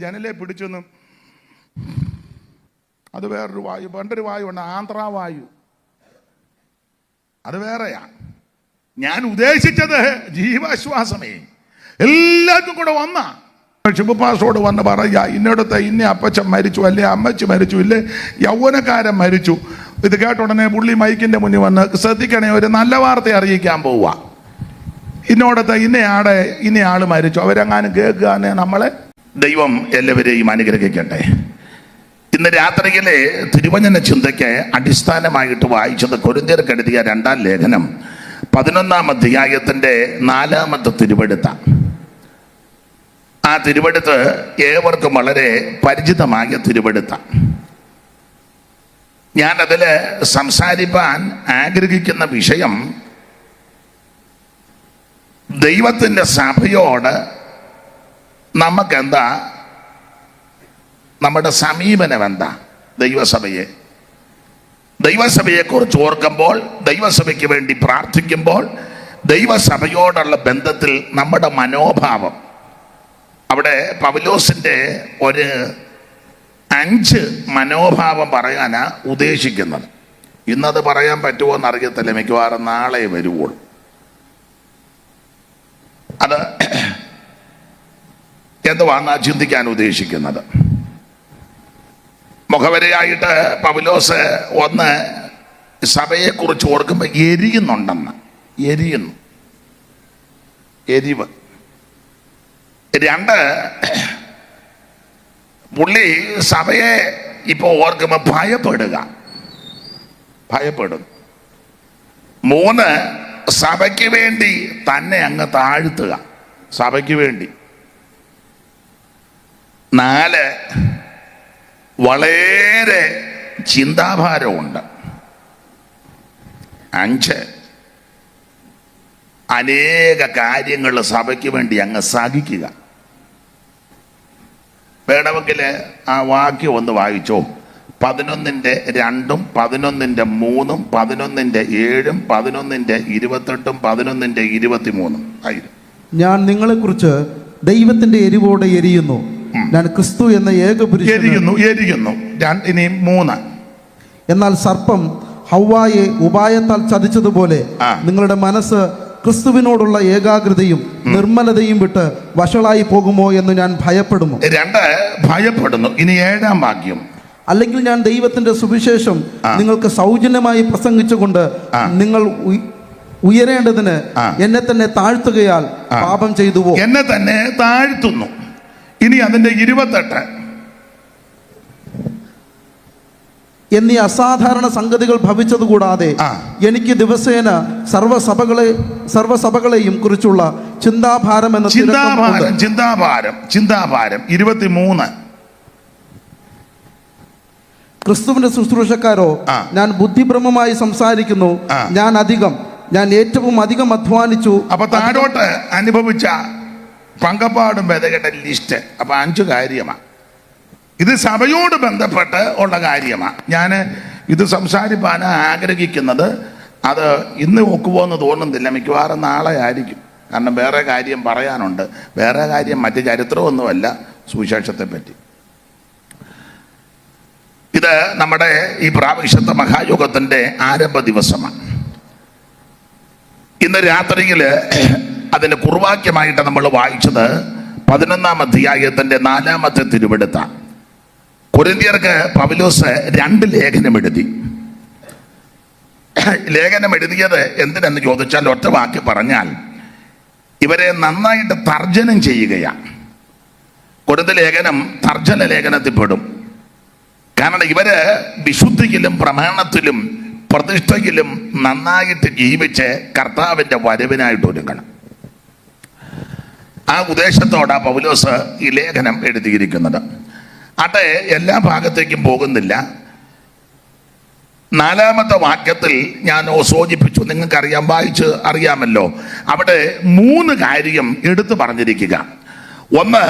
ജനലെ പിടിച്ചൊന്നും അത് വേറൊരു വായു. പണ്ടൊരു വായു ഉണ്ട്, ആന്ധ്രാവായു, അത് വേറെയാ. ഞാൻ ഉദ്ദേശിച്ചത് ജീവാശ്വാസമേ. എല്ലാവർക്കും കൂടെ വന്ന ശുഭപാസോട് വന്ന് പറയാ, ഇന്നടത്ത് ഇന്ന അപ്പച്ചൻ മരിച്ചു, അല്ലേ അമ്മച്ചി മരിച്ചു, ഇല്ലേ യൗവനക്കാരൻ മരിച്ചു. ഇത് കേട്ടുടനെ പുള്ളി മൈക്കിന്റെ മുന്നിൽ വന്ന് ശ്രദ്ധിക്കണേ, ഒരു നല്ല വാർത്ത അറിയിക്കാൻ പോവുക. ഇന്നോടത്ത് ഇന്നയാള് മരിച്ചു. അവരെങ്ങാനും കേൾക്കുകയാണെ നമ്മളെ ദൈവം എല്ലാവരെയും അനുഗ്രഹിക്കട്ടെ. ഇന്ന് രാത്രിയിലെ തിരുവചന ചിന്തയ്ക്ക് അടിസ്ഥാനമായിട്ട് വായിച്ചത് കൊരിന്ത്യർക്ക് എഴുതിയ 2-ാം ലേഖനം 11-ാം അധ്യായത്തിന്റെ 4-ാമത്തെ തിരുവെടുത്ത. ആ തിരുവെടുത്ത് ഏവർക്കും വളരെ പരിചിതമായ തിരുവെടുത്ത. ഞാനതിൽ സംസാരിപ്പാൻ ആഗ്രഹിക്കുന്ന വിഷയം ദൈവത്തിൻ്റെ സഭയോട് നമുക്കെന്താ, നമ്മുടെ സമീപനം എന്താ? ദൈവസഭയെക്കുറിച്ച് ഓർക്കുമ്പോൾ, ദൈവസഭയ്ക്ക് വേണ്ടി പ്രാർത്ഥിക്കുമ്പോൾ, ദൈവസഭയോടുള്ള ബന്ധത്തിൽ നമ്മുടെ മനോഭാവം, അവിടെ പൗലോസിൻ്റെ ഒരു 5 മനോഭാവം പറയാനാ ഉദ്ദേശിക്കുന്നത്. ഇന്നത് പറയാൻ പറ്റുമോ എന്നറിയത്തില്ല, മിക്കവാറും നാളെ വരുവുള്ളൂ. അത് എന്തുവാന്നാ ചിന്തിക്കാൻ ഉദ്ദേശിക്കുന്നത്. മുഖവരയായിട്ട് പൗലോസ് ഒന്ന് സഭയെക്കുറിച്ച് ഓർക്കുമ്പോൾ എരിയുന്നുണ്ടെന്ന്, എരിവ്. 2, പുള്ളി സഭയെ ഇപ്പോൾ ഓർക്കുമ്പോൾ ഭയപ്പെടും. 3, സഭയ്ക്ക് വേണ്ടി തന്നെ അങ്ങ് താഴ്ത്തുക, സഭയ്ക്ക് വേണ്ടി. 4, വളരെ ചിന്താഭാരമുണ്ട്. 5, അനേക കാര്യങ്ങൾ സഭയ്ക്ക് വേണ്ടി അങ്ങ് സാധിക്കുക. വേണമെങ്കിൽ ആ വാക്യം ഒന്ന് വായിച്ചോ. 11-ന്റെ 2-ഉം 11-ന്റെ 3-ഉം 11-ന്റെ 7-ഉം 11-ന്റെ 28-ഉം 11-ന്റെ 23-ഉം ആയിരുന്നു. ഞാൻ നിങ്ങളെക്കുറിച്ച് ദൈവത്തിന്റെ എരിവോടെ എരിയുന്നു. ഞാൻ ക്രിസ്തു എന്ന എരിയുന്നു. ഇനി 3. എന്നാൽ സർപ്പം ഹവ്വായെ ഉപായത്താൽ ചതിച്ചതുപോലെ നിങ്ങളുടെ മനസ്സ് ക്രിസ്തുവിനോടുള്ള ഏകാഗ്രതയും നിർമ്മലതയും വിട്ട് വഷളായി പോകുമോ എന്ന് ഞാൻ ഭയപ്പെടുന്നു. 2 ഭയപ്പെടുന്നു. ഇനി 7-ാം വാക്യം. അല്ലെങ്കിൽ ഞാൻ ദൈവത്തിന്റെ സുവിശേഷം നിങ്ങൾക്ക് സൗജന്യമായി പ്രസംഗിച്ചുകൊണ്ട് നിങ്ങൾ ഉയരേണ്ടതിന് എന്നെ തന്നെ താഴ്ത്തുകയാൽ പാപം ചെയ്തുവോ? എന്നെ തന്നെ താഴ്ത്തുന്നു. ഇനി അതിന്റെ 28. എന്നീ അസാധാരണ സംഗതികൾ ഭവിച്ചതുകൂടാതെ എനിക്ക് ദിവസേന സർവസഭകളെയും കുറിച്ചുള്ള ചിന്താഭാരം 23. ക്രിസ്തുവിന്റെ ശുശ്രൂഷക്കാരോ ഞാൻ ബുദ്ധിഭ്രമമായി സംസാരിക്കുന്നു. ഞാൻ ഏറ്റവും അധികം അധ്വാനിച്ചു. അപ്പൊ താഴോട്ട് അനുഭവിച്ച പങ്കപ്പാടും ഭേദപ്പെട്ട ലിസ്റ്റ്. അപ്പൊ 5 കാര്യമാണ്. ഇത് സഭയോട് ബന്ധപ്പെട്ട് ഉള്ള കാര്യമാണ്. ഞാൻ ഇത് സംസാരിപ്പാൻ ആഗ്രഹിക്കുന്നത്. അത് ഇന്ന് ഒക്കുമോ എന്ന് തോന്നുന്നില്ല, മിക്കവാറും നാളെ ആയിരിക്കും. കാരണം വേറെ കാര്യം പറയാനുണ്ട്. വേറെ കാര്യം മറ്റ് ചരിത്രമൊന്നുമല്ല, സുവിശേഷത്തെ പറ്റി. ഇത് നമ്മുടെ ഈ പ്രാവശ്യത്തെ മഹായുഗത്തിൻ്റെ ആരംഭ ദിവസമാണ്. ഇന്ന് രാത്രിയിൽ അതിന് കുറുവാക്യമായിട്ട് നമ്മൾ വായിച്ചത് 11-ാം അധ്യായത്തിൻ്റെ 4-ാമത്തെ തിരുവെടുത്ത. കൊരിന്ത്യർക്ക് പൗലോസ് 2 ലേഖനം എഴുതി. ലേഖനം എഴുതിയത് എന്തിനെന്ന് ചോദിച്ചാൽ, ഒറ്റ വാക്ക് പറഞ്ഞാൽ ഇവരെ നന്നായിട്ട് തർജ്ജനം ചെയ്യുകയാണ്. കൊരിന്ത്യ ലേഖനം തർജ്ജന ലേഖനത്തിൽ പെടും. കാരണം ഇവര് വിശുദ്ധിയിലും പ്രമാണത്തിലും പ്രതിഷ്ഠയിലും നന്നായിട്ട് ജീവിച്ച് കർത്താവിൻ്റെ വരവിനായിട്ട് ഒരുങ്ങണം. ആ ഉദ്ദേശത്തോടെ പൗലോസ് ഈ ലേഖനം എഴുതിയിരിക്കുന്നത്. അത് എല്ലാ ഭാഗത്തേക്കും പോകുന്നില്ല. 4-ാമത്തെ വാക്യത്തിൽ ഞാൻ സൂചിപ്പിച്ചു, നിങ്ങൾക്കറിയാം, വായിച്ച് അറിയാമല്ലോ. അവിടെ 3 കാര്യം എടുത്തു പറഞ്ഞിരിക്കുക. ഒന്ന്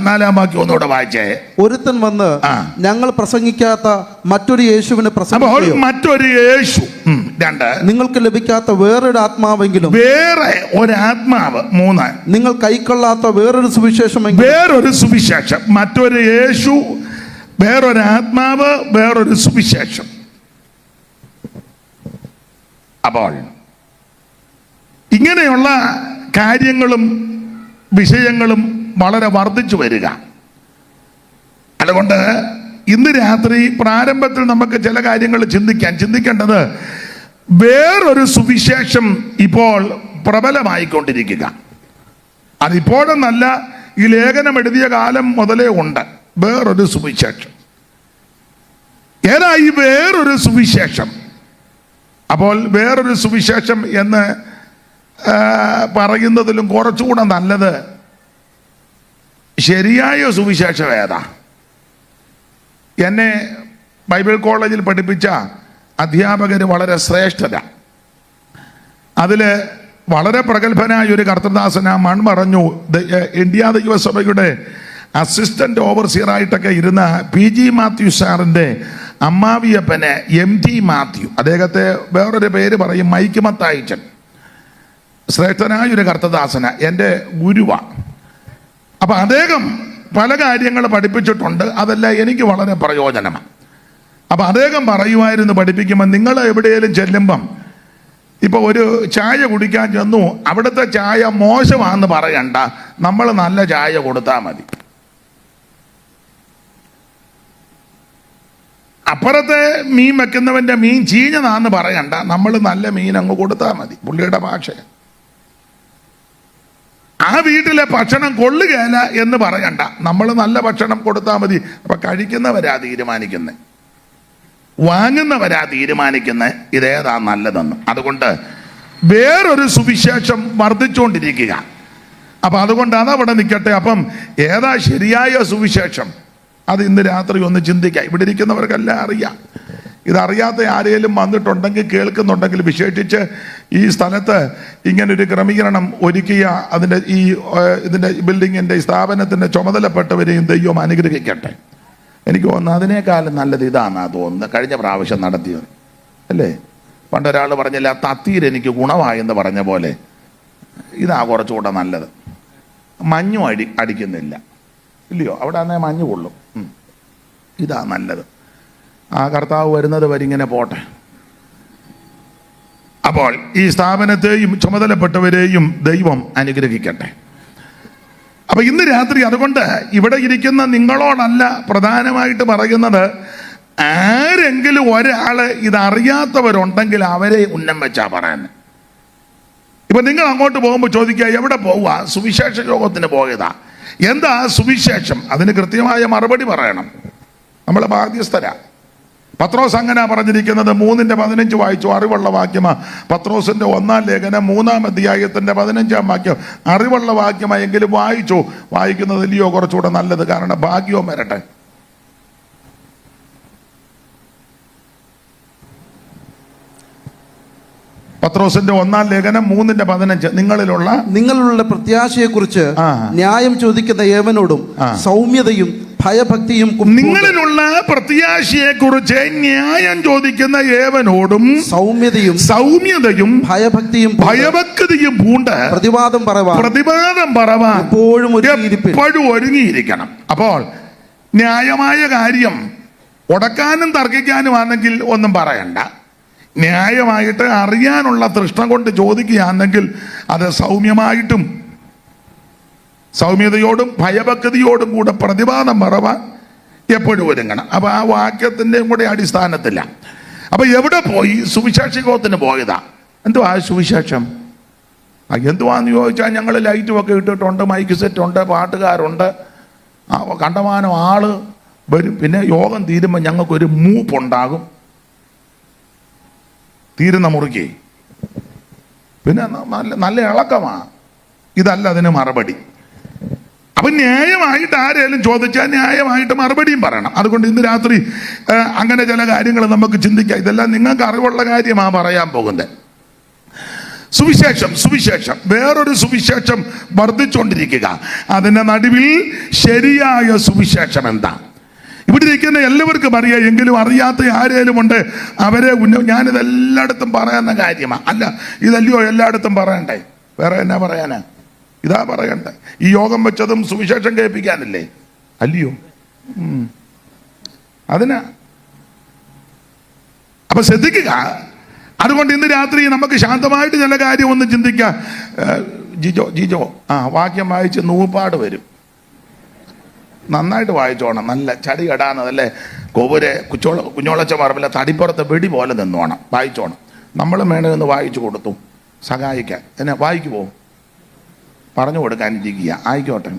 4-ാം വാക്യം ഒന്നുകൂടെ വായിച്ചേ. ഒരുത്തൻ വന്ന് ആ. ഞങ്ങൾ പ്രസംഗിക്കാത്ത മറ്റൊരു യേശുവിനെ അപ്പോൾ പ്രസംഗിക്കുകയോ മറ്റൊരു യേശു. 2, നിങ്ങൾക്ക് ലഭിക്കാത്ത വേറൊരു ആത്മാവെങ്കിലും വേറെ ഒരാത്മാവ്. 3, നിങ്ങൾ കൈക്കൊള്ളാത്ത വേറൊരു സുവിശേഷമെങ്കിലും വേറൊരു സുവിശേഷം. മറ്റൊരു യേശു, വേറൊരാത്മാവ്, വേറൊരു സുവിശേഷം. അപ്പോൾ ഇങ്ങനെയുള്ള കാര്യങ്ങളും വിഷയങ്ങളും വളരെ വർദ്ധിച്ചു വരിക. അതുകൊണ്ട് ഇന്ന് രാത്രി പ്രാരംഭത്തിൽ നമുക്ക് ചില കാര്യങ്ങൾ ചിന്തിക്കേണ്ടത്, വേറൊരു സുവിശേഷം ഇപ്പോൾ പ്രബലമായിക്കൊണ്ടിരിക്കുക. അതിപ്പോഴെന്നല്ല, ഈ ലേഖനം എഴുതിയ കാലം മുതലേ ഉണ്ട് വേറൊരു സുവിശേഷം. ഏതാ ഈ വേറൊരു സുവിശേഷം? അപ്പോൾ വേറൊരു സുവിശേഷം എന്ന് പറയുന്നതിലും കുറച്ചുകൂടെ നല്ലത് ശരിയായ സുവിശേഷം ഏതാ? എന്നെ ബൈബിൾ കോളേജിൽ പഠിപ്പിച്ച അധ്യാപകർ വളരെ ശ്രേഷ്ഠത. അതിൽ വളരെ പ്രഗത്ഭനായ ഒരു കർത്തൃദാസൻ മൺമറഞ്ഞു, ഇന്ത്യ ദൈവസഭയുടെ അസിസ്റ്റന്റ് ഓവർസിയറായിട്ടൊക്കെ ഇരുന്ന PG മാത്യു സാറിൻ്റെ അമ്മാവിയപ്പനെ MT മാത്യു, അദ്ദേഹത്തെ വേറൊരു പേര് പറയും മൈക്ക് മത്തായിച്ചൻ. ശ്രേഷ്ഠനായ ഒരു കർത്തദാസന, എൻ്റെ ഗുരുവാണ്. അപ്പം അദ്ദേഹം പല കാര്യങ്ങൾ പഠിപ്പിച്ചിട്ടുണ്ട്, അതെല്ലാം എനിക്ക് വളരെ പ്രയോജനമാണ്. അപ്പം അദ്ദേഹം പറയുമായിരുന്നു പഠിപ്പിക്കുമ്പോൾ, നിങ്ങൾ എവിടെയെങ്കിലും ചെല്ലുമ്പം ഇപ്പോൾ ഒരു ചായ കുടിക്കാൻ ചെന്നു, അവിടുത്തെ ചായ മോശമാണെന്ന് പറയണ്ട, നമ്മൾ നല്ല ചായ കൊടുത്താൽ മതി. അപ്പുറത്തെ മീൻ വെക്കുന്നവൻ്റെ മീൻ ചീഞ്ഞതാന്ന് പറയണ്ട, നമ്മൾ നല്ല മീൻ അങ്ങ് കൊടുത്താൽ മതി. പുള്ളിയുടെ ഭാഷ. ആ വീട്ടിലെ ഭക്ഷണം കൊള്ളുകയില്ല എന്ന് പറയണ്ട, നമ്മൾ നല്ല ഭക്ഷണം കൊടുത്താൽ മതി. അപ്പൊ കഴിക്കുന്നവരാ തീരുമാനിക്കുന്നത്, വാങ്ങുന്നവരാ തീരുമാനിക്കുന്നത് ഇതേതാ നല്ലതെന്ന്. അതുകൊണ്ട് വേറൊരു സുവിശേഷം വർദ്ധിച്ചുകൊണ്ടിരിക്കുക. അപ്പൊ അതുകൊണ്ട് അതവിടെ നിൽക്കട്ടെ. അപ്പം ഏതാ ശരിയായ സുവിശേഷം? അത് ഇന്ന് രാത്രി ഒന്ന് ചിന്തിക്കാം. ഇവിടെ ഇരിക്കുന്നവർക്കെല്ലാം അറിയാം. ഇതറിയാത്ത ആരെങ്കിലും വന്നിട്ടുണ്ടെങ്കിൽ, കേൾക്കുന്നുണ്ടെങ്കിൽ, വിശേഷിച്ച് ഈ സ്ഥലത്ത് ഇങ്ങനൊരു ക്രമീകരണം ഒരുക്കിയ ഇതിൻ്റെ ബിൽഡിങ്ങിൻ്റെ സ്ഥാപനത്തിൻ്റെ ചുമതലപ്പെട്ടവരെയും ദൈവം അനുഗ്രഹിക്കട്ടെ. എനിക്ക് തോന്നുന്നു അതിനേക്കാളും നല്ലത് ഇതാണെന്നാ തോന്നുന്നത്. കഴിഞ്ഞ പ്രാവശ്യം നടത്തിയത് അല്ലേ? പണ്ടൊരാൾ പറഞ്ഞില്ല, തത്തീരെനിക്ക് ഗുണമായെന്ന് പറഞ്ഞ പോലെ ഇതാ കുറച്ചുകൂടെ നല്ലത്. മഞ്ഞും അടിക്കുന്നില്ല, ഇല്ലയോ? അവിടെ അന്നേ മഞ്ഞ് കൊള്ളും. ഇതാ നല്ലത്. ആ കർത്താവ് വരുന്നത് വരെ ഇങ്ങനെ പോട്ടെ. അപ്പോൾ ഈ സ്ഥാപനത്തെയും ചുമതലപ്പെട്ടവരെയും ദൈവം അനുഗ്രഹിക്കട്ടെ. അപ്പൊ ഇന്ന് രാത്രി അതുകൊണ്ട് ഇവിടെ ഇരിക്കുന്ന നിങ്ങളോടല്ല പ്രധാനമായിട്ട് പറയുന്നത്, ആരെങ്കിലും ഒരാള് ഇതറിയാത്തവരുണ്ടെങ്കിൽ അവരെ ഉന്നം വെച്ചാ പറയാൻ. ഇപ്പൊ നിങ്ങൾ അങ്ങോട്ട് പോകുമ്പോൾ ചോദിക്കുക, എവിടെ പോവുക? സുവിശേഷ യോഗത്തിന് പോയതാ. എന്താ സുവിശേഷം? അതിന് കൃത്യമായ മറുപടി പറയണം. നമ്മൾ ബാധ്യസ്ഥരാ. പത്രോസ് അങ്ങനെ പറഞ്ഞിരിക്കുന്നത്. 3:15 വായിച്ചു. അറിവുള്ള വാക്യമാ. പത്രോസിന്റെ 1-ാം ലേഖനം 3-ാം അധ്യായത്തിന്റെ 15-ാം വാക്യം അറിവുള്ള വാക്യമായെങ്കിലും വായിച്ചു. വായിക്കുന്നതില്ലയോ കുറച്ചുകൂടെ നല്ലത്, കാരണം ഭാഗ്യവും വരട്ടെ. പത്രോസിന്റെ 1-ാം ലേഖനം 3:15 നിങ്ങളിലുള്ള പ്രത്യാശയെക്കുറിച്ച് ന്യായം ചോദിക്കുന്ന ഏവനോടും സൗമ്യതയും ഭയഭക്തിയും, നിങ്ങളിലുള്ള പ്രത്യാശയെക്കുറിച്ച് ന്യായം ചോദിക്കുന്ന ഏവനോടും സൗമ്യതയും ഭയഭക്തിയും പൂണ്ട് പ്രതിവാദം പറവാൻ എപ്പോഴും ഒരുങ്ങിയിരിക്കണം. അപ്പോൾ ന്യായമായ കാര്യം ഉടക്കാനും തർക്കിക്കാനും ആണെങ്കിൽ ഒന്നും പറയണ്ട. ന്യായമായിട്ട് അറിയാനുള്ള തൃഷ്ണ കൊണ്ട് ചോദിക്കുകയാണെങ്കിൽ അത് സൗമ്യതയോടും ഭയഭക്തിയോടും കൂടെ പ്രതിവാദം പറവാൻ എപ്പോഴും ഒരുങ്ങണം. അപ്പൊ ആ വാക്യത്തിൻ്റെയും കൂടെ അടിസ്ഥാനത്തില്ല. അപ്പൊ എവിടെ പോയി? സുവിശേഷത്തിന് പോയതാ. എന്തുവാ സുവിശേഷം? എന്തുവാന്ന് ചോദിച്ചാൽ, ഞങ്ങൾ ലൈറ്റും ഒക്കെ ഇട്ടിട്ടുണ്ട്, മൈക്ക് സെറ്റുണ്ട്, പാട്ടുകാരുണ്ട്, കണ്ടമാനം ആള് വരും. പിന്നെ യോഗം തീരുമ്പോൾ ഞങ്ങൾക്കൊരു മൂപ്പുണ്ടാകും, തീരുന്ന മുറുക്കി. പിന്നെ നല്ല ഇളക്കമാ. ഇതല്ല അതിന് മറുപടി. അപ്പൊ ന്യായമായിട്ട് ആരെങ്കിലും ചോദിച്ചാൽ ന്യായമായിട്ട് മറുപടിയും പറയണം. അതുകൊണ്ട് ഇന്ന് രാത്രി അങ്ങനെ ചില കാര്യങ്ങൾ നമുക്ക് ചിന്തിക്കാം. ഇതെല്ലാം നിങ്ങൾക്ക് അറിവുള്ള കാര്യമാണ് പറയാൻ പോകുന്നത്. സുവിശേഷം വേറൊരു സുവിശേഷം വർദ്ധിച്ചുകൊണ്ടിരിക്കുക. അതിന്റെ നടുവിൽ ശരിയായ സുവിശേഷം എന്താ? ഇവിടെ ഇരിക്കുന്ന എല്ലാവർക്കും അറിയാം, എങ്കിലും അറിയാത്ത ആരേലും ഉണ്ട് അവരെ ഞാനിത് എല്ലായിടത്തും പറയുന്ന കാര്യമാണ്. അല്ല, ഇതല്ലയോ എല്ലായിടത്തും പറയണ്ടേ? വേറെ എന്നാ പറയാനാ? ഇതാ പറയണ്ടേ. ഈ യോഗം വെച്ചതും സുവിശേഷം കേൾപ്പിക്കാനല്ലേ? അല്ലയോ? അതിനാ. അപ്പൊ ശ്രദ്ധിക്കുക. അതുകൊണ്ട് ഇന്ന് രാത്രി നമുക്ക് ശാന്തമായിട്ട് ചില കാര്യം ഒന്ന് ചിന്തിക്കാം. ജിജോ വാക്യം വായിച്ച് നൂപ്പാട് വരും. നന്നായിട്ട് വായിച്ചോണം. നല്ല ചടി കെടാന്നതല്ലേ, കോവൂരെ കുഞ്ഞോളച്ച പറമ്പില്ല തടിപ്പുറത്ത് വെടി പോലെ നിന്നോണം, വായിച്ചോണം. നമ്മളും വേണമെന്ന് വായിച്ചു കൊടുത്തു സഹായിക്കാൻ. എന്നെ വായിക്കുമോ? പറഞ്ഞു കൊടുക്കാനിരിക്കുക. ആയിക്കോട്ടെ.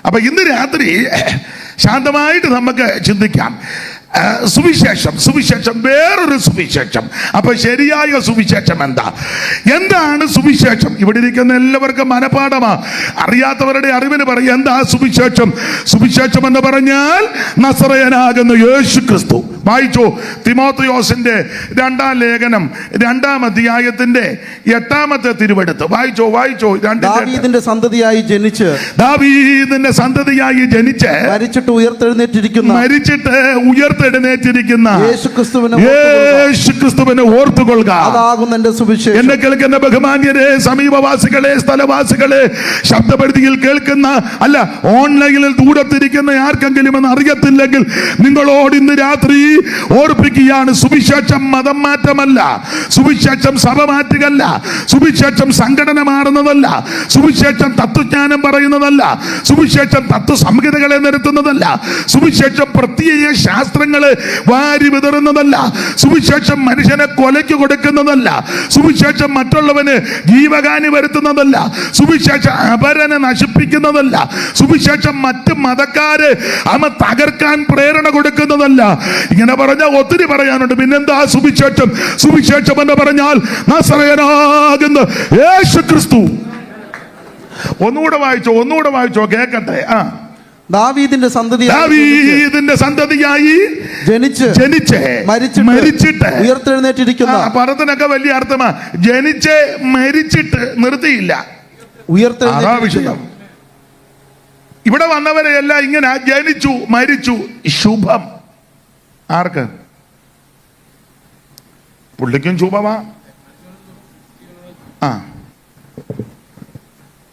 അപ്പൊ ഇന്ന് രാത്രി ശാന്തമായിട്ട് നമുക്ക് ചിന്തിക്കാം. സുവിശേഷം വേറൊരു സുവിശേഷം. അപ്പൊ ശരിയായ സുവിശേഷം എന്താണ് സുവിശേഷം? ഇവിടെ ഇരിക്കുന്ന എല്ലാവർക്കും മനപാഠമാ. അറിയാത്തവരുടെ അറിവിന് പറയും എന്താ സുവിശേഷം എന്ന് പറഞ്ഞാൽ നസറയനാകുന്ന യേശു ക്രിസ്തു. വായിച്ചോ, തിമോത്തിയോസിന്റെ 2-ാം ലേഖനം 2-ാം അധ്യായത്തിന്റെ 8-ാമത്തെ തിരുവെടുത്ത് വായിച്ചോ. ദാവീദിന്റെ സന്തതിയായി ജനിച്ച് മരിച്ചിട്ട് ഉയർത്തെഴുന്നേറ്റിരിക്കുന്ന യേശുക്രിസ്തുവിനെ ഓർത്തുകൊള്ളുക. അതാകുന്നു എന്റെ സുവിശേഷം. എന്നെ കേൾക്കുന്ന ബഹുമാന്യരെ, സമീപവാസികളെ, സ്ഥലവാസികളെ, ശബ്ദപരിധിയിൽ കേൾക്കുന്ന അല്ല ഓൺലൈനിൽ ദൂരത്തിരിക്കുന്ന ആർക്കെങ്കിലും എന്ന് അറിയത്തില്ലെങ്കിൽ നിങ്ങളോട് ഇന്ന് രാത്രി ഓർപ്പിക്കുകയാണ്. സുവിശേഷം മതം മാറ്റമല്ല, സുവിശേഷം സഭ മാറ്റുകയല്ല, സുവിശേഷം സംഘടന മാറുന്നതല്ല, സുവിശേഷം തത്വജ്ഞാനം പറയുന്നതല്ല, സുവിശേഷം തത്വസംഹിതകളെ നിരത്തുന്നതല്ല, സുവിശേഷം പ്രത്യേക ശാസ്ത്രങ്ങള് വാരി വിതറുന്നതല്ല, സുവിശേഷം മനുഷ്യനെ കൊലയ്ക്ക് കൊടുക്കുന്നതല്ല, സുവിശേഷം മറ്റുള്ളവന് ജീവഹാനി വരുത്തുന്നതല്ല, സുവിശേഷം അപരനെ നശിപ്പിക്കുന്നതല്ല, സുവിശേഷം മറ്റ് മതക്കാര് തകർക്കാൻ പ്രേരണ കൊടുക്കുന്നതല്ല. ഇങ്ങനെ പറഞ്ഞാൽ ഒത്തിരി പറയാനുണ്ട്. പിന്നെന്താ സുവിശേഷം എന്ന് പറഞ്ഞാൽ നസറയനാകുന്ന യേശുക്രിസ്തു. ഒന്നുകൂടെ വായിച്ചോ കേക്കട്ടെ. ദാവീദിന്റെ സന്തതിയായി ജനിച്ച് മരിച്ചിട്ട് ഉയർത്തെഴുന്നേറ്റിരിക്കുന്ന. പദത്തിനൊക്കെ വലിയ അർത്ഥമാ. ജനിച്ച് മരിച്ചിട്ട് നിർത്തിയില്ല, ഉയർത്തെഴുന്നേറ്റിരിക്കുന്നു. ഇവിടെ വന്നവരെല്ലാം ഇങ്ങനെ ജനിച്ചു മരിച്ചു. ശുഭം ആർക്ക്? പുള്ളിക്കും ശുഭമാ.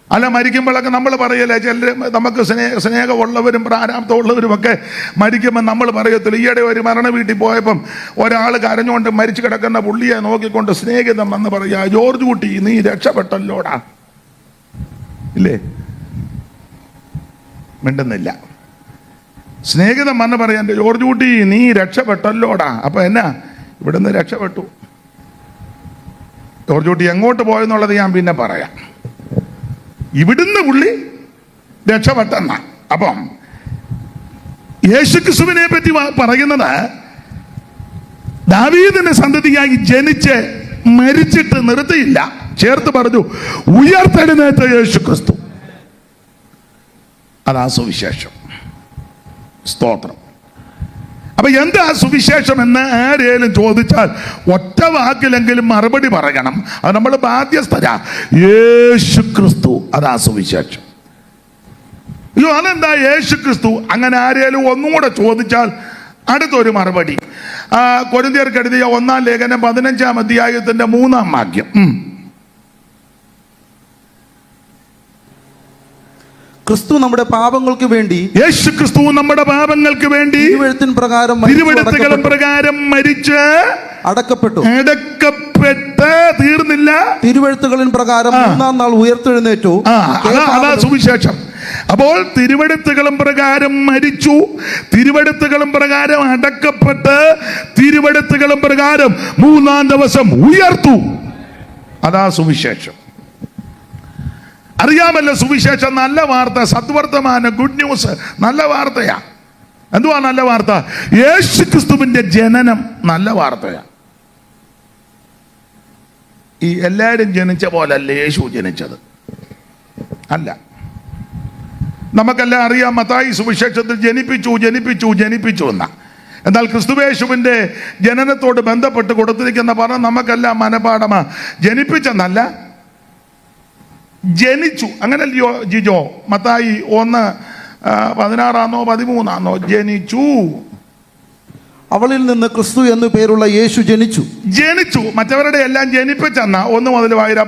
അല്ല, മരിക്കുമ്പോഴൊക്കെ നമ്മൾ പറയല്ലേ, ചിലർ നമുക്ക് സ്നേഹമുള്ളവരും പ്രാരാബ്ധമുള്ളവരും ഒക്കെ മരിക്കുമ്പോൾ നമ്മൾ പറയത്തില്ല. ഈയിടെ ഒരു മരണ വീട്ടിൽ പോയപ്പം ഒരാൾ കരഞ്ഞുകൊണ്ട് മരിച്ചു കിടക്കുന്ന പുള്ളിയെ നോക്കിക്കൊണ്ട് സ്നേഹിതം വന്ന് പറയാ, ജോർജ് കുട്ടി നീ രക്ഷപ്പെട്ടല്ലോടാ. ഇല്ലേ? മിണ്ടുന്നില്ല. സ്നേഹിതം വന്ന് പറയാൻ, ജോർജ് കുട്ടി നീ രക്ഷപ്പെട്ടല്ലോടാ. അപ്പൊ എന്നാ? ഇവിടുന്ന് രക്ഷപ്പെട്ടു. ജോർജ് കുട്ടി എങ്ങോട്ട് പോയെന്നുള്ളത് ഞാൻ പിന്നെ പറയാം. ഇവിടുന്ന് പുള്ളി രക്ഷപ്പെട്ടെന്ന. അപ്പം യേശുക്രിസ്തുവിനെ പറ്റി പറയുന്നത് ദാവീദിന്റെ സന്തതിയായി ജനിച്ച് മരിച്ചിട്ട് നിർത്തിയില്ല, ചേർത്ത് പറഞ്ഞു ഉയർത്തെഴുന്നേറ്റ യേശുക്രിസ്തു. അതാ സുവിശേഷം. സ്തോത്രം. അപ്പൊ എന്താ സുവിശേഷം എന്ന് ആരേലും ചോദിച്ചാൽ ഒറ്റ വാക്കിലെങ്കിലും മറുപടി പറയണം. അത് നമ്മൾ ബാധ്യസ്ഥരാ. യേശുക്രിസ്തു, അതാ സുവിശേഷം. അയ്യോ അതെന്താ യേശുക്രിസ്തു? അങ്ങനെ ആരേലും ഒന്നുകൂടെ ചോദിച്ചാൽ അടുത്തൊരു മറുപടി. കൊരിന്ത്യർക്ക് എഴുതിയ 1-ാം ലേഖനം 15-ാം അധ്യായത്തിന്റെ 3-ാം വാക്യം. ക്രിസ്തു നമ്മുടെ പാപങ്ങൾക്ക് വേണ്ടി, യേശു ക്രിസ്തു നമ്മുടെ പാപങ്ങൾക്ക് വേണ്ടി തിരുവെഴുത്തുകളും പ്രകാരം മരിച്ച് അടക്കപ്പെട്ട് തീർന്നില്ല, തിരുവെഴുത്തുകളിൻ പ്രകാരം 3-ാം നാൾ ഉയർത്തെഴുന്നേറ്റു. അതാ സുവിശേഷം. അപ്പോൾ തിരുവെഴുത്തുകളും പ്രകാരം മരിച്ചു, തിരുവെഴുത്തുകളും പ്രകാരം അടക്കപ്പെട്ട്, തിരുവെഴുത്തുകളും പ്രകാരം 3-ാം ദിവസം ഉയർത്തു. അതാ സുവിശേഷം. അറിയാമല്ലോ സുവിശേഷം നല്ല വാർത്ത, സദ്വർത്തമാനം, ഗുഡ് ന്യൂസ്, നല്ല വാർത്തയാ. എന്തുവാ നല്ല വാർത്ത? യേശുക്രിസ്തുവിന്റെ ജനനം നല്ല വാർത്തയാ. ഈ എല്ലാവരും ജനിച്ച പോലല്ല യേശു ജനിച്ചത്, അല്ല. നമുക്കെല്ലാം അറിയാം, മത്തായി സുവിശേഷത്തിൽ ജനിപ്പിച്ചു എന്നാ. എന്നാൽ ക്രിസ്തുവേശുവിന്റെ ജനനത്തോട് ബന്ധപ്പെട്ട് കൊടുത്തിരിക്കുന്ന പറഞ്ഞ നമുക്കെല്ലാം മനപാഠമാ. ജനിപ്പിച്ചെന്നല്ല, ജനിച്ചു. അങ്ങനല്ലയോ ജിജോ? മത്തായി 1:16-13 ജനിച്ചു. അവളിൽ നിന്ന് ക്രിസ്തു എന്നു പേരുള്ള യേശു ജനിച്ചു. ജനിച്ചു. മറ്റവരുടെ എല്ലാം ജനിപ്പിച്ചെന്ന 1 മുതൽ വായിര.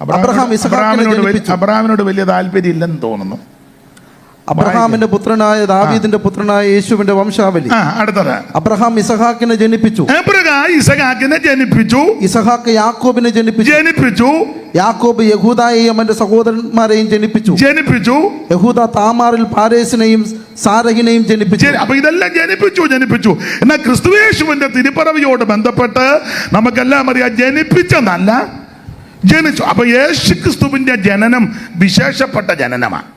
അബ്രഹാമിനോട് വലിയ താല്പര്യം ഇല്ലെന്ന് തോന്നുന്നു. അബ്രഹാമിന്റെ പുത്രനായ ദാവീദിന്റെ പുത്രനായ യേശുവിന്റെ വംശാവലി. അടുത്തത്. അബ്രഹാം ഇസഹാക്കിനെ ജനിപ്പിച്ചു. ഇസഹാക്ക് യാക്കോബിനെ ജനിപ്പിച്ചു. യാക്കോബ് യഹൂദയെയും അവന്റെ സഹോദരന്മാരെയും ജനിപ്പിച്ചു. യഹൂദ താമാറിൽ പാരേസിനെയും സാരഹിനെയും ജനിപ്പിച്ചു. അപ്പൊ ഇതെല്ലാം ജനിപ്പിച്ചു. എന്നാൽ ക്രിസ്തുയേശുവിന്റെ തിരുപ്പിറവിയോട് ബന്ധപ്പെട്ട് നമുക്കെല്ലാം അറിയാം, ജനിപ്പിച്ചെന്നല്ല, ജനിച്ചു. അപ്പൊ യേശു ക്രിസ്തുവിന്റെ ജനനം വിശേഷപ്പെട്ട ജനനമാണ്.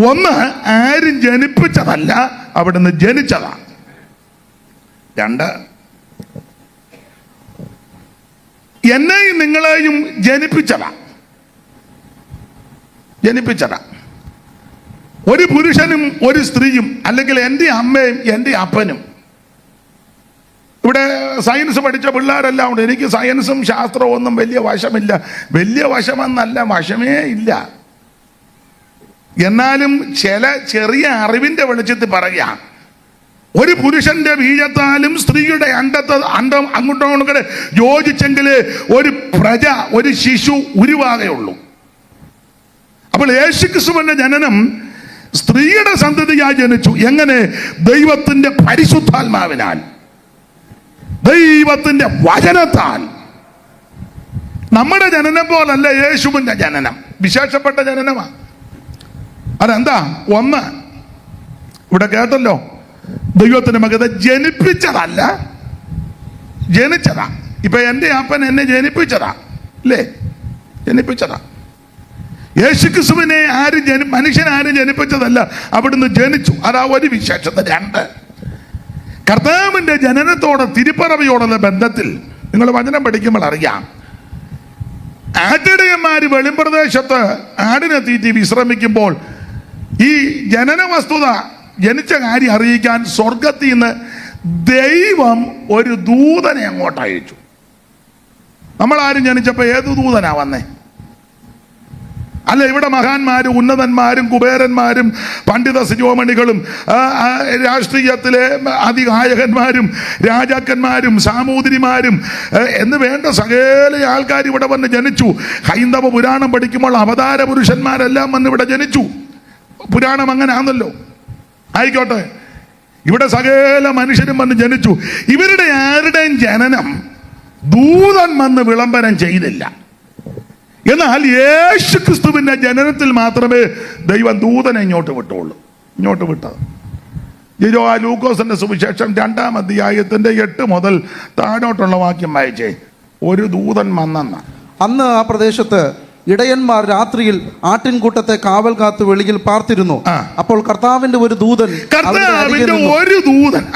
ഒന്ന്, ആരും ജനിപ്പിച്ചതല്ല, അവിടുന്ന് ജനിച്ചതാണ്. 2, എന്നെയും നിങ്ങളെയും ജനിപ്പിച്ചതാ. ഒരു പുരുഷനും ഒരു സ്ത്രീയും, അല്ലെങ്കിൽ എൻ്റെ അമ്മയും എൻ്റെ അപ്പനും. ഇവിടെ സയൻസ് പഠിച്ച പിള്ളേരെല്ലാം ഉണ്ട്. എനിക്ക് സയൻസും ശാസ്ത്രവും ഒന്നും വലിയ വശമില്ല. വലിയ വശമെന്നല്ല, വശമേ ഇല്ല. എന്നാലും ചില ചെറിയ അറിവിന്റെ വെളിച്ചത്തിൽ പറയുക, ഒരു പുരുഷന്റെ ബീജത്താലും സ്ത്രീയുടെ അണ്ടം അങ്ങോട്ടും യോജിച്ചെങ്കിൽ ഒരു പ്രജ, ഒരു ശിശു ഉരുവാകെയുള്ളൂ. അപ്പോൾ യേശുക്രിസ്തുവിന്റെ ജനനം സ്ത്രീയുടെ സന്തതിയായി ജനിച്ചു. എങ്ങനെ? ദൈവത്തിന്റെ പരിശുദ്ധാത്മാവിനാൽ, ദൈവത്തിന്റെ വചനത്താൽ. നമ്മുടെ ജനനം പോലല്ല യേശുവിന്റെ ജനനം, വിശേഷപ്പെട്ട ജനനമാണ്. അതെന്താ? 1, ഇവിടെ കേട്ടല്ലോ, ദൈവത്തിന്റെ മകനെ ജനിപ്പിച്ചതല്ല, ജനിച്ചതാ. ഇപ്പൊ എൻ്റെ അപ്പൻ എന്നെ ജനിപ്പിച്ചതാ, അല്ലേ? ജനിപ്പിച്ചതാ. യേശുക്രിസ്തുവിനെ മനുഷ്യനാരും ജനിപ്പിച്ചതല്ല, അവിടുന്ന് ജനിച്ചു. അതാ ഒരു വിശേഷത. 2, കർത്താവിന്റെ ജനനത്തോടെ തിരുപ്പിറവിയോടുള്ള ബന്ധത്തിൽ നിങ്ങൾ വചനം പഠിക്കുമ്പോൾ അറിയാം, ആട്ടിടയന്മാര് വെളിമ്പ്രദേശത്ത് ആടിനെ തീറ്റി വിശ്രമിക്കുമ്പോൾ ഈ ജനന വസ്തുത, ജനിച്ച കാര്യം അറിയിക്കാൻ സ്വർഗത്തിൽ നിന്ന് ദൈവം ഒരു ദൂതനെ അങ്ങോട്ട് അയച്ചു. നമ്മളാരും ജനിച്ചപ്പോ ഏത് ദൂതനാ വന്നേ? അല്ല, ഇവിടെ മഹാന്മാരും ഉന്നതന്മാരും കുബേരന്മാരും പണ്ഡിത ശിരോമണികളും രാഷ്ട്രീയത്തിലെ അതികായകന്മാരും രാജാക്കന്മാരും സാമൂതിരിമാരും എന്ന് വേണ്ട സകല ആൾക്കാർ ഇവിടെ വന്ന് ജനിച്ചു. ഹൈന്ദവ പുരാണം പഠിക്കുമ്പോൾ അവതാര പുരുഷന്മാരെല്ലാം വന്ന് ഇവിടെ ജനിച്ചു. പുരാണം അങ്ങനെ ആണല്ലോ. ആയിക്കോട്ടെ, ഇവിടെ സകല മനുഷ്യരും വന്ന് ജനിച്ചു. ഇവരുടെ ആരുടെയും ജനനം ദൂതൻ വന്ന് വിളംബരം ചെയ്തില്ല. എന്നാൽ യേശു ക്രിസ്തുവിന്റെ ജനനത്തിൽ മാത്രമേ ദൈവം ദൂതനെ ഇങ്ങോട്ട് വിട്ടത്. ആ ലൂക്കോസിന്റെ സുവിശേഷം 2-ാം അധ്യായത്തിന്റെ 8 മുതൽ താഴോട്ടുള്ള വാക്യം വായിച്ചേ. ഒരു ദൂതൻ വന്നെന്ന. അന്ന് ആ പ്രദേശത്ത് ഇടയന്മാർ രാത്രിയിൽ ആട്ടിൻകൂട്ടത്തെ കാവൽ കാത്ത് വെളിയിൽ പാർത്തിരുന്നു. അപ്പോൾ കർത്താവിന്റെ ഒരു ദൂതൻ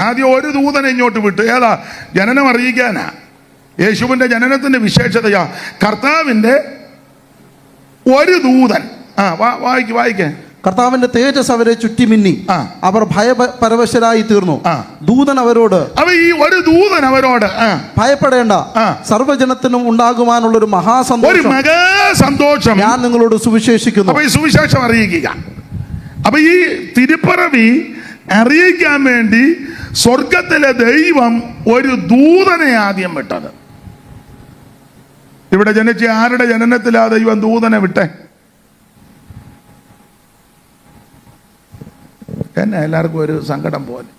ആദ്യം ഒരു ദൂതനെ ഇങ്ങോട്ട് വിട്ടു. ഏതാ? ജനനം അറിയിക്കാനാ. യേശുവിന്റെ ജനനത്തിന്റെ വിശേഷതയാ കർത്താവിന്റെ ഒരു ദൂതൻ. വായിക്കേ. കർത്താവിന്റെ തേജസ് അവരെ ചുറ്റിമിന്നി, അവർ ഭയപരവശരായി തീർന്നു. ദൂതൻ അവരോട്, ഈ ഒരു ദൂതൻ അവരോട്, ഭയപ്പെടേണ്ട, സർവ്വജനത്തിനും ഉണ്ടാകുവാനുള്ള ഒരു മഹാസന്തോഷം ഞാൻ നിങ്ങളോട് സുവിശേഷിക്കുന്നു. അപ്പൊ ഈ സുവിശേഷം അറിയിക്കുക. അപ്പൊ ഈ തിരുപ്പിറവി അറിയിക്കാൻ വേണ്ടി സ്വർഗത്തിലെ ദൈവം ഒരു ദൂതനെ ആദ്യം വിട്ടത്. ഇവിടെ ജനിച്ച ആരുടെ ജനനത്തിലാ ദൈവം ദൂതനെ വിട്ടേ? എന്നെ എല്ലാവർക്കും ഒരു സങ്കടം പോലെ.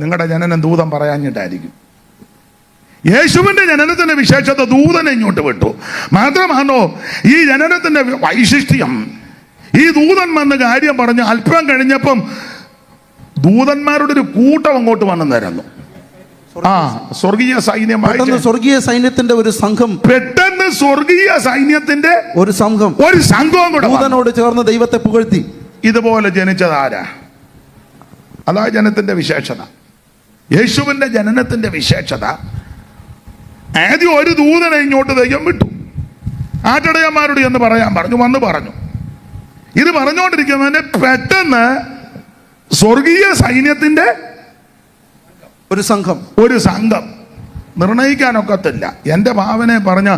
നിങ്ങളുടെ ജനനം ദൂതൻ പറയാഞ്ഞിട്ടായിരിക്കും. യേശുവിന്റെ ജനനത്തിന്റെ വിശേഷത ദൂതനെ ഇങ്ങോട്ട് വിട്ടു. മാത്രമാണോ ഈ ജനനത്തിന്റെ വൈശിഷ്ട്യം? ഈ ദൂതൻ വന്ന് കാര്യം പറഞ്ഞു. അല്പം കഴിഞ്ഞപ്പം ദൂതന്മാരുടെ ഒരു കൂട്ടം അങ്ങോട്ട് വന്നു നിരന്നു. സ്വർഗീയ സൈന്യത്തിന്റെ ഒരു സംഘം, പെട്ടെന്ന് സ്വർഗീയ സൈന്യത്തിന്റെ ഒരു സംഘവും കൂടെ ദൂതനോട് ചേർന്ന് ദൈവത്തെ പുകഴ്ത്തി. ഇതുപോലെ ജനിച്ചതാരാ? അതാ ജനത്തിന്റെ വിശേഷത. യേശുവിന്റെ ജനനത്തിന്റെ വിശേഷത. ആദ്യം ഒരു ദൂതനെ ഇങ്ങോട്ട് ദൈവം വിട്ടു. ആട്ടിടയന്മാരോട് എന്ന് പറയാൻ പറഞ്ഞു. ഇത് പറഞ്ഞുകൊണ്ടിരിക്കുന്നതിന് പെട്ടെന്ന് സ്വർഗീയ സൈന്യത്തിന്റെ ഒരു സംഘം നിർണയിക്കാനൊക്കത്തില്ല. എൻ്റെ ഭാവനെ പറഞ്ഞ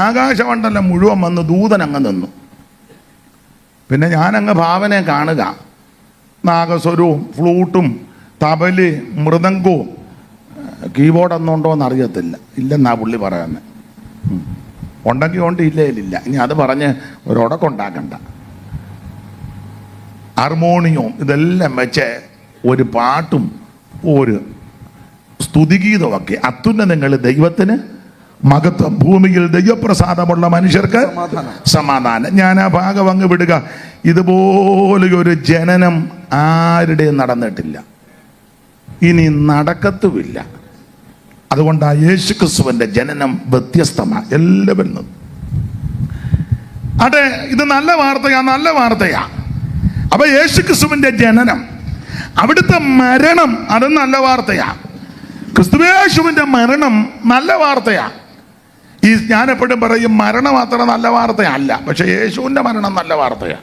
ആകാശമണ്ഡലം മുഴുവൻ വന്ന് ദൂതൻ അങ്ങ് നിന്നു. പിന്നെ ഞാനങ്ങ് ഭാവനെ കാണുക, നാഗസ്വരവും ഫ്ലൂട്ടും തബല് മൃദംഗവും കീബോർഡ് ഒന്നുണ്ടോ എന്ന് അറിയത്തില്ല. ഇല്ലെന്നാ പുള്ളി പറയുന്നത്. ഉണ്ടെങ്കിൽ ഉണ്ട്, ഇല്ല. ഇനി അത് പറഞ്ഞ് ഒരൊടക്കുണ്ടാക്കണ്ട. ഹാർമോണിയവും ഇതെല്ലാം വെച്ച് ഒരു പാട്ടും ഒരു സ്തുതിഗീതമൊക്കെ. അത്യുന്നതങ്ങൾ ദൈവത്തിന് മഹത്വം, ഭൂമിയിൽ ദൈവപ്രസാദമുള്ള മനുഷ്യർക്ക് സമാധാനം. ഞാൻ ആ ഭാഗം അങ്ങ് വിടുക. ഇതുപോലെ ഒരു ജനനം ആരുടെയും നടന്നിട്ടില്ല, ഇനി നടക്കത്തുമില്ല. അതുകൊണ്ടാ യേശുക്രിസ്തുവിന്റെ ജനനം വ്യത്യസ്തമാണ് എല്ലാവരിൽ നിന്നും. അതെ, ഇത് നല്ല വാർത്തയാ. അപ്പൊ യേശുക്രിസ്തുവിന്റെ ജനനം, അവിടുത്തെ മരണം, അത് നല്ല വാർത്തയാ. ക്രിസ്തുയേശുവിന്റെ മരണം നല്ല വാർത്തയാ. ഞാൻ എപ്പോഴും പറയും, മരണം അത്ര നല്ല വാർത്തയല്ല, പക്ഷെ യേശുവിന്റെ മരണം നല്ല വാർത്തയാ.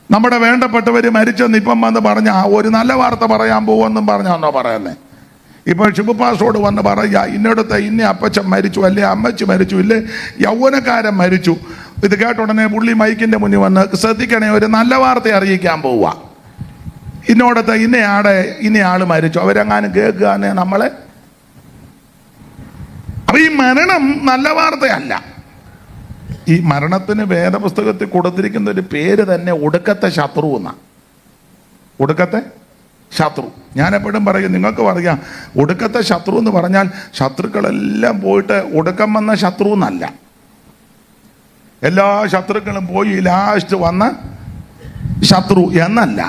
നമ്മുടെ വേണ്ടപ്പെട്ടവര് മരിച്ചെന്ന് ഇപ്പം വന്ന് പറഞ്ഞ ഒരു നല്ല വാർത്ത പറയാൻ പോകുമെന്നും പറഞ്ഞാന്നോ പറയുന്നേ? ഇപ്പോൾ ശുഭപാസോട് വന്ന് പറയുക, ഇന്നടത്ത് ഇന്ന അപ്പച്ചൻ മരിച്ചു, അല്ലേ അമ്മച്ചി മരിച്ചു, ഇല്ലേ യൗവനക്കാരൻ മരിച്ചു. ഇത് കേട്ട ഉടനെ പുള്ളി മൈക്കിന്റെ മുന്നിൽ വന്ന്, ശ്രദ്ധിക്കണേ, ഒരു നല്ല വാർത്ത അറിയിക്കാൻ പോവുക. ഇന്നോടത്ത് ഇന്നയാള് മരിച്ചു, അവരെങ്ങാനും കേൾക്കുകയാണ് നമ്മളെ. അപ്പൊ ഈ മരണം നല്ല വാർത്തയല്ല. ഈ മരണത്തിന് വേദപുസ്തകത്തിൽ കൊടുത്തിരിക്കുന്ന ഒരു പേര് തന്നെ ഒടുക്കത്തെ ശത്രു എന്നാണ്. ഒടുക്കത്തെ ശത്രു. ഞാൻ എപ്പോഴും പറയും, നിങ്ങൾക്ക് പറയാം, ഒടുക്കത്തെ ശത്രു എന്ന് പറഞ്ഞാൽ ശത്രുക്കളെല്ലാം പോയിട്ട് ഒടുക്കം വന്ന ശത്രു എന്നല്ല. എല്ലാ ശത്രുക്കളും പോയി ലാസ്റ്റ് വന്ന ശത്രു എന്നല്ല.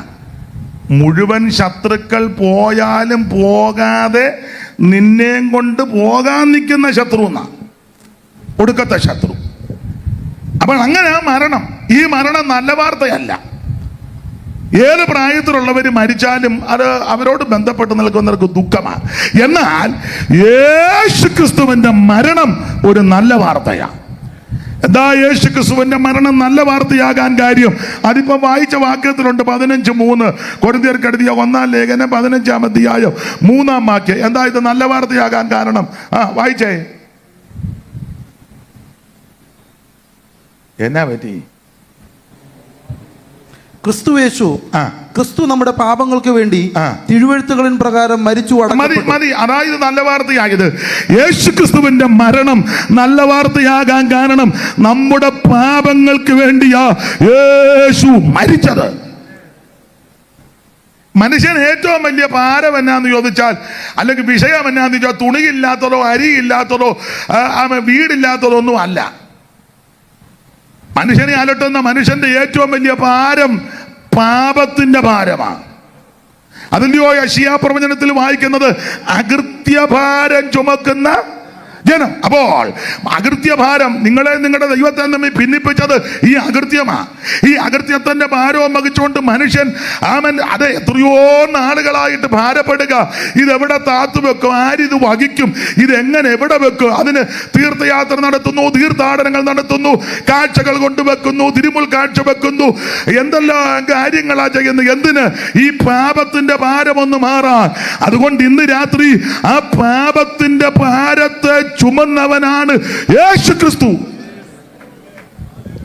മുഴുവൻ ശത്രുക്കൾ പോയാലും പോകാതെ നിന്നെയും കൊണ്ട് പോകാൻ നിൽക്കുന്ന ശത്രു എന്നാ ഒടുക്കത്തെ ശത്രു. അപ്പോൾ അങ്ങനെ മരണം, ഈ മരണം നല്ല വാർത്തയല്ല. ഏത് പ്രായത്തിലുള്ളവർ മരിച്ചാലും അത് അവരോട് ബന്ധപ്പെട്ട് നിൽക്കുന്നവർക്ക് ദുഃഖമാണ്. എന്നാൽ യേശുക്രിസ്തുവിന്റെ മരണം ഒരു നല്ല വാർത്തയാണ്. എന്താ യേശുക്രിസ്തുവിന്റെ മരണം നല്ല വാർത്തയാകാൻ കാര്യം? അതിപ്പോ വായിച്ച വാക്യത്തിലുണ്ട്, 15:3, കൊരിന്ത്യർക്ക് എഴുതിയ 1-ാം ലേഖനം 15-ാം അധ്യായം 3-ാം വാക്യം. എന്താ ഇത് നല്ല വാർത്തയാകാൻ കാരണം? വായിച്ചേ. എന്നാ പറ്റി? ക്രിസ്തു നമ്മുടെ പാപങ്ങൾക്ക് വേണ്ടി തിരുവെഴുത്തുകളിൻ പ്രകാരം മരിച്ചു. മതി. അതായത് നല്ല വാർത്തയായത് യേശുക്രിസ്തുവിന്റെ മരണം നല്ല വാർത്തയാകാൻ കാരണം നമ്മുടെ പാപങ്ങൾക്ക് വേണ്ടിയാ യേശു മരിച്ചത്. മനുഷ്യൻ ഏറ്റവും വലിയ ഭാരം എന്നാന്ന് ചോദിച്ചാൽ, അല്ലെങ്കിൽ വിഷയം എന്നാന്ന് ചോദിച്ചാൽ, തുണിയില്ലാത്തതോ അരിയില്ലാത്തതോ വീടില്ലാത്തതോ ഒന്നും അല്ല. മനുഷ്യനെ അലട്ടുന്ന മനുഷ്യന്റെ ഏറ്റവും വലിയ ഭാരം പാപത്തിന്റെ ഭാരമാണ്. അതിൻ്റെയോ യെശയ്യാ പ്രവചനത്തിൽ വായിക്കുന്നത്, അകൃത്യഭാരം ചുമക്കുന്ന ജനം. അപ്പോൾ അകൃത്യഭാരം, നിങ്ങളെ നിങ്ങളുടെ ദൈവത്തെ തമ്മിൽ ഭിന്നിപ്പിച്ചത് ഈ അകൃത്യമാണ്. ഈ അകൃത്യത്തിന്റെ ഭാരവും വഹിച്ചുകൊണ്ട് മനുഷ്യൻ അത് എത്രയോ നാളുകളായിട്ട് ഭാരപ്പെടുക. ഇതെവിടെ താത്തു വെക്കും? ആരിത് വഹിക്കും? ഇതെങ്ങനെ എവിടെ വെക്കും? അതിന് തീർത്ഥയാത്ര നടത്തുന്നു, തീർത്ഥാടനങ്ങൾ നടത്തുന്നു, കാഴ്ചകൾ കൊണ്ടുവെക്കുന്നു, തിരുമുൽ കാഴ്ച വെക്കുന്നു, എന്തെല്ലാം കാര്യങ്ങളാ ചെയ്യുന്നത്. എന്തിന്? ഈ പാപത്തിന്റെ ഭാരമൊന്ന് മാറാൻ. അതുകൊണ്ട് ഇന്ന് രാത്രി ആ പാപത്തിന്റെ ഭാരത്തെ ചുമന്നവനാണ് യേശുക്രിസ്തു.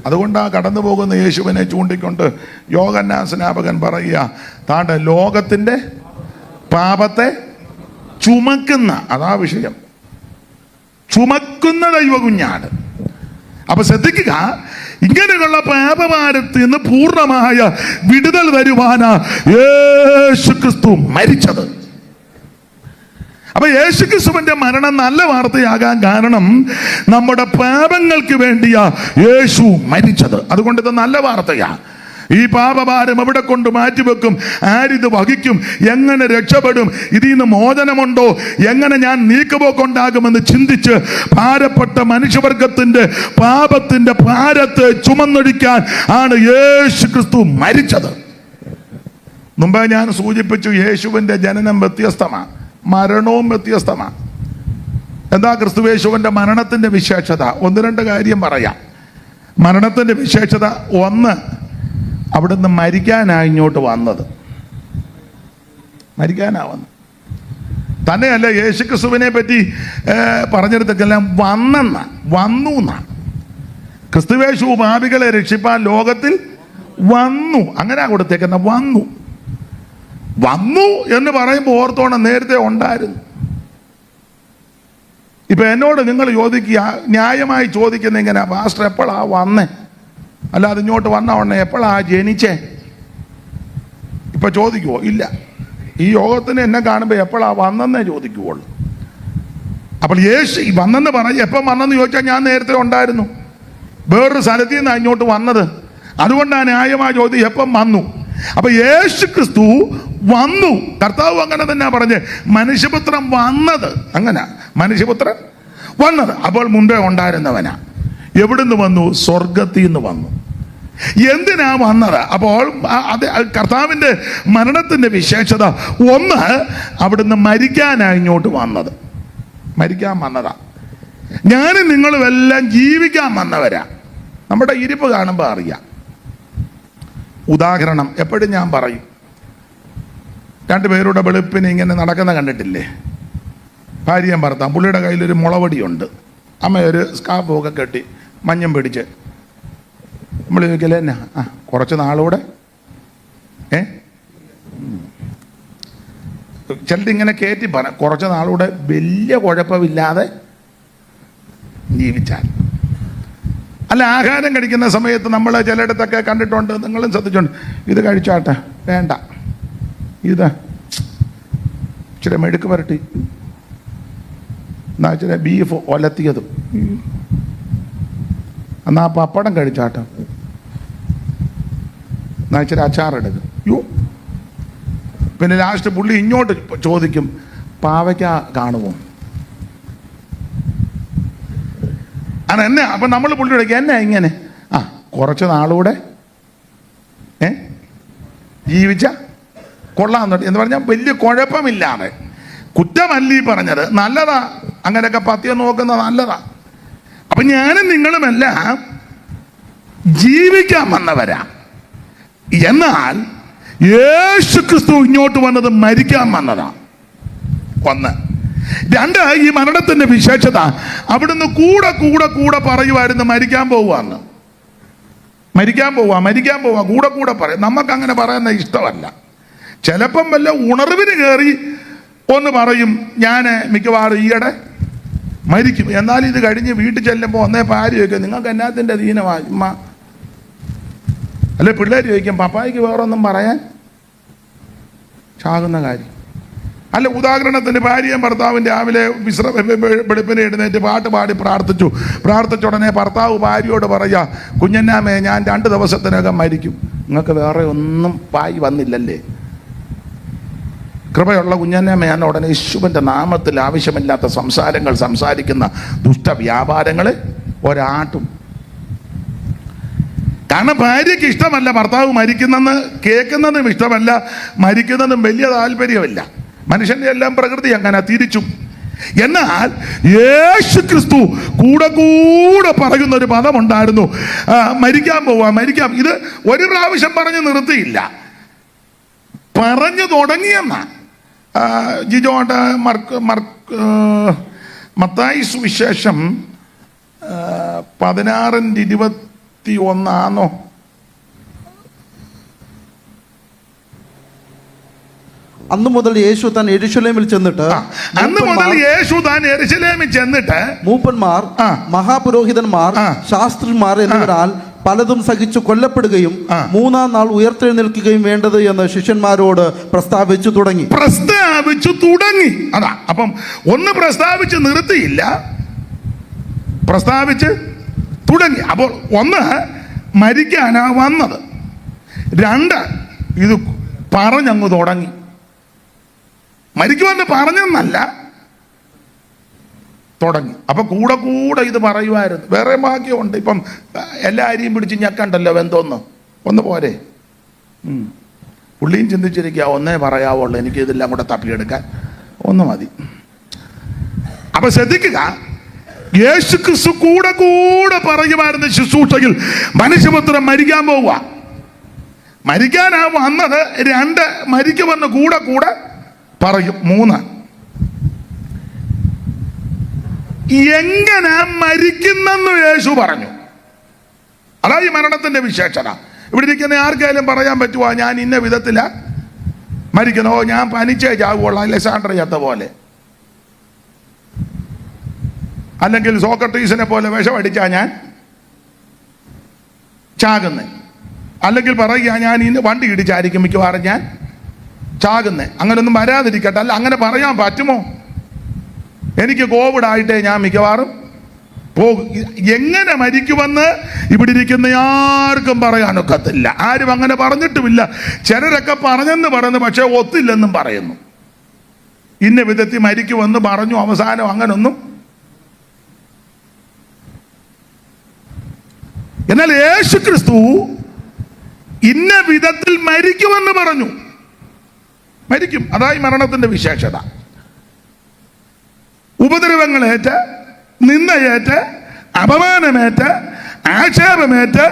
അതുകൊണ്ടാ കടന്നു പോകുന്ന യേശുവിനെ ചൂണ്ടിക്കൊണ്ട് യോഹന്നാൻ സ്നാപകൻ പറയുക, താണ്ട ലോകത്തിന്റെ പാപത്തെ ചുമക്കുന്ന, അതാ വിഷയം, ചുമക്കുന്ന ദൈവകുഞ്ഞാണ്. അപ്പൊ ശ്രദ്ധിക്കുക, ഇങ്ങനെയുള്ള പാപഭാരത്തിൽ നിന്ന് പൂർണ്ണമായ വിടുതൽ വരുവാനാ യേശുക്രിസ്തു മരിച്ചത്. അപ്പൊ യേശുക്രിസ്തുവിന്റെ മരണം നല്ല വാർത്തയാകാൻ കാരണം നമ്മുടെ പാപങ്ങൾക്ക് വേണ്ടിയാ യേശു മരിച്ചത്. അതുകൊണ്ട് ഇത് നല്ല വാർത്തയാ. ഈ പാപഭാരം എവിടെ കൊണ്ട് മാറ്റിവെക്കും? ആരിത് വഹിക്കും? എങ്ങനെ രക്ഷപ്പെടും? ഇതിൽ നിന്ന് മോചനമുണ്ടോ? എങ്ങനെ ഞാൻ നീക്കുപോക്കുണ്ടാകുമെന്ന് ചിന്തിച്ച് ഭാരപ്പെട്ട മനുഷ്യവർഗത്തിന്റെ പാപത്തിന്റെ ഭാരത്തെ ചുമന്നൊഴിക്കാൻ ആണ് യേശുക്രിസ്തു മരിച്ചത്. മുമ്പേ ഞാൻ സൂചിപ്പിച്ചു, യേശുവിന്റെ ജനനം വ്യത്യസ്തമാണ്, മരണവും വ്യത്യസ്തമാണ്. എന്താ ക്രിസ്തുയേശുവിന്റെ മരണത്തിന്റെ വിശേഷത? 1-2 കാര്യം പറയാം. മരണത്തിന്റെ വിശേഷത, 1, അവിടുന്ന് മരിക്കാനായി ഇങ്ങോട്ട് വന്നത്. മരിക്കാനാ വന്നത്. തന്നെയല്ല, യേശുക്രിസ്തുവിനെ പറ്റി പറഞ്ഞിടത്തൊക്കെല്ലാം വന്നു എന്നാണ്. ക്രിസ്തുവേശു പാപികളെ രക്ഷിപ്പാൻ ലോകത്തിൽ വന്നു, അങ്ങനെ കൊടുത്തേക്കുന്ന വന്നു എന്ന് പറയുമ്പോൾ ഓർത്തോണം, നേരത്തെ ഉണ്ടായിരുന്നു. ഇപ്പൊ എന്നോട് നിങ്ങൾ ചോദിക്കുക, ന്യായമായി ചോദിക്കുന്ന ഇങ്ങനെ, പാസ്റ്റർ എപ്പോഴാ വന്നേ, അല്ലാതെ ഇങ്ങോട്ട് വന്ന ഉടനെ എപ്പോഴാ ജനിച്ചേ, ഇപ്പൊ ചോദിക്കുവോ? ഇല്ല. ഈ യോഗത്തിന് എന്നെ കാണുമ്പോൾ എപ്പോഴാ വന്നെന്നേ ചോദിക്കുവുള്ളൂ. അപ്പോൾ യേശു വന്നെന്ന് പറഞ്ഞ് എപ്പം വന്നെന്ന് ചോദിച്ചാൽ ഞാൻ നേരത്തെ ഉണ്ടായിരുന്നു, വേറൊരു സ്ഥലത്തിൽ നിന്നാണ് ഇങ്ങോട്ട് വന്നത്. അതുകൊണ്ടാണ് ന്യായമായ ചോദ്യം, എപ്പം വന്നു. അപ്പൊ യേശു ക്രിസ്തു വന്നു. കർത്താവ് അങ്ങനെ തന്നെ പറഞ്ഞ്, മനുഷ്യപുത്രൻ വന്നത്, അങ്ങനെ മനുഷ്യപുത്രൻ വന്നത്. അപ്പോൾ മുമ്പേ ഉണ്ടായിരുന്നവനാ. എവിടുന്ന് വന്നു? സ്വർഗത്തിൽ നിന്ന് വന്നു. എന്തിനാ വന്നത്? അപ്പോൾ അത് കർത്താവിന്റെ മരണത്തിന്റെ വിശേഷത ഒന്ന്, അവിടുന്ന് മരിക്കാനായി ഇങ്ങോട്ട് വന്നത്, മരിക്കാൻ വന്നതാ. ഞാനും നിങ്ങളും എല്ലാം ജീവിക്കാൻ വന്നവരാ. നമ്മുടെ ഇരിപ്പ് കാണുമ്പോൾ അറിയാം. ഉദാഹരണം എപ്പോഴും ഞാൻ പറയും, രണ്ടുപേരുടെ വെളുപ്പിന് ഇങ്ങനെ നടക്കുന്ന കണ്ടിട്ടില്ലേ? ഭാര്യയും ഭർത്താവും. പുള്ളിയുടെ കയ്യിലൊരു മുളവടിയുണ്ട്, അമ്മയൊരു സ്കാർഫൊക്കെ കെട്ടി മഞ്ഞം പിടിച്ച്. നമ്മൾ ചോദിക്കല്ലേ, എന്നാ കുറച്ച് നാളൂടെ ചിലരിങ്ങനെ കയറ്റി പറ, കുറച്ച് നാളൂടെ വലിയ കുഴപ്പമില്ലാതെ ജീവിച്ചാൽ. അല്ല, ആഹാരം കഴിക്കുന്ന സമയത്ത് നമ്മൾ ചിലയിടത്തൊക്കെ കണ്ടിട്ടുണ്ട്, നിങ്ങളും ശ്രദ്ധിച്ചുണ്ട്, ഇത് കഴിച്ചാട്ടെ, വേണ്ട, ഇത് ഇച്ചിരി മെഴുക്ക് പുരട്ടി, എന്നാ ഇച്ചിരി ബീഫ് ഒലത്തിയതും, എന്നാ പപ്പടം കഴിച്ചാട്ടെ, എന്നാ ഇച്ചിരി അച്ചാറെടുക്കും. യോ, പിന്നെ ലാസ്റ്റ് പുള്ളി ഇങ്ങോട്ട് ചോദിക്കും, പാവയ്ക്ക കാണുമോ? എന്നെ. അപ്പം നമ്മൾ പുള്ളി വിളിക്കുക, എന്നാ ഇങ്ങനെ? കുറച്ച് നാളൂടെ ജീവിച്ച കൊള്ളാന്ന് എന്ന് പറഞ്ഞാൽ വലിയ കുഴപ്പമില്ലാതെ. കുറ്റമല്ലീ പറഞ്ഞത്, നല്ലതാ. അങ്ങനെയൊക്കെ പത്യം നോക്കുന്നത് നല്ലതാ. അപ്പം ഞാനും നിങ്ങളുമെല്ലാം ജീവിക്കാൻ വന്നവരാ. എന്നാൽ യേശു ക്രിസ്തു ഇങ്ങോട്ട് വന്നത് മരിക്കാൻ വന്നതാ. ഒന്ന്. രണ്ട്, ഈ മരണത്തിന്റെ വിശേഷത അവിടുന്ന് കൂടെ പറയുമായിരുന്നു, മരിക്കാൻ പോവാന്ന്, മരിക്കാൻ പോവാ കൂടെ പറയും. നമുക്ക് അങ്ങനെ പറയുന്ന ഇഷ്ടമല്ല. ചിലപ്പം വല്ല ഉണർവിന് കയറി ഒന്ന് പറയും, ഞാൻ മിക്കവാറും ഈയിടെ മരിക്കും. എന്നാൽ ഇത് കഴിഞ്ഞ് വീട്ടിൽ ചെല്ലുമ്പോൾ ഒന്നേ ഭാര്യ ചോദിക്കും, നിങ്ങൾക്ക് എന്നാത്തിൻ്റെ ദീനമാണ് ഉമ്മ? അല്ലെ പിള്ളേർ ചോദിക്കും, പപ്പായ്ക്ക് വേറൊന്നും പറയാൻ? ചാകുന്ന കാര്യം. അല്ല, ഉദാഹരണത്തിന് ഭാര്യയും ഭർത്താവും രാവിലെ വെളുപ്പിനെ എഴുന്നേറ്റ് പാട്ട് പാടി പ്രാർത്ഥിച്ച ഉടനെ ഭർത്താവ് ഭാര്യയോട് പറയാ, കുഞ്ഞന്നാമേ, ഞാൻ 2 ദിവസത്തിനകം മരിക്കും. നിങ്ങൾക്ക് വേറെ ഒന്നും പായി വന്നില്ലല്ലേ? കൃപയുള്ള കുഞ്ഞന്നാമേ, ഞാൻ ഉടനെ യേശുവിൻ്റെ നാമത്തിൽ ആവശ്യമില്ലാത്ത സംസാരങ്ങൾ സംസാരിക്കുന്ന ദുഷ്ടവ്യാപാരങ്ങളെ ഒരാട്ടും. കാരണം ഭാര്യയ്ക്ക് ഇഷ്ടമല്ല ഭർത്താവ് മരിക്കുന്നെന്ന് കേൾക്കുന്നതും ഇഷ്ടമല്ല, മരിക്കുന്നതും വലിയ താല്പര്യമില്ല. മനുഷ്യന്റെ എല്ലാം പ്രകൃതി അങ്ങനെ തിരിച്ചും. എന്നാൽ യേശു ക്രിസ്തു കൂടെ പറയുന്ന ഒരു പദമുണ്ടായിരുന്നു, മരിക്കാൻ മരിക്കാം. ഇത് ഒരു പ്രാവശ്യം പറഞ്ഞു നിർത്തിയില്ല, പറഞ്ഞു തുടങ്ങിയെന്ന. ജിജോട്ട് മത്തായി സുവിശേഷം 16:21 അന്ന് മുതൽ യേശു താൻ യെരൂശലേമിൽ ചെന്നിട്ട് മൂപ്പന്മാർ, മഹാപുരോഹിതന്മാർ, ശാസ്ത്രിമാർ എന്നിവരാൽ പലതും സഹിച്ചു കൊല്ലപ്പെടുകയും 3-ാം നാൾ ഉയർത്തെഴുന്നേൽക്കുകയും വേണ്ടത് എന്ന് ശിഷ്യന്മാരോട് പ്രസ്താവിച്ചു തുടങ്ങി. അതാ. അപ്പം ഒന്ന് പ്രസ്താവിച്ച് നിർത്തിയില്ല, പ്രസ്താവിച്ച് തുടങ്ങി. അപ്പോൾ ഒന്ന്, മരിക്കാനാ വന്നത്. 2, ഇത് പറഞ്ഞങ്ങ് തുടങ്ങി. മരിക്കുമെന്ന് പറഞ്ഞെന്നല്ല, തുടങ്ങി. അപ്പൊ കൂടെ ഇത് പറയുമായിരുന്നു. വേറെ ഭാഗ്യമുണ്ട്. ഇപ്പം എല്ലാ അരിയും പിടിച്ച് ഞെക്കണ്ടല്ലോ, വെന്തോന്ന് ഒന്ന് പോരെ. പുള്ളിയും ചിന്തിച്ചിരിക്കുക, ഒന്നേ പറയാവുള്ളൂ, എനിക്ക് ഇതെല്ലാം കൂടെ തപ്പിയെടുക്കാൻ ഒന്ന് മതി. അപ്പൊ ശ്രദ്ധിക്കുക, യേശു ക്രിസ്തു കൂടെ പറയുമായിരുന്നു ശുശ്രൂഷയിൽ, മനുഷ്യപുത്രൻ മരിക്കാൻ പോവുക. മരിക്കാനാ വന്നത്. 2, മരിക്കുമെന്ന് കൂടെ പറയും. 3, എങ്ങനെ മരിക്കുന്നെന്ന് യേശു പറഞ്ഞു. അതാ ഈ മരണത്തിന്റെ വിശേഷത. ഇവിടെ ഇരിക്കുന്ന ആർക്കായാലും പറയാൻ പറ്റുമോ ഞാൻ ഇന്ന വിധത്തിലാ മരിക്കുന്നോ, ഞാൻ പനിച്ചേ ചാവുള്ള അലക്സാണ്ടർ ചത്ത പോലെ, അല്ലെങ്കിൽ സോക്രട്ടീസിനെ പോലെ വിഷമടിച്ചാ ഞാൻ ചാകുന്നേ, അല്ലെങ്കിൽ പറയുക ഞാൻ ഇന്ന് വണ്ടി ഇടിച്ചായിരിക്കും മിക്കവാറും ഞാൻ ചാകുന്നേ. അങ്ങനൊന്നും വരാതിരിക്കട്ടെ. അല്ല, അങ്ങനെ പറയാൻ പറ്റുമോ? എനിക്ക് കോവിഡ് ആയിട്ടേ ഞാൻ മിക്കവാറും പോകും. എങ്ങനെ മരിക്കുമെന്ന് ഇവിടെ ഇരിക്കുന്ന ആർക്കും പറയാനൊക്കത്തില്ല. ആരും അങ്ങനെ പറഞ്ഞിട്ടുമില്ല. ചിലരൊക്കെ പറഞ്ഞെന്ന് പറയുന്നു, പക്ഷെ ഒത്തില്ലെന്നും പറയുന്നു. ഇന്ന വിധത്തിൽ മരിക്കുമെന്ന് പറഞ്ഞു, അവസാനം അങ്ങനൊന്നും. എന്നാൽ യേശു ക്രിസ്തു ഇന്ന വിധത്തിൽ മരിക്കുമെന്ന് പറഞ്ഞു. മരിക്കും. അതായി മരണത്തിന്റെ വിശേഷത. ഉപദ്രവങ്ങളേറ്റ്, നിന്ദയേറ്റ്, അപമാനമേറ്റ്, ആക്ഷേപമേറ്റ്,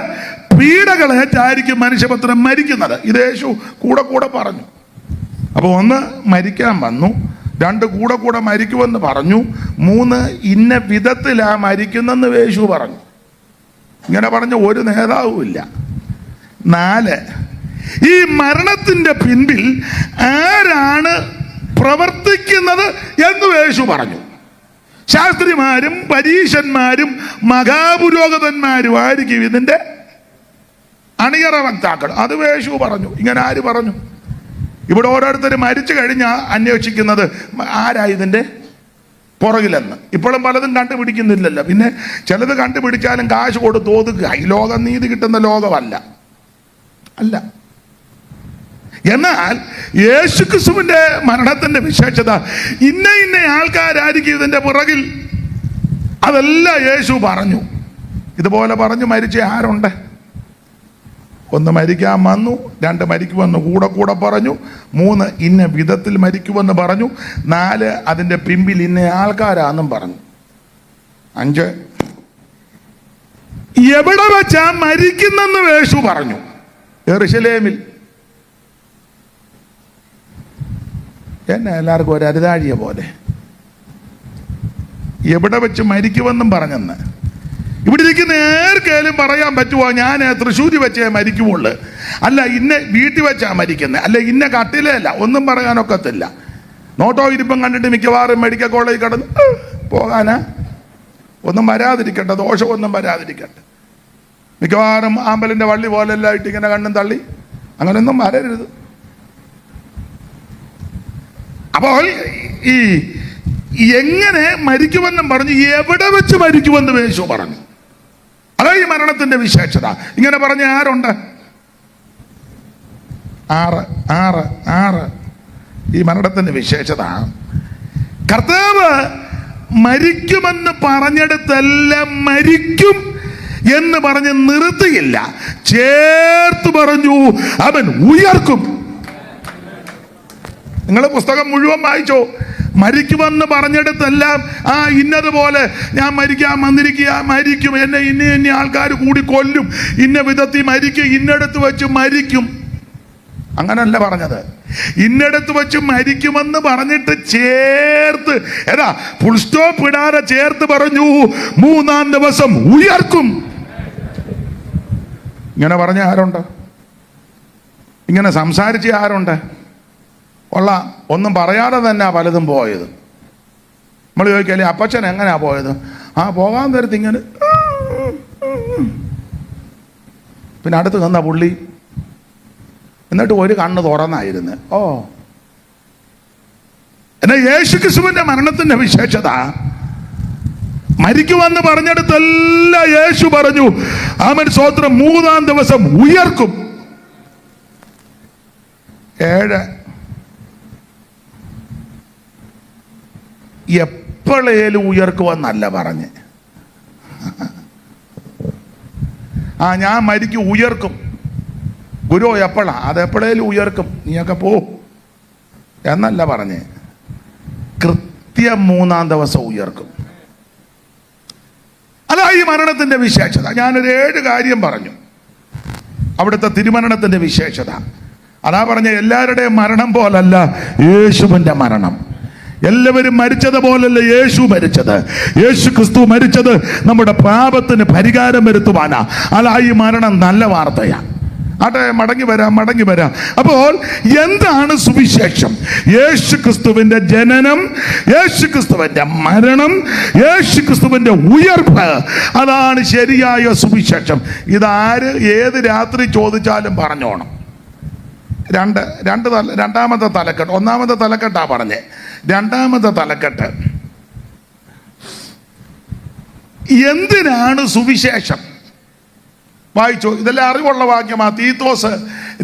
പീഡകളേറ്റായിരിക്കും മനുഷ്യപുത്രൻ മരിക്കുന്നത്. ഇത് യേശു കൂടെ പറഞ്ഞു. അപ്പോൾ 1 മരിക്കാൻ വന്നു, 2 കൂടെ മരിക്കുമെന്ന് പറഞ്ഞു, 3 ഇന്ന വിധത്തിലാ മരിക്കുന്നെന്ന് യേശു പറഞ്ഞു. ഇങ്ങനെ പറഞ്ഞ ഒരു നേതാവുമില്ല. 4 ഈ മരണത്തിന്റെ പിൻപിൽ ആരാണ് പ്രവർത്തിക്കുന്നത് എന്ന് യേശു പറഞ്ഞു. ശാസ്ത്രിമാരും പരീശന്മാരും മഹാപുരോഹിതന്മാരും ആയിരിക്കും ഇതിന്റെ അണിയറ വക്താക്കൾ. അത് യേശു പറഞ്ഞു. ഇങ്ങനെ ആര് പറഞ്ഞു? ഇവിടെ ഓരോരുത്തർ മരിച്ചു കഴിഞ്ഞാൽ അന്വേഷിക്കുന്നത് ആരാ ഇതിന്റെ പുറകിലെന്ന്. ഇപ്പോഴും പലതും കണ്ടുപിടിക്കുന്നില്ലല്ലോ. പിന്നെ ചിലത് കണ്ടുപിടിച്ചാലും കാശ് കൊടുത്ത് ഒതുക്കുക. ഈ ലോകം നീതി കിട്ടുന്ന ലോകമല്ല. അല്ല. എന്നാൽ യേശുക്രിസ്തുവിന്റെ മരണത്തിന്റെ വിശേഷത ഇന്ന ആൾക്കാരായിരിക്കും ഇതിന്റെ പുറകിൽ. അതെല്ലാം യേശു പറഞ്ഞു. ഇതുപോലെ പറഞ്ഞു മരിച്ച ആരുണ്ട്? 1 മരിക്കാൻ വന്നു, 2 മരിക്കുമെന്ന് കൂടെ പറഞ്ഞു, 3 ഇന്ന വിധത്തിൽ മരിക്കുമെന്ന് പറഞ്ഞു, 4 അതിന്റെ പിമ്പിൽ ഇന്ന ആൾക്കാരാന്നും പറഞ്ഞു. 5 എവിടെ വെച്ചാ മരിക്കുന്നെന്ന് യേശു പറഞ്ഞു. യെരുശലേമിൽ. എന്നെ എല്ലാവർക്കും ഒരു അരുതാഴിയ പോലെ എവിടെ വെച്ച് മരിക്കുമെന്നും പറഞ്ഞെന്ന്. ഇവിടെ ഇരിക്കുന്ന ഏർക്കേലും പറയാൻ പറ്റുമോ ഞാൻ തൃശ്ശൂര് വെച്ചേ മരിക്കുമുള്ളു, അല്ല ഇന്ന വീട്ടിൽ വെച്ചാ മരിക്കുന്നത്, അല്ല ഇന്ന കട്ടിലല്ല, ഒന്നും പറയാനൊക്കത്തില്ല. നോട്ടോ ഇരിപ്പം കണ്ടിട്ട് മിക്കവാറും മെഡിക്കൽ കോളേജിൽ കടന്ന് പോകാനാ. ഒന്നും വരാതിരിക്കട്ടെ, ദോഷമൊന്നും വരാതിരിക്കട്ടെ. മിക്കവാറും ആമ്പലിന്റെ വള്ളി പോലെല്ലാം ഇട്ട് ഇങ്ങനെ കണ്ണും തള്ളി അങ്ങനെയൊന്നും വരരുത്. അപ്പോൾ ഈ എങ്ങനെ മരിക്കുമെന്നും പറഞ്ഞു, എവിടെ വെച്ച് മരിക്കുമെന്ന് യേശു പറഞ്ഞു. അതാ ഈ മരണത്തിന്റെ വിശേഷത. ഇങ്ങനെ പറഞ്ഞ ആരുണ്ട്? 6 ഈ മരണത്തിന്റെ വിശേഷത. കർത്താവ് മരിക്കുമെന്ന് പറഞ്ഞെടുത്തെല്ലാം മരിക്കും എന്ന് പറഞ്ഞ് നിർത്തിയില്ല, ചേർത്ത് പറഞ്ഞു അവൻ ഉയർക്കും. നിങ്ങൾ പുസ്തകം മുഴുവൻ വായിച്ചോ. മരിക്കുമെന്ന് പറഞ്ഞെടുത്തെല്ലാം ഇന്നതുപോലെ ഞാൻ മരിക്കാൻ വന്നിരിക്കുക, മരിക്കും, എന്നെ ഇന്ന ആൾക്കാർ കൂടി കൊല്ലും, ഇന്ന വിധത്തിൽ മരിക്കും, ഇന്നടത്ത് വെച്ച് മരിക്കും. അങ്ങനല്ല പറഞ്ഞത്. ഇന്നടത്ത് വെച്ച് മരിക്കുമെന്ന് പറഞ്ഞിട്ട് ചേർത്ത് ഫുൾ സ്റ്റോപ്പ് ഇടാതെ ചേർത്ത് പറഞ്ഞു 3-ാം ദിവസം ഉയർക്കും. ഇങ്ങനെ പറഞ്ഞ ആരുണ്ട്? ഇങ്ങനെ സംസാരിച്ച ആരുണ്ട്? ഒന്നും പറയാതെ തന്നെ പലതും പോയത്. നമ്മൾ ചോദിക്കല്ലേ അപ്പച്ചൻ എങ്ങനെയാ പോയത്? പോകാൻ നേരത്ത് ഇങ്ങനെ. പിന്നെ അടുത്ത് നിന്ന പുള്ളി എന്നിട്ട് ഒരു കണ്ണ് തുറന്നായിരുന്നു. എന്നാ യേശുക്രിസ്തുവിന്റെ മരണത്തിന്റെ വിശേഷത മരിക്കുമെന്ന് പറഞ്ഞെടുത്തെല്ലാം യേശു പറഞ്ഞു അവൻ സ്വോത്രം 3-ാം ദിവസം ഉയർക്കും. 7 എപ്പോഴേലും ഉയർക്കുമെന്നല്ല പറഞ്ഞ്. ഞാൻ മരിക്കും, ഉയർക്കും. ഗുരു എപ്പോഴാ? അതെപ്പോഴേലും ഉയർക്കും, നീയൊക്കെ പോ എന്നല്ല പറഞ്ഞ്. കൃത്യം 3-ാം ദിവസം ഉയർക്കും. അതാ ഈ മരണത്തിന്റെ വിശേഷത. ഞാനൊരു 7 കാര്യം പറഞ്ഞു. അവിടുത്തെ തിരുമരണത്തിന്റെ വിശേഷത. അതാ പറഞ്ഞ എല്ലാവരുടെയും മരണം പോലല്ല യേശുവിന്റെ മരണം. എല്ലാവരും മരിച്ചതുപോലല്ല യേശു മരിച്ചത്. യേശു ക്രിസ്തു മരിച്ചത് നമ്മുടെ പാപത്തിന് പരിഹാരം വരുത്തുവാനാ. അല്ല, ഈ മരണം നല്ല വാർത്തയാ. ആട്ടെ, മടങ്ങി വരാം. അപ്പോൾ എന്താണ് സുവിശേഷം? യേശു ക്രിസ്തുവിന്റെ ജനനം, യേശു ക്രിസ്തുവിന്റെ മരണം, യേശു ക്രിസ്തുവിന്റെ ഉയർപ്പ്, അതാണ് ശരിയായ സുവിശേഷം. ഇതാര് ഏത് രാത്രി ചോദിച്ചാലും പറഞ്ഞോണം. രണ്ടാമത്തെ തലക്കെട്ട്. ഒന്നാമത്തെ തലക്കെട്ടാ പറഞ്ഞേ. രണ്ടാമത്തെ തലക്കെട്ട്, എന്തിനാണ് സുവിശേഷം? വായിച്ചു. ഇതെല്ലാം അറിവുള്ള വാക്യമാ. തീത്തോസ്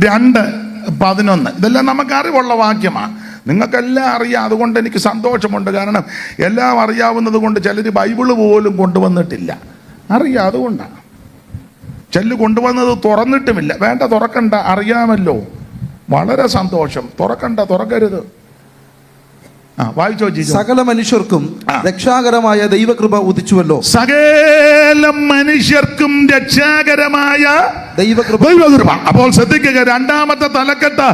2:11. ഇതെല്ലാം നമുക്ക് അറിവുള്ള വാക്യമാ. നിങ്ങൾക്കെല്ലാം അറിയാം. അതുകൊണ്ട് എനിക്ക് സന്തോഷമുണ്ട്. കാരണം എല്ലാം അറിയാവുന്നത് കൊണ്ട് ചിലർ ബൈബിള് പോലും കൊണ്ടുവന്നിട്ടില്ല. അറിയാം, അതുകൊണ്ടാണ്. ചിലർ കൊണ്ടുവന്നത് തുറന്നിട്ടുമില്ല. വേണ്ട, തുറക്കണ്ട, അറിയാമല്ലോ. വളരെ സന്തോഷം. തുറക്കരുത്. വായിച്ചോ. സകല മനുഷ്യർക്കും രക്ഷാകരമായ ദൈവകൃപ ഉദിച്ചുവല്ലോ. സകല മനുഷ്യർക്കും രക്ഷാകരമായ ദൈവകൃപ. അപ്പോൾ ശ്രദ്ധിക്കുക, രണ്ടാമത്തെ തലക്കെട്ട്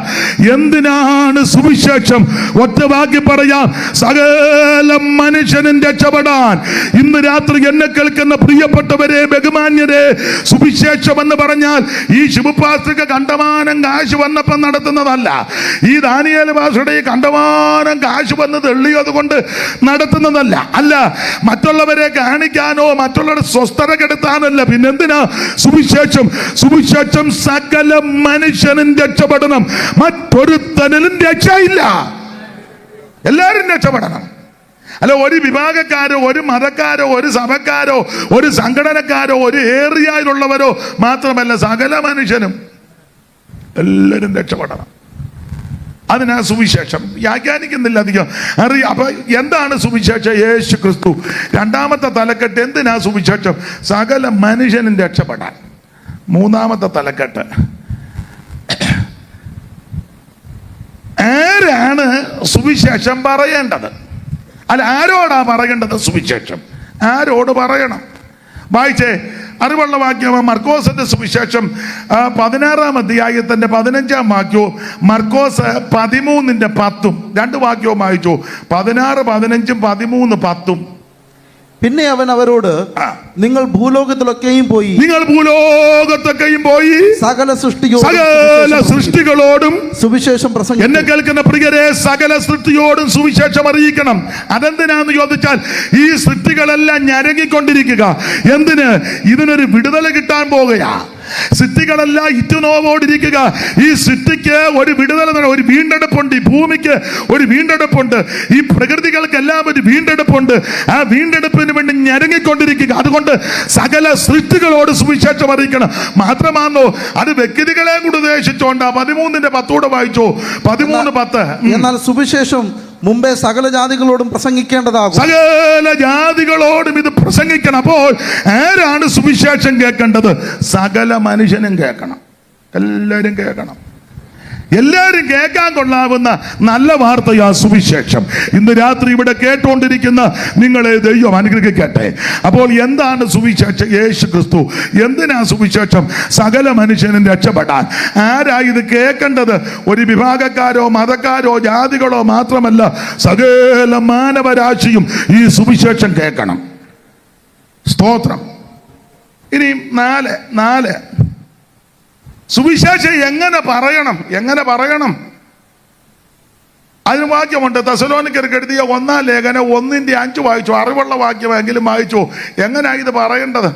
എന്തിനാണ് സുവിശേഷം? ഒറ്റ വാക്കി പറയാം, സകല മനുഷ്യനും രക്ഷപ്പെടാൻ. ഇന്ന് രാത്രി എന്നെ കേൾക്കുന്ന പ്രിയപ്പെട്ടവരെ, ബഹുമാന്യരെ, സുവിശേഷം എന്ന് പറഞ്ഞാൽ ഈ ശിവപാസ്ത്രിക്ക് കണ്ടമാനം കാശ് വന്നപ്പം നടത്തുന്നതല്ല. ഈ ദാനിയേൽ പാസ്റ്ററുടെ ഈ കണ്ടമാനം കാശ് വന്നത് എള്ളിയത് കൊണ്ട് നടത്തുന്നതല്ല. അല്ല, മറ്റുള്ളവരെ കാണിക്കാനോ മറ്റുള്ളവരുടെ സ്വസ്ഥത കെടുത്താനല്ല. പിന്നെന്തിനാ സുവിശേഷം? സുവിശേഷം സകല മനുഷ്യനും രക്ഷപ്പെടണം. മറ്റൊരുത്തനും രക്ഷയില്ല. എല്ലാവരും രക്ഷപ്പെടണം. അല്ല, ഒരു വിഭാഗക്കാരോ ഒരു മതക്കാരോ ഒരു സഭക്കാരോ ഒരു സംഘടനക്കാരോ ഒരു ഏരിയയിലുള്ളവരോ മാത്രമല്ല, സകല മനുഷ്യനും എല്ലാവരും രക്ഷപ്പെടണം. അതിനാ സുവിശേഷം. വ്യാഖ്യാനിക്കുന്നില്ല അധികം. അറിയാം. അപ്പൊ എന്താണ് സുവിശേഷം? യേശു ക്രിസ്തു. രണ്ടാമത്തെ തലക്കെട്ട്, എന്തിനാ സുവിശേഷം? സകല മനുഷ്യനും രക്ഷപ്പെടാൻ. മൂന്നാമത്തെ തലക്കെട്ട്, ആരാണ് സുവിശേഷം പറയേണ്ടത്? അല്ല, ആരോടാ പറയേണ്ടത് സുവിശേഷം? ആരോട് പറയണം? വായിച്ചേ. അറിവുള്ള വാക്യം മർക്കോസിന്റെ സുവിശേഷം 16-ാം അധ്യായത്തിന്റെ 15-ാം വാക്യവും മർക്കോസ് 13:10. രണ്ട് വാക്യവും വായിച്ചു. 16, 15, 13, 10. പിന്നെ അവൻ അവരോട്, നിങ്ങൾ ഭൂലോകത്തിലൊക്കെയും പോയി സകല സൃഷ്ടികളോടും സുവിശേഷം പ്രസംഗിക്കണം. എന്നെ കേൾക്കുന്ന പ്രിയരെ, സകല സൃഷ്ടിയോടും സുവിശേഷം അറിയിക്കണം. അതെന്തിനാന്ന് ചോദിച്ചാൽ, ഈ സൃഷ്ടികളെല്ലാം ഞരങ്ങിക്കൊണ്ടിരിക്കുക. എന്തിന്? ഇതിനൊരു വിടുതല കിട്ടാൻ പോകുകയാ. സൃഷ്ടികളെല്ലാം ഇറ്റുനോവോടിരിക്കുക. ഈ സൃഷ്ടിക്ക് ഒരു വിടുതല, ഒരു വീണ്ടെടുപ്പുണ്ട്. ഈ ഭൂമിക്ക് ഒരു വീണ്ടെടുപ്പുണ്ട്. ഈ പ്രകൃതികൾക്കെല്ലാം ഒരു വീണ്ടെടുപ്പുണ്ട്. ആ വീണ്ടെടുപ്പിന് വേണ്ടി ഞരങ്ങിക്കൊണ്ടിരിക്കുക. അതുകൊണ്ട് സകല സൃഷ്ടികളോട് സുവിശേഷം അറിയിക്കണം. മാത്രമാണോ, അത് വ്യക്തികളെ കൂടെ ഉദ്ദേശിച്ചോണ്ട് 13:10 വായിച്ചോ. 13:10. എന്നാൽ സുവിശേഷം മുമ്പേ സകല ജാതികളോടും പ്രസംഗിക്കേണ്ടതാകും. സകല ജാതികളോടും ഇത് പ്രസംഗിക്കണം. അപ്പോൾ ആരാണ് സുവിശേഷം കേൾക്കേണ്ടത്? സകല മനുഷ്യനും കേൾക്കണം. എല്ലാവരും കേൾക്കണം. എല്ലാവരും കേൾക്കാൻ കൊള്ളാവുന്ന നല്ല വാർത്തയാ സുവിശേഷം. ഇന്ന് രാത്രി ഇവിടെ കേട്ടുകൊണ്ടിരിക്കുന്ന നിങ്ങളെ ദൈവം അനുഗ്രഹിക്കട്ടെ. അപ്പോൾ എന്താണ് സുവിശേഷം? യേശു ക്രിസ്തു. എന്തിനാ സുവിശേഷം? സകല മനുഷ്യനും രക്ഷപ്പെടാൻ. ആരാ ഇത് കേൾക്കേണ്ടത്? ഒരു വിഭാഗക്കാരോ മതക്കാരോ ജാതികളോ മാത്രമല്ല, സകല മാനവരാശിയും ഈ സുവിശേഷം കേൾക്കണം. സ്തോത്രം. ഇനിയും 4 സുവിശേഷം എങ്ങനെ പറയണം? അതിന് വാക്യമുണ്ട്. തെസ്സലോനിക്കർക്ക് എഴുതിയ 1-ാം ലേഖനം 1:5 വായിച്ചു. അറിവുള്ള വാക്യമെങ്കിലും വായിച്ചു. എങ്ങനെയാ ഇത് പറയേണ്ടത്?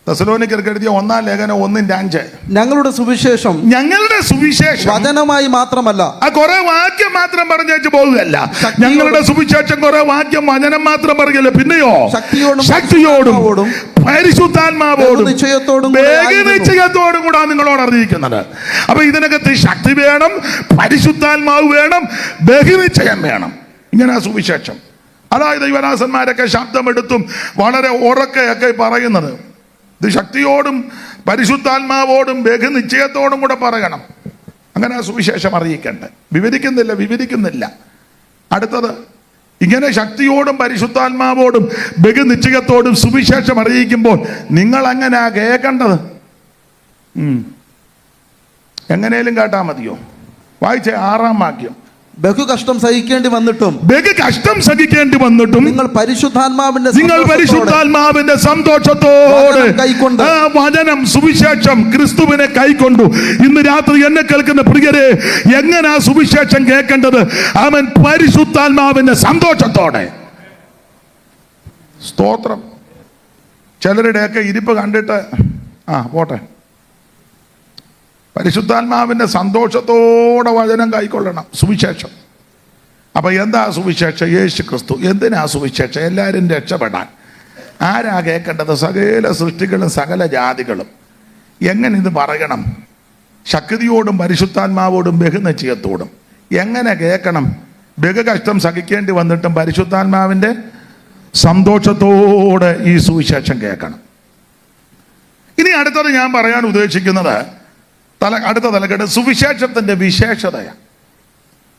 തെസ്സലോനിക്കർക്ക് എഴുതിയ 1-ാം ലേഖനം 1:5. ഞങ്ങളുടെ സുവിശേഷം വചനമായി മാത്രമല്ല, കുറെ വാക്യം മാത്രം പറഞ്ഞു പോകുകയല്ല. ഞങ്ങളുടെ സുവിശേഷം കുറെ വാക്യം വചനം മാത്രം പറയല്ല, പിന്നെയോ ശക്തിയോടും പരിശുദ്ധാത്മാവോടും നിശ്ചയത്തോടും കൂടാ നിങ്ങളോട് അറിയിക്കുന്നത്. അപ്പൊ ഇതിനകത്ത് ശക്തി വേണം, പരിശുദ്ധാത്മാവ് വേണം, ബഹുനിശ്ചയം വേണം. ഇങ്ങനെ സുവിശേഷം. അതായത് യുവനാസന്മാരൊക്കെ ശബ്ദമെടുത്തും വളരെ ഉറക്കെയൊക്കെ പറയുന്നത്. ഇത് ശക്തിയോടും പരിശുദ്ധാത്മാവോടും ബഹുനിശ്ചയത്തോടും കൂടെ പറയണം. അങ്ങനെ സുവിശേഷം അറിയിക്കട്ടെ. വിവരിക്കുന്നില്ല. അടുത്തത്, ഇങ്ങനെ ശക്തിയോടും പരിശുദ്ധാത്മാവോടും ബഹുനിശ്ചയത്തോടും സുവിശേഷം അറിയിക്കുമ്പോൾ നിങ്ങൾ എങ്ങനെയാ കേൾക്കേണ്ടത്? എങ്ങനെയും കേട്ടാ മതിയോ? വായിച്ചേ 6-ാം വാക്യം. ബഹു കഷ്ടം സഹിക്കേണ്ടി വന്നിട്ടും നിങ്ങൾ പരിശുദ്ധാത്മാവിന്റെ സന്തോഷത്തോടെ കൈക്കൊണ്ട് വചനം സുവിശേഷം ക്രിസ്തുവിനെ കൈക്കൊണ്ടു. ഇന്ന് രാത്രി എന്നെ കേൾക്കുന്ന പ്രിയരെ, എങ്ങനാ സുവിശേഷം കേൾക്കേണ്ടത്? അവൻ പരിശുദ്ധാത്മാവിന്റെ സന്തോഷത്തോടെ. സ്തോത്രം. ചിലരുടെയൊക്കെ ഇരിപ്പ് കണ്ടിട്ട് പോട്ടെ. പരിശുദ്ധാത്മാവിന്റെ സന്തോഷത്തോടെ വചനം കൈക്കൊള്ളണം, സുവിശേഷം. അപ്പൊ എന്താ സുവിശേഷം? യേശു ക്രിസ്തു. എന്തിനാ സുവിശേഷം? എല്ലാവരും രക്ഷപ്പെടാൻ. ആരാ കേൾക്കേണ്ടത്? സകല സൃഷ്ടികളും സകല ജാതികളും. എങ്ങനെ ഇത് പറയണം? ശക്തിയോടും പരിശുദ്ധാത്മാവോടും ബഹുനിശ്ചയത്തോടും. എങ്ങനെ കേൾക്കണം? ബഹു കഷ്ടം സഹിക്കേണ്ടി വന്നിട്ടും പരിശുദ്ധാത്മാവിന്റെ സന്തോഷത്തോടെ ഈ സുവിശേഷം കേൾക്കണം. ഇനി അടുത്തത് ഞാൻ പറയാൻ ഉദ്ദേശിക്കുന്നത് അടുത്ത തലക്കെട്ട് സുവിശേഷത്തിന്റെ വിശേഷതയാണ്.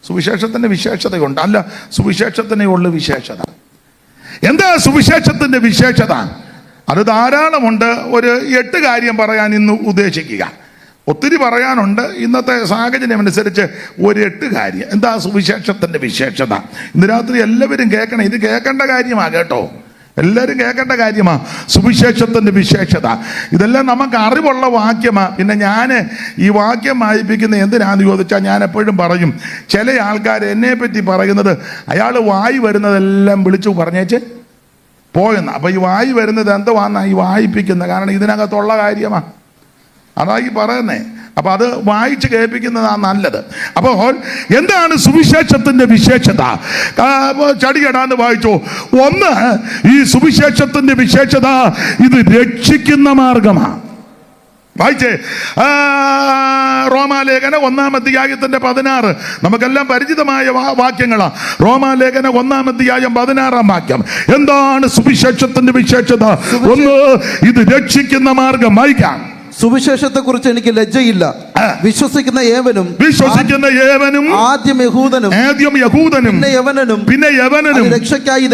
സുവിശേഷത്തിന്റെ വിശേഷതയുണ്ട്. അല്ല, സുവിശേഷത്തിനേ ഉള്ളു വിശേഷത. എന്താ സുവിശേഷത്തിന്റെ വിശേഷത? അത് ധാരാളമുണ്ട്. ഒരു 8 കാര്യം പറയാൻ ഇന്ന് ഉദ്ദേശിക്കുക. ഒത്തിരി പറയാനുണ്ട്. ഇന്നത്തെ സാഹചര്യം അനുസരിച്ച് ഒരു 8 കാര്യം. എന്താ സുവിശേഷത്തിന്റെ വിശേഷത? ഇന്ന് രാത്രി എല്ലാവരും കേൾക്കണം. ഇത് കേൾക്കേണ്ട കാര്യമാണ് കേട്ടോ. എല്ലാവരും കേൾക്കേണ്ട കാര്യമാ സുവിശേഷത്തിന്റെ വിശേഷത. ഇതെല്ലാം നമുക്ക് അറിവുള്ള വാക്യമാ. പിന്നെ ഞാൻ ഈ വാക്യം വായിപ്പിക്കുന്ന എന്തിനാന്ന് ചോദിച്ചാൽ, ഞാൻ എപ്പോഴും പറയും, ചില ആൾക്കാർ എന്നെ പറ്റി പറയുന്നത് അയാൾ വായി വരുന്നതെല്ലാം വിളിച്ചു പറഞ്ഞേച്ച് പോയെന്ന്. അപ്പൊ ഈ വായി വരുന്നത് എന്തുവാന്നാ ഈ വായിപ്പിക്കുന്നത്? കാരണം ഇതിനകത്തുള്ള കാര്യമാ, അതാ ഈ പറയുന്നേ. അപ്പൊ അത് വായിച്ച് കേൾപ്പിക്കുന്നതാണ് നല്ലത്. അപ്പോൾ എന്താണ് സുവിശേഷത്തിന്റെ വിശേഷത? ചടികടാന്ന് വായിച്ചോ. ഒന്ന്, ഈ സുവിശേഷത്തിന്റെ വിശേഷത ഇത് രക്ഷിക്കുന്ന മാർഗമാണ്. വായിച്ചേ, റോമാലേഖന 1-ാം അധ്യായത്തിന്റെ 16. നമുക്കെല്ലാം പരിചിതമായ വാക്യങ്ങളാ. റോമാലേഖന 1-ാം അധ്യായം 16-ാം വാക്യം. എന്താണ് സുവിശേഷത്തിന്റെ വിശേഷത? ഒന്ന്, ഇത് രക്ഷിക്കുന്ന മാർഗം. വായിക്കാം. സുവിശേഷത്തെ കുറിച്ച് എനിക്ക് ലജ്ജയില്ല. വിശ്വസിക്കുന്ന ഏവനും ആദ്യം യഹൂദനും പിന്നെ യവനനും രക്ഷയ്ക്കായി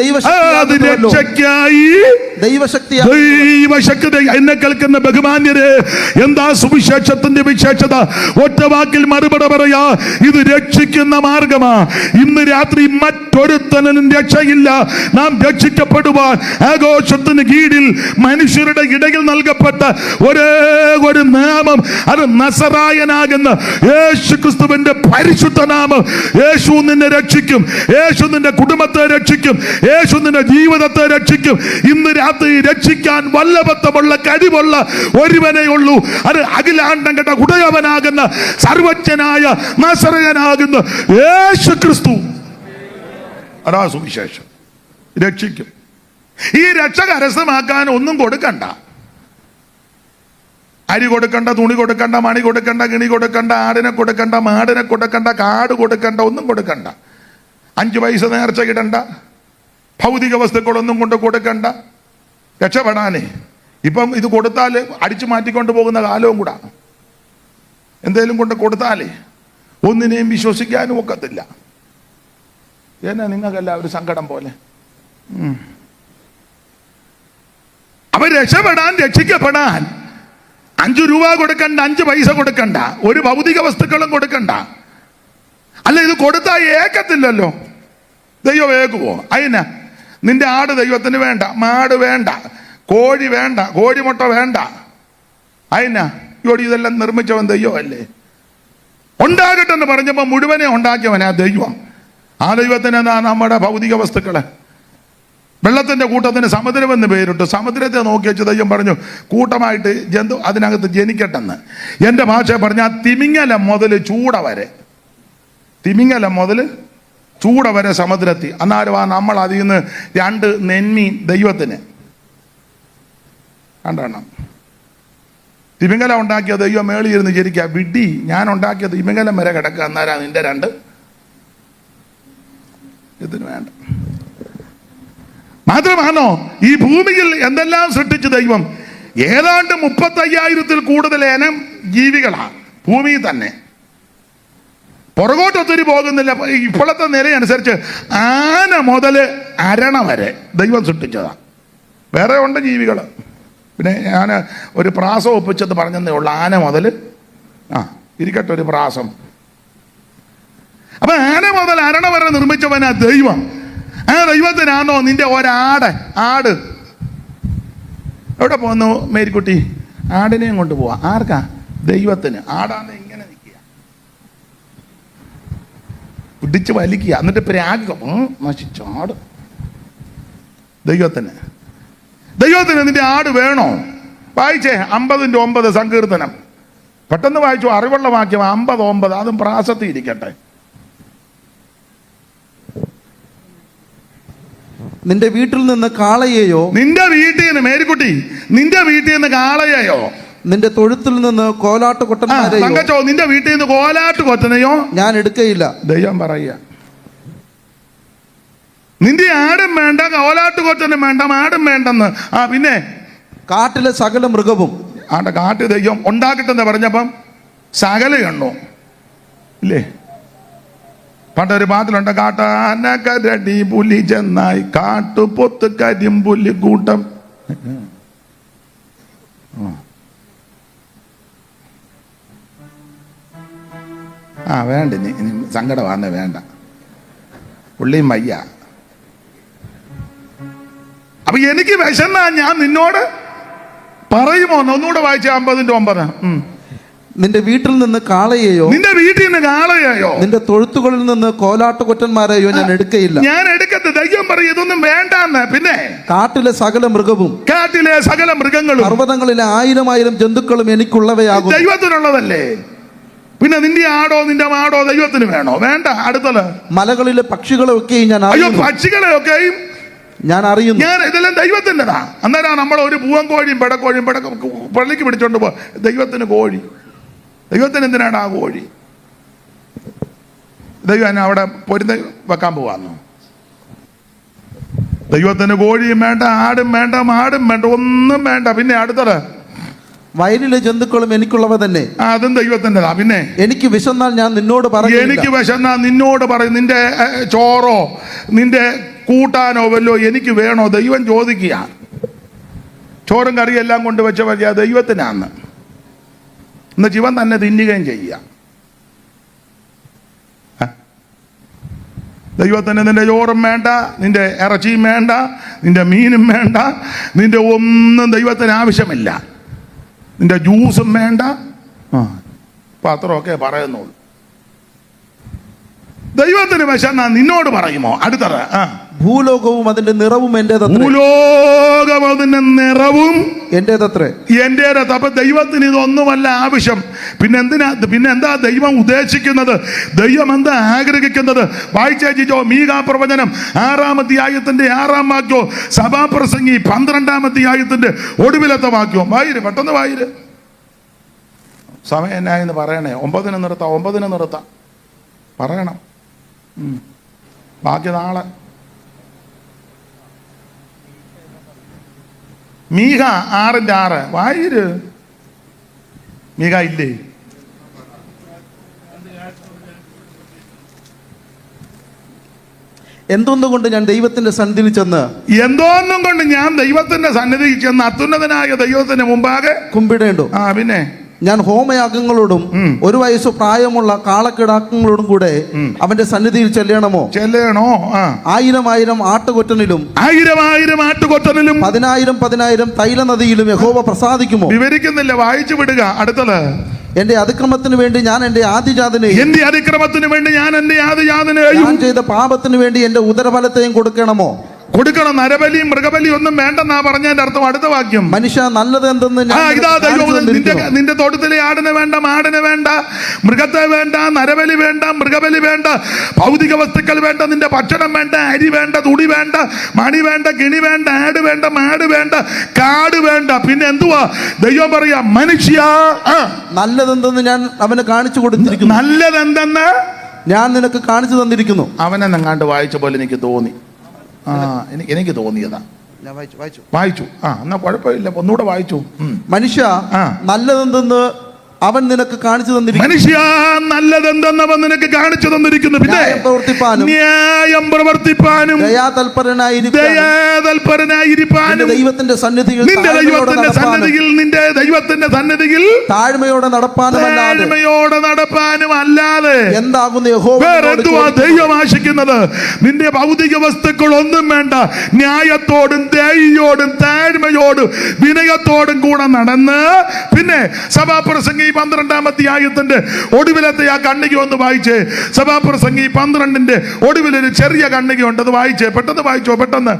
ദൈവശക്തി. എന്നെ കേൾക്കുന്ന ബഹുമാന്യരെ, എന്താ സുവിശേഷത്തിന്റെ വിശേഷത? ഒറ്റ വാക്കിൽ മറുപടി പറയാ, ഇത് രക്ഷിക്കുന്ന മാർഗമാ. ഇന്ന് രാത്രി മറ്റൊരുത്തനും രക്ഷയില്ല. നാം രക്ഷിക്കപ്പെടുവാൻ ആഘോഷത്തിന് കീഴിൽ മനുഷ്യരുടെ ഇടയിൽ നൽകപ്പെട്ട ഒരേ ഒരു നാമം, അത് നസറായനാകുന്ന യേശു ക്രിസ്തുവിന്റെ പരിശുദ്ധ നാമം. യേശു നിന്നെ രക്ഷിക്കും. യേശു നിന്റെ കുടുംബത്തെ രക്ഷിക്കും. യേശു നിന്റെ ജീവിതത്തെ രക്ഷിക്കും. ഇന്ന് രാത്രി രക്ഷിക്കാൻ വല്ലഭത്വമുള്ള കഴിവുള്ള ഒരുവനേ ഉള്ളൂ. അത് അഖിലാണ്ടം കേട്ട ഉടയവനാകുന്ന സർവജ്ഞനായ നസറായനാകുന്ന യേശു ക്രിസ്തു. അതാ സുവിശേഷം. രക്ഷിക്കും. ഈ രക്ഷ കരസ്ഥമാക്കാൻ ഒന്നും കൊടുക്കണ്ട. അരി കൊടുക്കണ്ട, തുണി കൊടുക്കണ്ട, മണി കൊടുക്കണ്ട, ഗിണി കൊടുക്കണ്ട, ആടിനെ കൊടുക്കണ്ട, മാടിനെ കൊടുക്കണ്ട, കാട് കൊടുക്കണ്ട, ഒന്നും കൊടുക്കണ്ട. 5 പൈസ നേർച്ച ഇടണ്ട. ഭൗതിക വസ്തുക്കളൊന്നും കൊണ്ട് കൊടുക്കണ്ട. രക്ഷപ്പെടാനേ ഇപ്പം ഇത് കൊടുത്താൽ അടിച്ചു മാറ്റിക്കൊണ്ട് പോകുന്ന കാലവും കൂടാ. എന്തേലും കൊണ്ട് കൊടുത്താലേ ഒന്നിനെയും വിശ്വസിക്കാനും ഒക്കത്തില്ല. എന്നാ നിങ്ങൾക്കെല്ലാവരും സങ്കടം പോലെ. അവ രക്ഷപ്പെടാൻ 5 രൂപ കൊടുക്കണ്ട, 5 പൈസ കൊടുക്കണ്ട, ഒരു ഭൗതിക വസ്തുക്കളും കൊടുക്കണ്ട. അല്ല, ഇത് കൊടുത്താൽ ഏക്കത്തില്ലല്ലോ. ദൈവം ഏക്കുവോ? അതിനാ നിന്റെ ആട് ദൈവത്തിന് വേണ്ട, മാട് വേണ്ട, കോഴി വേണ്ട, കോഴിമുട്ട വേണ്ട. അതിനാ ഇവിടെ ഇതെല്ലാം നിർമ്മിച്ചവൻ ദൈവമല്ലേ? ഉണ്ടാകട്ടെ എന്ന് പറഞ്ഞപ്പോൾ മുഴുവനെ ഉണ്ടാക്കിയവനാ ദൈവം. ആ ദൈവത്തിന് നമ്മുടെ ഭൗതിക വസ്തുക്കളെ. വെള്ളത്തിന്റെ കൂട്ടത്തിന് സമുദ്രമെന്ന് പേരിട്ടു. സമുദ്രത്തെ നോക്കി വെച്ച് ദൈവം പറഞ്ഞു, കൂട്ടമായിട്ട് ജന്തു അതിനകത്ത് ജനിക്കട്ടെന്ന്. എൻ്റെ ഭാഷ പറഞ്ഞാൽ തിമിങ്ങലം മുതൽ ചൂട വരെ സമുദ്രത്തിൽ. അന്നാലും നമ്മൾ അതിൽ നിന്ന് 2 നെന്മീൻ ദൈവത്തിന് കണ്ടെണ്ണം. തിമിങ്ങലം ഉണ്ടാക്കിയ ദൈവം മേളിൽ ഇരുന്ന് ജനിക്കുക. വിഡി, ഞാൻ ഉണ്ടാക്കിയ തിമിങ്ങലം വരെ കിടക്കുക. അന്നേരം നിന്റെ 2 ഇതിന് വേണ്ട. മാത്രമാണോ ഈ ഭൂമിയിൽ എന്തെല്ലാം സൃഷ്ടിച്ചു ദൈവം? ഏതാണ്ട് 35,000-ൽ കൂടുതൽ ഇനം ജീവികളാണ് ഭൂമിയിൽ തന്നെ. പുറകോട്ട് ഒത്തിരി പോകുന്നില്ല. ഇപ്പോഴത്തെ നിലയനുസരിച്ച് ആന മുതൽ അരണ വരെ ദൈവം സൃഷ്ടിച്ചതാ. വേറെ ഉണ്ട് ജീവികൾ. പിന്നെ ഞാൻ ഒരു പ്രാസം ഒപ്പിച്ചത് പറഞ്ഞതേ ഉള്ളൂ. ആന മുതൽ ഇരിക്കട്ടെ ഒരു പ്രാസം. അപ്പൊ ആന മുതൽ അരണ വരെ നിർമ്മിച്ചവനാ ദൈവം. ആ ദൈവത്തിനാണോ നിന്റെ ആട് എവിടെ പോന്നു മേരിക്കുട്ടി? ആടിനെയും കൊണ്ട് പോവാ. ആർക്കാ? ദൈവത്തിന്. ആടാന്ന് ഇങ്ങനെ നിൽക്കുക, പിടിച്ച് വലിക്കുക, എന്നിട്ട് പ്രാഗം നശിച്ചാട്. ദൈവത്തിന് നിന്റെ ആട് വേണോ? വായിച്ചേ 50:9 സങ്കീർത്തനം. പെട്ടെന്ന് വായിച്ചു. അറിവുള്ള വാക്യം 50:9. അതും പ്രാസത്തിൽ ഇരിക്കട്ടെ. നിന്റെ വീട്ടിൽ നിന്ന് കാളയെയോ, നിന്റെ വീട്ടിൽ നിന്ന് മേരിക്കുട്ടി, നിന്റെ വീട്ടിൽ നിന്ന് കാളയെയോ, നിന്റെ തൊഴുത്തിൽ നിന്ന് കോലാട്ട് കൊട്ടനെയോ, തങ്കച്ചോ നിന്റെ വീട്ടിൽ നിന്ന് കോലാട്ട് കൊറ്റനെയോ ഞാൻ എടുക്കയില്ല. ദൈവം പറയുക. നിന്റെ ആടും വേണ്ട, കോലാട്ട് കൊറ്റനും വേണ്ട, ആടും വേണ്ടെന്ന്. പിന്നെ കാട്ടിലെ സകല മൃഗവും. കാട്ട് ദൈവം ഉണ്ടാക്കിട്ടെന്ന് പറഞ്ഞപ്പം സകല എണ്ണോ ഇല്ലേ? പണ്ടൊരു പാട്ടിലുണ്ട്, കാട്ടാനക്കരടി പുലി ചെന്നായി കാട്ടുപൊത്ത് കരിമ്പുലി കൂട്ടം. വേണ്ട, ഇനി സങ്കടമാണ്, വേണ്ട. പുള്ളിയും വയ്യ. അപ്പൊ എനിക്ക് വിശന്നാ ഞാൻ നിന്നോട് പറയുമോ? ഒന്നുകൂടെ വായിച്ച 50:9. നിന്റെ വീട്ടിൽ നിന്ന് കാളയെയോ, നിന്റെ വീട്ടിൽ നിന്ന് കാളയെയോ, നിന്റെ തൊഴുത്തുകളിൽ നിന്ന് കോലാട്ട് കൊറ്റന്മാരെയോ ഞാൻ എടുക്കയില്ല. ഞാൻ എടുക്കത്ത്. ദൈവം പറയും ഇതൊന്നും വേണ്ടാന്ന്. പിന്നെ കാട്ടിലെ സകല മൃഗവും, കാട്ടിലെ സകല മൃഗങ്ങളും, പർവ്വതങ്ങളിലെ 1000 ജന്തുക്കളും എനിക്കുള്ളവയാകും. ദൈവത്തിനുള്ളതല്ലേ? പിന്നെ നിന്റെ ആടോ നിന്റെ മാടോ ദൈവത്തിന് വേണോ? വേണ്ട. അടുത്തത് മലകളിലെ പക്ഷികളെയൊക്കെയും ഞാൻ അറിയുന്നു. പക്ഷികളെയൊക്കെയും ഞാൻ അറിയുന്നു. ഇതെല്ലാം ദൈവത്തിൻ്റെതാ. അന്നേരം നമ്മൾ ഒരു പൂവൻ കോഴിയും പെടക്കോഴിയും പള്ളിക്ക് പിടിച്ചോണ്ട് പോ. ദൈവത്തിന് കോഴി. ദൈവത്തിന് എന്തിനാണ് ആ കോഴി? ദൈവം എന്നെ അവിടെ പൊരുന്ന് വെക്കാൻ പോവാന്നോ? ദൈവത്തിന് കോഴിയും വേണ്ട, ആടും വേണ്ട, മാടും വേണ്ട, ഒന്നും വേണ്ട. പിന്നെ അടുത്തത് വയലിലെ ജന്തുക്കളും എനിക്കുള്ളവ തന്നെ. അതും ദൈവത്തിൻ്റെതാ. പിന്നെ എനിക്ക് വിശന്നാൽ ഞാൻ നിന്നോട് പറയും. എനിക്ക് വിശന്നാൽ നിന്നോട് പറയും. നിന്റെ ചോറോ നിന്റെ കൂട്ടാനോ വല്ലോ എനിക്ക് വേണോ? ദൈവം ചോദിക്കുക. ചോറും കറിയും എല്ലാം കൊണ്ട് വെച്ച വഴിയാ ദൈവത്തിനാന്ന്. എന്ന് ജീവൻ തന്നെ തിന്നുകയും ചെയ്യുക. ദൈവത്തിന് നിന്റെ ചോറും വേണ്ട, നിന്റെ ഇറച്ചിയും വേണ്ട, നിന്റെ മീനും വേണ്ട, നിന്റെ ഒന്നും ദൈവത്തിന് ആവശ്യമില്ല. നിന്റെ ജ്യൂസും വേണ്ട. പാത്രമൊക്കെ പറയുന്നുള്ളൂ. ദൈവത്തിന് വിശന്നാ നിന്നോട് പറയുമോ? അടുത്തത് ഭൂലോകവും അതിന്റെ നിറവും എന്റേതത്രേ. ഭൂലോകം അതിന്റെ നിറവും എന്റേതത്രേ. എന്റേതത്ര. അപ്പൊ ദൈവത്തിന് ഇതൊന്നുമല്ല ആവശ്യം. പിന്നെന്താ ദൈവം ഉദ്ദേശിക്കുന്നത്? ദൈവം എന്താ ആഗ്രഹിക്കുന്നത്? വായിച്ചോ മീകാ പ്രവചനം 6-ാം അധ്യായത്തിന്റെ 6-ാം വാക്യോ, സഭാപ്രസംഗി 12-ാം അധ്യായത്തിന്റെ ഒടുവിലത്തെ വാക്യോ. വായിര്, പെട്ടെന്ന് വായിര്. സമയം എന്നായെന്ന് പറയണേ. 9 നിർത്താം പറയണം. ബാക്കി നാളെ. മീക 6:6 വായിര്. മീക ഇല്ലേ? എന്തൊന്നുകൊണ്ട് ഞാൻ ദൈവത്തിന്റെ സന്നിധിയിൽ ചെന്ന് അത്യുന്നതനായ ദൈവത്തിന് മുമ്പാകെ കുമ്പിടേണ്ടു. പിന്നെ ഞാൻ ഹോമയാഗങ്ങളോടും 1 വയസ്സ് പ്രായമുള്ള കാളക്കിടാക്കങ്ങളോടും കൂടെ അവന്റെ സന്നിധിയിൽ ചെല്ലണോ? 1000 ആട്ടുകൊറ്റനിലും 10,000 തൈല നദിയിലും യഹോവ പ്രസാദിക്കുമോ? വിവരിക്കുന്നില്ല, വായിച്ചു വിടുക. അടുത്തത് എന്റെ അതിക്രമത്തിന് വേണ്ടി ഞാൻ എന്റെ ആദിജാതനെയും ഞാൻ ചെയ്ത പാപത്തിന് വേണ്ടി എന്റെ ഉദരഫലത്തെയും കൊടുക്കണമോ? കൊടുക്കണം. നരബലിയും മൃഗബലിയും ഒന്നും വേണ്ടെന്നാ പറഞ്ഞതിന്റെ അർത്ഥം. അടുത്ത വാക്യം, മനുഷ്യ നല്ലത് എന്തെന്ന് നിന്റെ തോട്ടത്തിലെ ആടിനെ വേണ്ട, മാടിനെ വേണ്ട, മൃഗത്തെ വേണ്ട, നരബലി വേണ്ട, മൃഗബലി വേണ്ട, ഭൗതിക വസ്തുക്കൾ വേണ്ട, നിന്റെ ഭക്ഷണം വേണ്ട, അരി വേണ്ട, തുണി വേണ്ട, മണി വേണ്ട, കിണി വേണ്ട, ആട് വേണ്ട, മാട് വേണ്ട, കാട് വേണ്ട. പിന്നെ എന്തുവാ ദൈവം പറയാ? മനുഷ്യ നല്ലതെന്തെന്ന് ഞാൻ അവന് കാണിച്ചു കൊടുത്തിരിക്കുന്നു. നല്ലതെന്തെന്ന് ഞാൻ നിനക്ക് കാണിച്ചു തന്നിരിക്കുന്നു. അവനെ നങ്ങാണ്ട് വായിച്ച പോലെ എനിക്ക് തോന്നി. എനിക്ക് തോന്നിയതാ. വായിച്ചു. എന്നാ കുഴപ്പമില്ല, ഒന്നുകൂടെ വായിച്ചു. മനുഷ്യ നല്ലതെന്തെന്ന് അവൻ നിനക്ക് കാണിച്ചു തന്നിരിക്കുന്നു. മനുഷ്യ നല്ലതെന്തെന്ന് അവൻ നിനക്ക് കാണിച്ചു തന്നിരിക്കുന്നു. പിന്നെ ന്യായം പ്രവർത്തിപ്പാനും ന്യായം പ്രവർത്തിപ്പാനും ദയാതൽപരനായിരിക്കാനും ദൈവത്തിന്റെ സന്നിധിയിൽ നിന്റെ ദൈവത്തിന്റെ സന്നിധിയിൽ താഴ്മയോടെ നടപ്പാനും അല്ലാതെ എന്താകുന്നു വേറെ എന്തുവാ ദൈവം ആശിക്കുന്നത്? നിന്റെ ഭൗതിക വസ്തുക്കൾ ഒന്നും വേണ്ട. ന്യായത്തോടും ദയയോടും താഴ്മയോടും വിനയത്തോടും കൂടെ നടന്ന്, പിന്നെ സഭാപ്രസംഗി 12-ാം അധ്യായത്തിന്റെ ഒടുവിലത്തെ ആ കണ്ണിക ഒന്ന് വായിച്ചേ. സഭാപ്രസംഗി 12-ന്റെ ഒടുവിലൊരു ചെറിയ കണ്ണിക ഉണ്ട്, അത് വായിച്ചേ. പെട്ടെന്ന് വായിച്ചോ, പെട്ടെന്ന്.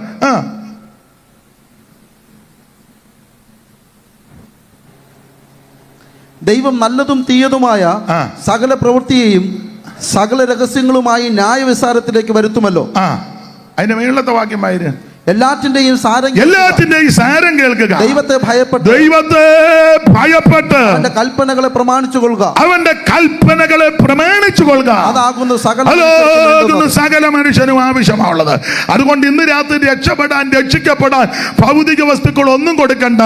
ദൈവം നല്ലതും തീയതുമായ സകല പ്രവൃത്തിയെയും സകല രഹസ്യങ്ങളുമായി ന്യായവിസാരത്തിലേക്ക് വരുത്തുമല്ലോ. അതിന്റെ മേളത്തെ വാക്യമായിരുന്നു എല്ലാറ്റിന്റെയും സാരം കേൾക്കുക. ദൈവത്തെ ഭയപ്പെട്ട് അവന്റെ കൽപ്പനകളെ പ്രമാണിച്ചു കൊള്ളുക. അതാകുന്നു സകല മനുഷ്യനും ആവശ്യമുള്ളത്. അതുകൊണ്ട് ഇന്ന് രാത്രി രക്ഷിക്കപ്പെടാൻ ഭൗതിക വസ്തുക്കൾ ഒന്നും കൊടുക്കണ്ട.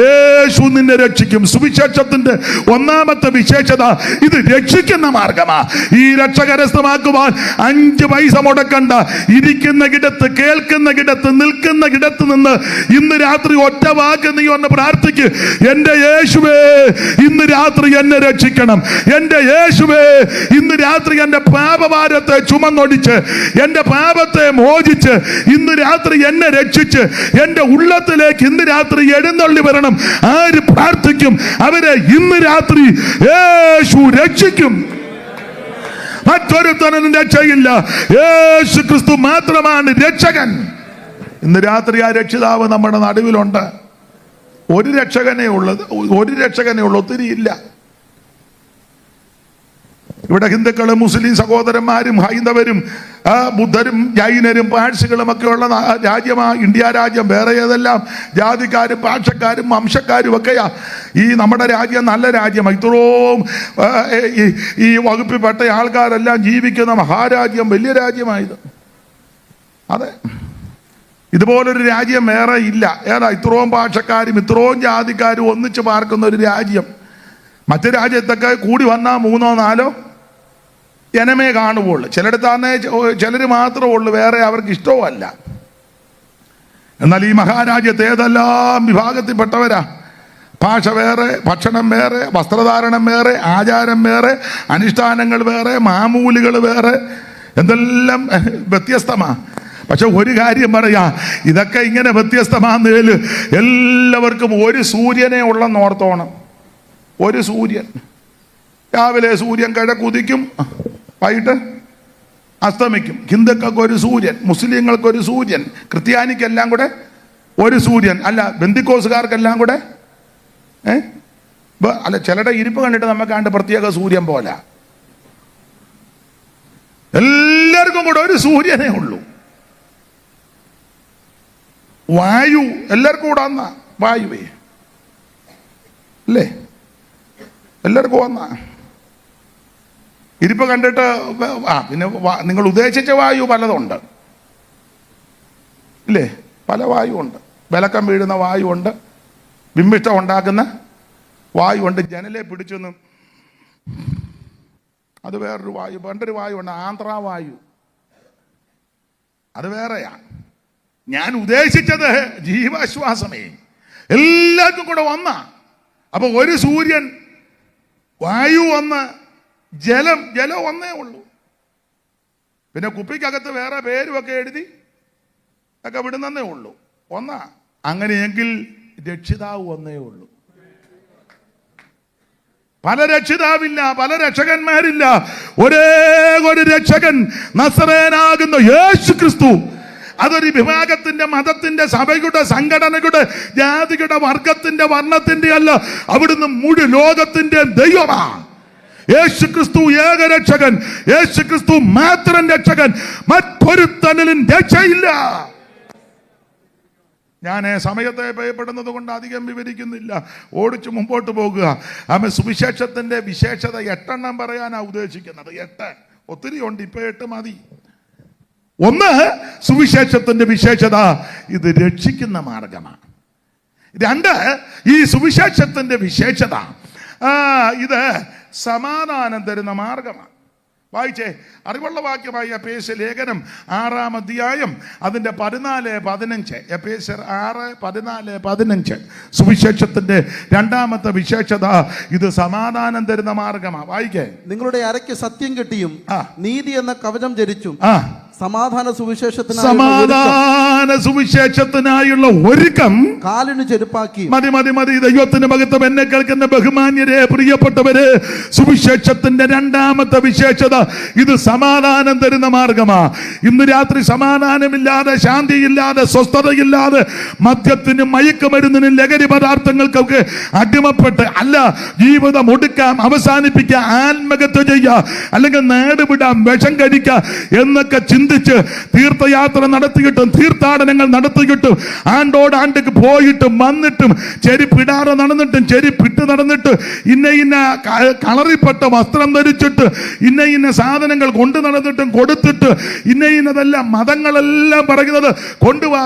യേശു നിന്നെ രക്ഷിക്കും. സുവിശേഷത്തിന്റെ ഒന്നാമത്തെ വിശേഷത ഇത് രക്ഷിക്കുന്ന മാർഗമാ. ഈ രക്ഷ കരസ്ഥമാക്കുവാൻ 5 പൈസ മുടക്കണ്ട. ഇരിക്കുന്ന കിടത്ത്, കേൾക്കുന്ന കിടത്ത്, നിൽക്കുന്ന കിടത്ത് നിന്ന് ഇന്ന് രാത്രി ഒറ്റ വാക്ക് നീ ഒന്ന് പ്രാർത്ഥിക്ക്. എന്റെ യേശുവേ, ഇന്ന് രാത്രി എന്നെ രക്ഷിക്കണം. എന്റെ യേശുവേ, ഇന്ന് രാത്രി എന്റെ പാപഭാരത്തെ ചുമന്നൊടിച്ച്, എന്റെ പാപത്തെ മോചിച്ച്, ഇന്ന് രാത്രി എന്നെ രക്ഷിച്ച് എന്റെ ഉള്ളത്തിലേക്ക് ഇന്ന് രാത്രി എഴുന്നള്ളി വരണം. ആര് പ്രാർത്ഥിക്കും അവരെ ഇന്ന് രാത്രി യേശു രക്ഷിക്കും. മറ്റൊരുത്തനും രക്ഷയില്ല. യേശു ക്രിസ്തു മാത്രമാണ് രക്ഷകൻ. ഇന്ന് രാത്രി ആ രക്ഷിതാവ് നമ്മുടെ നടുവിലുണ്ട്. ഒരു രക്ഷകനേ ഉള്ളത്, ഒത്തിരി ഇല്ല. ഇവിടെ ഹിന്ദുക്കളും മുസ്ലിം സഹോദരന്മാരും ഹൈന്ദവരും ബുദ്ധരും ജൈനരും പാഴ്സികളും ഒക്കെ ഉള്ള രാജ്യമാണ് ഇന്ത്യ രാജ്യം. വേറെ ഏതെല്ലാം ജാതിക്കാരും ഭാഷക്കാരും വംശക്കാരും ഒക്കെയാ. ഈ നമ്മുടെ രാജ്യം നല്ല രാജ്യമാണ്. ഇത്രയും ഈ വകുപ്പിൽപ്പെട്ട ആൾക്കാരെല്ലാം ജീവിക്കുന്ന മഹാരാജ്യം, വലിയ രാജ്യമായത്. അതെ, ഇതുപോലൊരു രാജ്യം വേറെ ഇല്ല. ഏതാ? ഇത്രയും ഭാഷക്കാരും ഇത്രയും ജാതിക്കാരും ഒന്നിച്ച് പാർക്കുന്ന ഒരു രാജ്യം. മറ്റു രാജ്യത്തൊക്കെ കൂടി വന്നാൽ 3-4 ജനമേ കാണുകയുള്ളൂ. ചിലയിടത്താന്നെ ചിലർ മാത്രമേ ഉള്ളൂ, വേറെ അവർക്ക് ഇഷ്ടവുമല്ല. എന്നാൽ ഈ മഹാരാജ്യത്ത് ഏതെല്ലാം വിഭാഗത്തിൽപ്പെട്ടവരാ. ഭാഷ വേറെ, ഭക്ഷണം വേറെ, വസ്ത്രധാരണം വേറെ, ആചാരം വേറെ, അനുഷ്ഠാനങ്ങൾ വേറെ, മാമൂലികൾ വേറെ, എന്തെല്ലാം വ്യത്യസ്തമാണ്. പക്ഷെ ഒരു കാര്യം പറയാ, ഇതൊക്കെ ഇങ്ങനെ വ്യത്യസ്തമാണെന്നതിൽ എല്ലാവർക്കും ഒരു സൂര്യനെ ഉള്ളെന്ന് ഓർത്തോണം. ഒരു സൂര്യൻ. രാവിലെ സൂര്യൻ കിഴക്കുദിക്കും, വൈകിട്ട് അസ്തമിക്കും. ഹിന്ദുക്കൾക്ക് ഒരു സൂര്യൻ, മുസ്ലിങ്ങൾക്കൊരു സൂര്യൻ, ക്രിസ്ത്യാനിക്കെല്ലാം കൂടെ ഒരു സൂര്യൻ. അല്ല, ബന്ധിക്കോസുകാർക്കെല്ലാം കൂടെ അല്ല, ചിലരുടെ ഇരിപ്പ് കണ്ടിട്ട് നമുക്ക് കണ്ട് പ്രത്യേക സൂര്യൻ പോലെ. എല്ലാവർക്കും കൂടെ ഒരു സൂര്യനേ ഉള്ളൂ. വായു എല്ലാവർക്കും കൂടെ വന്ന വായുവേ അല്ലേ? എല്ലാവർക്കും വന്ന ഇരിപ്പ് കണ്ടിട്ട് പിന്നെ നിങ്ങൾ ഉദ്ദേശിച്ച വായു പലതുണ്ട് ഇല്ലേ? പല വായു ഉണ്ട്. വിലക്കം വീഴുന്ന വായു ഉണ്ട്, ബിംബിഷ്ടം ഉണ്ടാക്കുന്ന വായു ഉണ്ട്, ജനലെ പിടിച്ചൊന്നും അത് വേറൊരു വായു. പണ്ടൊരു വായു ഉണ്ട്, ആന്ധ്രാവായു, അത് വേറെയാ. ഞാൻ ഉദ്ദേശിച്ചത് ജീവാശ്വാസമേ. എല്ലാവർക്കും കൂടെ വന്ന. അപ്പൊ ഒരു സൂര്യൻ, വായു ഒന്ന്, ജലം ഒന്നേ ഉള്ളൂ. പിന്നെ കുപ്പിക്കകത്ത് വേറെ പേരുമൊക്കെ എഴുതി ഒക്കെ വിടുന്നേ ഉള്ളൂ. ഒന്നാ. അങ്ങനെയെങ്കിൽ രക്ഷിതാവ് ഒന്നേ ഉള്ളൂ. പല രക്ഷിതാവില്ല, പല രക്ഷകന്മാരില്ല. ഒരേ ഒരു രക്ഷകൻ, നസറേനാകുന്ന യേശു ക്രിസ്തു. അതൊരു വിഭാഗത്തിന്റെ, മതത്തിന്റെ, സഭയുടെ, സംഘടനയുടെ, ജാതിയുടെ, വർഗത്തിന്റെ, വർണ്ണത്തിന്റെ അല്ല. അവിടുന്ന് മുഴു ലോകത്തിന്റെ ദൈവമാണ്. യേശു ക്രിസ്തു ഏകരക്ഷകൻ, യേശു ക്രിസ്തു മാത്രം രക്ഷകൻ. മറ്റൊരുത്തനിലും രക്ഷയില്ല. ഞാൻ സമയത്തെ ഭയപ്പെടുന്നത് കൊണ്ട് അധികം വിവരിക്കുന്നില്ല, ഓടിച്ചു മുമ്പോട്ട് പോകുക. ആമേൻ. സുവിശേഷത്തിന്റെ വിശേഷത 8 പറയാനാണ് ഉദ്ദേശിക്കുന്നത്. 8 ഒത്തിരി ഉണ്ട്, ഇപ്പൊ 8 മതി. 1, സുവിശേഷത്തിന്റെ വിശേഷത ഇത് രക്ഷിക്കുന്ന മാർഗമാണ്. 2, ഈ സുവിശേഷത്തിന്റെ വിശേഷത ഇത് സമാധാനം തരുന്ന മാർഗമാണ്. വായിച്ചേ, അറിവുള്ള വാക്യമായി എഫേസ്യർ ലേഖനം 6-ാം അധ്യായം അതിൻ്റെ 14-15. എഫേസ്യർ 6:14-15. സുവിശേഷത്തിന്റെ രണ്ടാമത്തെ വിശേഷത ഇത് സമാധാനം തരുന്ന മാർഗമാണ്. വായിക്കേ. നിങ്ങളുടെ അരയ്ക്ക് സത്യം കെട്ടിയും നീതി എന്ന കവചം ധരിച്ചും സമാധാന സുവിശേഷത്തിനായുള്ള ഒരുക്കം കാലിന് ചെരുപ്പാക്കി. മതി. ദൈവത്തിന്റെ മഹത്വം. എന്നെ കേൾക്കുന്ന ബഹുമാന്യരെ, പ്രിയപ്പെട്ടവര്, സുവിശേഷത്തിന്റെ രണ്ടാമത്തെ വിശേഷത ഇത് സമാധാനം തരുന്ന മാർഗമാ. ഇന്ന് രാത്രി സമാധാനമില്ലാതെ, ശാന്തിയില്ലാതെ, സ്വസ്ഥതയില്ലാതെ, മദ്യത്തിനും മയക്കുമരുന്നിനും ലഹരി പദാർത്ഥങ്ങൾക്കൊക്കെ അടിമപ്പെട്ട് ജീവിതം ഒടുക്കാം, അവസാനിപ്പിക്കാം, ആത്മഹത്യ ചെയ്യാം, അല്ലെങ്കിൽ നേടുവിടാം, വിഷം കഴിക്കാം എന്നൊക്കെ ചിന്തിച്ച് തീർത്ഥയാത്ര നടത്തിയിട്ടും തീർത്ഥാടനങ്ങൾ നടത്തിയിട്ടും ആണ്ടോടാണ്ടേക്ക് പോയിട്ടും വന്നിട്ടും ചെരുപ്പിടാതെ നടന്നിട്ടും ചെരുപ്പിട്ട് നടന്നിട്ട് ഇന്ന കളറിപ്പെട്ട വസ്ത്രം ധരിച്ചിട്ട് ഇന്ന സാധനങ്ങൾ കൊണ്ടു നടന്നിട്ടും കൊടുത്തിട്ട് ഇന്നതെല്ലാം മതങ്ങളെല്ലാം പറയുന്നത് കൊണ്ടുവാ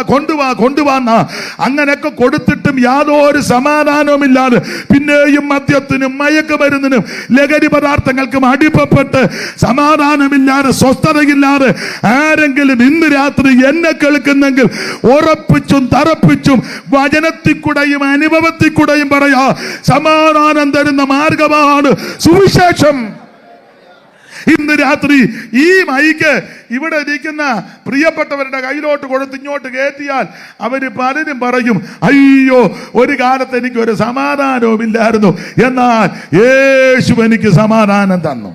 അങ്ങനെയൊക്കെ കൊടുത്തിട്ടും യാതൊരു സമാധാനവുമില്ലാതെ പിന്നെയും മദ്യത്തിനും മയക്കുമരുന്നിനും ലഹരി പദാർത്ഥങ്ങൾക്കും അടിമപ്പെട്ട് സമാധാനമില്ലാതെ, സ്വസ്ഥതയില്ലാതെ ആരെങ്കിലും ഇന്ന് രാത്രി എന്നെ കേൾക്കുന്നെങ്കിൽ ഉറപ്പിച്ചും തറപ്പിച്ചും വചനത്തിൽ കൂടെയും അനുഭവത്തിൽ കൂടെയും പറയാ, സമാധാനം തരുന്ന മാർഗമാണ് സുവിശേഷം. ഇന്ന് രാത്രി ഈ മൈക്ക് ഇവിടെ ഇരിക്കുന്ന പ്രിയപ്പെട്ടവരുടെ കയ്യിലോട്ട് കൊടുത്ത് ഇങ്ങോട്ട് കയറ്റിയാൽ അവര് പലരും പറയും, അയ്യോ, ഒരു കാലത്ത് എനിക്കൊരു സമാധാനവും ഇല്ലായിരുന്നു, എന്നാൽ യേശു എനിക്ക് സമാധാനം തന്നു.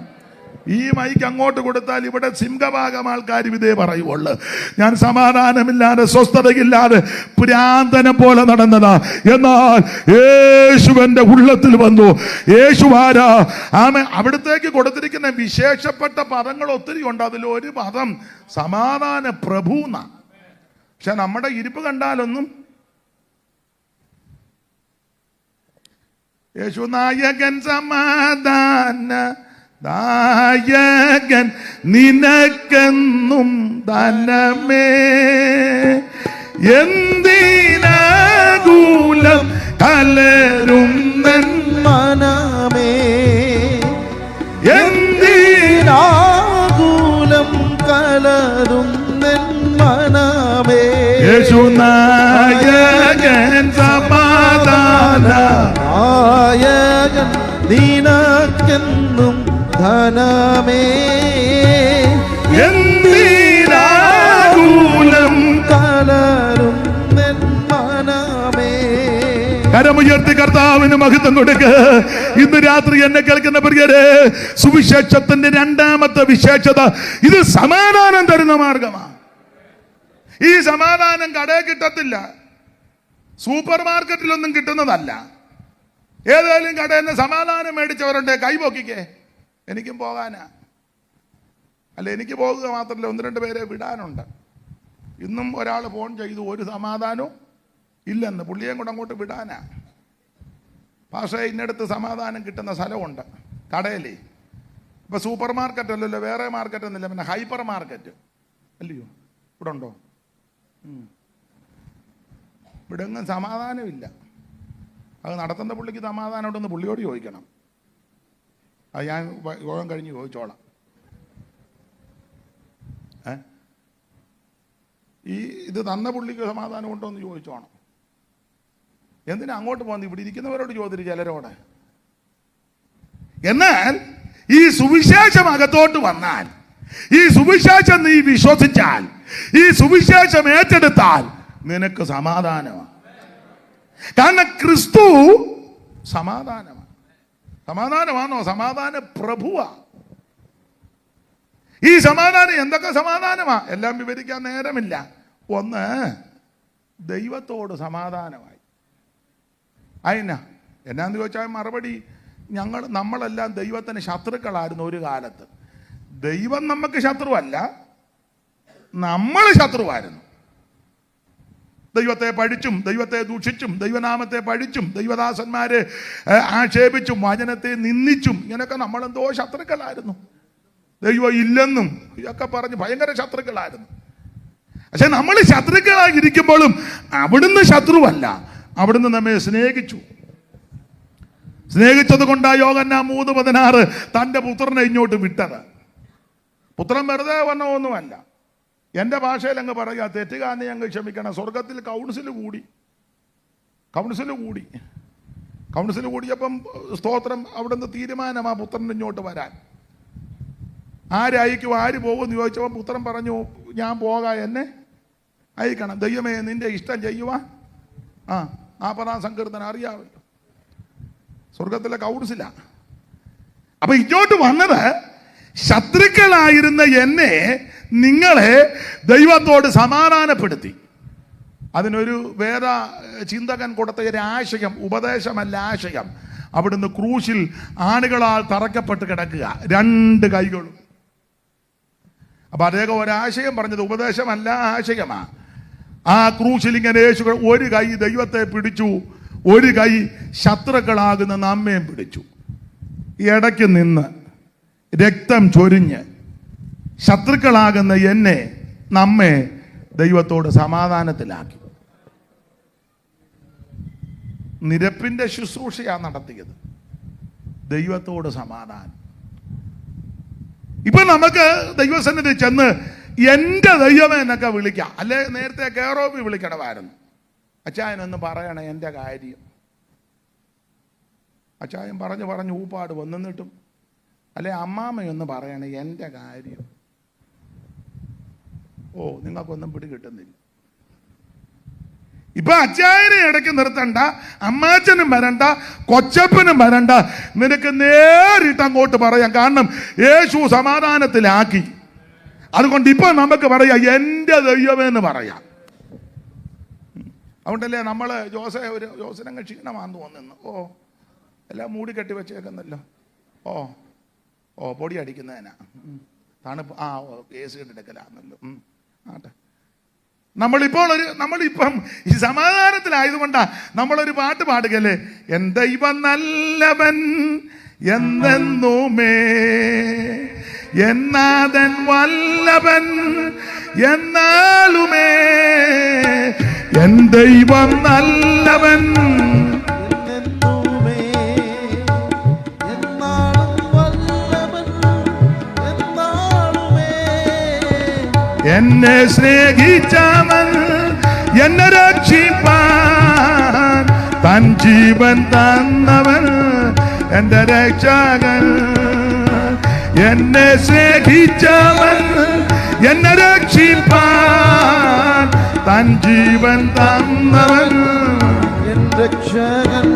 ഈ മൈക്ക് അങ്ങോട്ട് കൊടുത്താൽ ഇവിടെ സിംഹഭാഗം ആൾക്കാർ ഇതേ പറയുള്ളൂ, ഞാൻ സമാധാനമില്ലാതെ, സ്വസ്ഥതയില്ലാതെ, ഭ്രാന്തനെ പോലെ നടന്നതാ. എന്നാൽ യേശുവിന്റെ ഉള്ളത്തിൽ വന്നു. യേശുവാരാ? അവിടത്തേക്ക് കൊടുത്തിരിക്കുന്ന വിശേഷപ്പെട്ട പദങ്ങൾ ഒത്തിരി ഉണ്ട്. അതിലൊരു പദം സമാധാന പ്രഭു എന്നാ. പക്ഷെ നമ്മുടെ ഇരിപ്പ് കണ്ടാലൊന്നും യേശു നായകൻ സമാധാന ദായകൻ നിനക്കെന്നും ധനമേ, എന്തിനാകുലം കലരും മനമേ, എന്തിനാകുലം കലരും മനമേ, യേശു നായകൻ സമാധാന നായകൻ നിനക്കെന്നും ധനമേ, എന്തിനാകുലം കലരും മനമേ. കരമുയർത്തി കർത്താവിന് മഹത്വം കൊടുക്ക്. ഇന്ന് രാത്രി എന്നെ കേൾക്കുന്ന പ്രിയരെ, സുവിശേഷത്തിന്റെ രണ്ടാമത്തെ വിശേഷത ഇത് സമാധാനം തരുന്ന മാർഗമാണ്. ഈ സമാധാനം കടയിൽ കിട്ടത്തില്ല, സൂപ്പർ മാർക്കറ്റിലൊന്നും കിട്ടുന്നതല്ല. ഏതായാലും കടയിൽ നിന്ന് സമാധാനം മേടിച്ചവരുണ്ട്, കൈപൊക്കിക്കേ, എനിക്കും പോകാനാ. അല്ല, എനിക്ക് പോകുക മാത്രമല്ല, 1-2 പേരെ വിടാനുണ്ട്. ഇന്നും ഒരാൾ ഫോൺ ചെയ്തു, ഒരു സമാധാനവും ഇല്ലെന്ന്, പുള്ളിയും കൂടെ അങ്ങോട്ട് വിടാനാ. പക്ഷേ ഇന്നടുത്ത് സമാധാനം കിട്ടുന്ന സ്ഥലമുണ്ട് കടയിൽ. ഇപ്പം സൂപ്പർ മാർക്കറ്റ് അല്ലല്ലോ, വേറെ മാർക്കറ്റ് ഒന്നുമില്ല, പിന്നെ ഹൈപ്പർ മാർക്കറ്റ് അല്ലയോ ഇവിടെ ഉണ്ടോ? ഇവിടെ ഒന്നും സമാധാനമില്ല. അത് നടത്തുന്ന പുള്ളിക്ക് സമാധാനം ഉണ്ടെന്ന് പുള്ളിയോട് ചോദിക്കണം. അത് ഞാൻ യോഗം കഴിഞ്ഞ് ചോദിച്ചോളാം. ഇത് തന്ന പുള്ളിക്ക് സമാധാനം ഉണ്ടോ എന്ന് ചോദിച്ചോണം. എന്തിനാ അങ്ങോട്ട് പോകുന്നത്? ഇവിടെ ഇരിക്കുന്നവരോട് ചോദിച്ചു, ചിലരോട്. എന്നാൽ ഈ സുവിശേഷം അകത്തോട്ട് വന്നാൽ, ഈ സുവിശേഷം നീ വിശ്വസിച്ചാൽ, ഈ സുവിശേഷം ഏറ്റെടുത്താൽ നിനക്ക് സമാധാനമാണ്. കാരണം ക്രിസ്തു സമാധാനമാണ്. സമാധാനമാണോ? സമാധാന പ്രഭുവാ. ഈ സമാധാനം എന്തൊക്കെ സമാധാനമാ എല്ലാം വിവരിക്കാൻ നേരമില്ല. ഒന്ന്, ദൈവത്തോട് സമാധാനമായി. എന്നാന്ന് ചോദിച്ചാൽ മറുപടി, നമ്മളെല്ലാം ദൈവത്തിന് ശത്രുക്കളായിരുന്നു ഒരു കാലത്ത്. ദൈവം നമുക്ക് ശത്രുവല്ല, നമ്മൾ ശത്രുവായിരുന്നു. ദൈവത്തെ പഴിച്ചും ദൈവത്തെ ദൂഷിച്ചും ദൈവനാമത്തെ പഴിച്ചും ദൈവദാസന്മാരെ ആക്ഷേപിച്ചും വചനത്തെ നിന്ദിച്ചും ഇങ്ങനെയൊക്കെ നമ്മളെന്തോ ശത്രുക്കളായിരുന്നു. ദൈവം ഇല്ലെന്നും ഇതൊക്കെ പറഞ്ഞ് ഭയങ്കര ശത്രുക്കളായിരുന്നു. പക്ഷെ നമ്മൾ ശത്രുക്കളായിരിക്കുമ്പോഴും അവിടുന്ന് ശത്രുവല്ല, അവിടുന്ന് നമ്മെ സ്നേഹിച്ചു. സ്നേഹിച്ചത് കൊണ്ടാ യോഹന്നാൻ 3:16 തൻ്റെ പുത്രനെ ഇങ്ങോട്ട് വിട്ടത്. പുത്രൻ വെറുതെ വന്നതൊന്നുമല്ല. എൻ്റെ ഭാഷയിൽ അങ്ങ് പറയുക, തെറ്റുകാരനെ അങ്ങ് ക്ഷമിക്കണം. സ്വർഗത്തിൽ കൗൺസിൽ കൂടിയപ്പം സ്തോത്രം, അവിടുന്ന് തീരുമാനം ആ പുത്രൻ ഇങ്ങോട്ട് വരാൻ. ആരയക്കും, ആര് പോകുമെന്ന് ചോദിച്ചപ്പോൾ പുത്രൻ പറഞ്ഞു, ഞാൻ പോകാം, എന്നെ അയക്കണം. ദൈവമേ നിന്റെ ഇഷ്ടം ചെയ്യുവാൻ. 40-ാം സങ്കീർത്തനം അറിയാമല്ലോ, സ്വർഗത്തിലെ കൗൺസിലാ. അപ്പൊ ഇങ്ങോട്ട് വന്നത് ശത്രുക്കളായിരുന്ന എന്നെ, നിങ്ങളെ ദൈവത്തോട് സമാധാനപ്പെടുത്തി. അതിനൊരു വേദ ചിന്തകൻ കൊടുത്ത ഒരു ആശയം, ഉപദേശമല്ല ആശയം. അവിടുന്ന് ക്രൂശിൽ ആണികളാൽ തറയ്ക്കപ്പെട്ട് കിടക്കുക, 2 കൈകളും. അപ്പൊ അദ്ദേഹം ഒരാശയം പറഞ്ഞത് ഉപദേശമല്ല, ആശയമാ. ആ ക്രൂശിൽ ഇങ്ങനെ യേശു ഒരു കൈ ദൈവത്തെ പിടിച്ചു, ഒരു കൈ ശത്രുക്കളാകുന്ന നമ്മയും പിടിച്ചു. ഇടയ്ക്ക് നിന്ന് രക്തം ചൊരിഞ്ഞ് ശത്രുക്കളാകുന്ന എന്നെ, നമ്മെ ദൈവത്തോട് സമാധാനത്തിലാക്കി. നിരപ്പിന്റെ ശുശ്രൂഷയാണ് നടത്തിയത്, ദൈവത്തോട് സമാധാനം. ഇപ്പൊ നമുക്ക് ദൈവസന്നിധി ചെന്ന് എൻ്റെ ദൈവമേ എന്നൊക്കെ വിളിക്കാം. അല്ലെ നേരത്തെ കേറോബി വിളിക്കണമായിരുന്നു, അച്ചായനൊന്ന് പറയണേ എൻ്റെ കാര്യം. അച്ചായൻ പറഞ്ഞു ഊപ്പാട് വന്നിട്ടും, അല്ലെ അമ്മാമ്മയൊന്ന് പറയണേ എൻ്റെ കാര്യം. നിങ്ങൾക്കൊന്നും പിടികിട്ടുന്നില്ല. ഇപ്പൊ അച്ചായനെ ഇടയ്ക്ക് നിർത്തണ്ട, അമ്മാച്ചനും വരണ്ട, കൊച്ചപ്പനും വരണ്ട, നിനക്ക് നേരിട്ട് അങ്ങോട്ട് പറയാം. കാരണം യേശു സമാധാനത്തിലാക്കി. അതുകൊണ്ട് ഇപ്പൊ നമുക്ക് പറയാം എൻ്റെ ദൈവമെന്ന് പറയാം. അതുകൊണ്ടല്ലേ നമ്മള് ജോസനങ്ങ് ക്ഷീണമാന്ന് തോന്നുന്നു. എല്ലാം മൂടി കെട്ടി വെച്ചേക്കുന്നല്ലോ. പൊടി അടിക്കുന്നതിനാ, തണുപ്പ്. AC എടുക്കലാന്നല്ലോ. ആട്ടെ, നമ്മളിപ്പം ഈ സമാധാനത്തിലായതുകൊണ്ടാ നമ്മളൊരു പാട്ട് പാടുകല്ലേ, എൻ ദൈവം നല്ലവൻ എന്നെന്നുമേ, എന്നാഥൻ വല്ലവൻ എന്നാലുമേ, എൻ ദൈവം നല്ലവൻ എന്നെ സ്നേഹിച്ചവൻ, എന്നെ രക്ഷിപ്പാൻ തൻ ജീവൻ തന്നവൻ, എന്റെ രക്ഷകൻ. എന്നെ സ്നേഹിച്ചവൻ, എന്നെ രക്ഷിപ്പാൻ തൻ ജീവൻ തന്നവൻ, എന്റെ രക്ഷകൻ.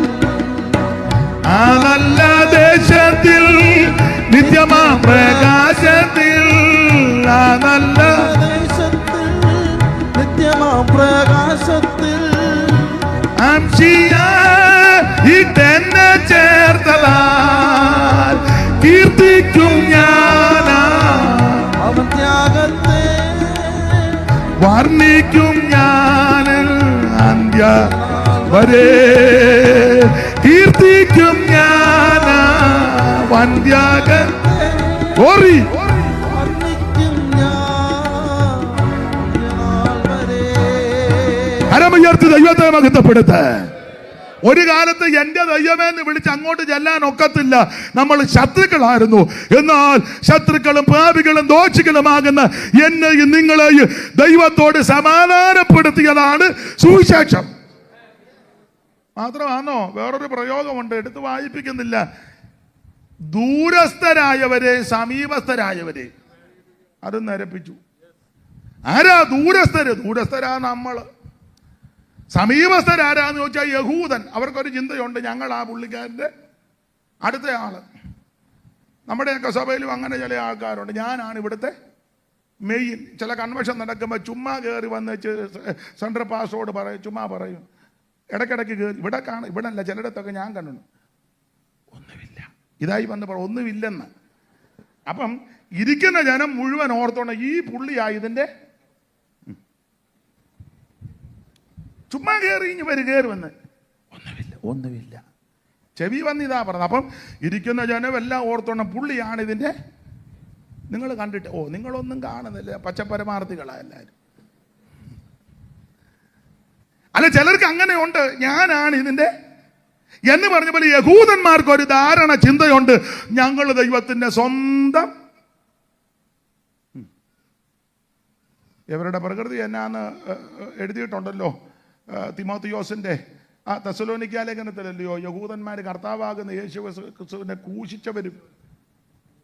ആ നല്ല ദേശത്തിൽ നിത്യമാ പ്രകാശത്തിൽ, ആ നല്ല പ്രകാശത്തിൽ ഇട്ടെന്നെ ചേർത്തതാൽ കീർത്തിക്കും ഞാൻ അവൻ ത്യാഗത്തെ, വർണ്ണിക്കും ഞാൻ അന്ത്യ വരെ, കീർത്തിക്കും ഞാൻ വൻ ത്യാഗത്തെ. കരമുയർത്തി ദൈവത്തെ മഹത്വപ്പെടുത്ത. ഒരു കാലത്ത് എൻ്റെ ദൈവമേന്ന് വിളിച്ച് അങ്ങോട്ട് ചെല്ലാൻ ഒക്കത്തില്ല, നമ്മൾ ശത്രുക്കളായിരുന്നു. എന്നാൽ ശത്രുക്കളും പാപികളും ദോഷികളുമാകുന്ന എന്നെയും നിങ്ങളെയും ദൈവത്തോട് സമാധാനപ്പെടുത്തിയതാണ് സുവിശേഷം. മാത്രമാണോ? വേറൊരു പ്രയോഗമുണ്ട്, എടുത്ത് വായിപ്പിക്കുന്നില്ല. ദൂരസ്ഥരായവരെ സമീപസ്ഥരായവരെ അത് നിരപ്പിച്ചു. ആരാ ദൂരസ്ഥരാ നമ്മള്. സമീപസ്ഥരാരാന്ന് ചോദിച്ചാൽ യഹൂദൻ. അവർക്കൊരു ചിന്തയുണ്ട്, ഞങ്ങൾ ആ പുള്ളിക്കാരൻ്റെ അടുത്ത ആള്. നമ്മുടെയൊക്കെ സഭയിലും അങ്ങനെ ചില ആൾക്കാരുണ്ട്, ഞാനാണ് ഇവിടുത്തെ മെയിൻ. ചില കൺവെൻഷൻ നടക്കുമ്പോൾ ചുമ്മാ കയറി വന്ന് സെൻട്രൽ പാസ്റ്ററോട് പറയും, ചുമ്മാ പറയും, ഇടയ്ക്കിടയ്ക്ക് കയറി ഇവിടെ കാണും. ഇവിടെ അല്ല, ചിലയിടത്തൊക്കെ ഞാൻ കണ്ടു ഒന്നുമില്ല, ഇതായി വന്ന് പറ ഒന്നുമില്ലെന്ന്. അപ്പം ഇരിക്കുന്ന ജനം മുഴുവൻ ഓർത്തോണം ഈ പുള്ളിയായി ഇതിൻ്റെ. ചുമ്മാ കയറി ഇനി കയറി വന്ന് ഒന്നുമില്ല ചെവി വന്ന് ഇതാ പറഞ്ഞത്. അപ്പം ഇരിക്കുന്ന ജനം എല്ലാം ഓർത്തോണം പുള്ളിയാണ് ഇതിൻ്റെ. നിങ്ങൾ കണ്ടിട്ട് നിങ്ങളൊന്നും കാണുന്നില്ല, പച്ചപ്പരമാർത്ഥികളാ എല്ലാവരും. അല്ല, ചിലർക്ക് അങ്ങനെ ഉണ്ട്, ഞാനാണ് ഇതിൻ്റെ. എന്ന് പറഞ്ഞ പോലെ യഹൂദന്മാർക്ക് ഒരു ധാരണ ചിന്തയുണ്ട്, ഞങ്ങൾ ദൈവത്തിന്റെ സ്വന്തം. ഇവരുടെ പ്രകൃതി എന്നാന്ന് എഴുതിയിട്ടുണ്ടല്ലോ തിമോത്തിയോസിന്റെ ആ തെസ്സലോനിക്ക ലേഖനത്തിലല്ലയോ, യഹൂദന്മാർ കർത്താവാകുന്ന യേശുവിനെ ക്രൂശിച്ചവരും.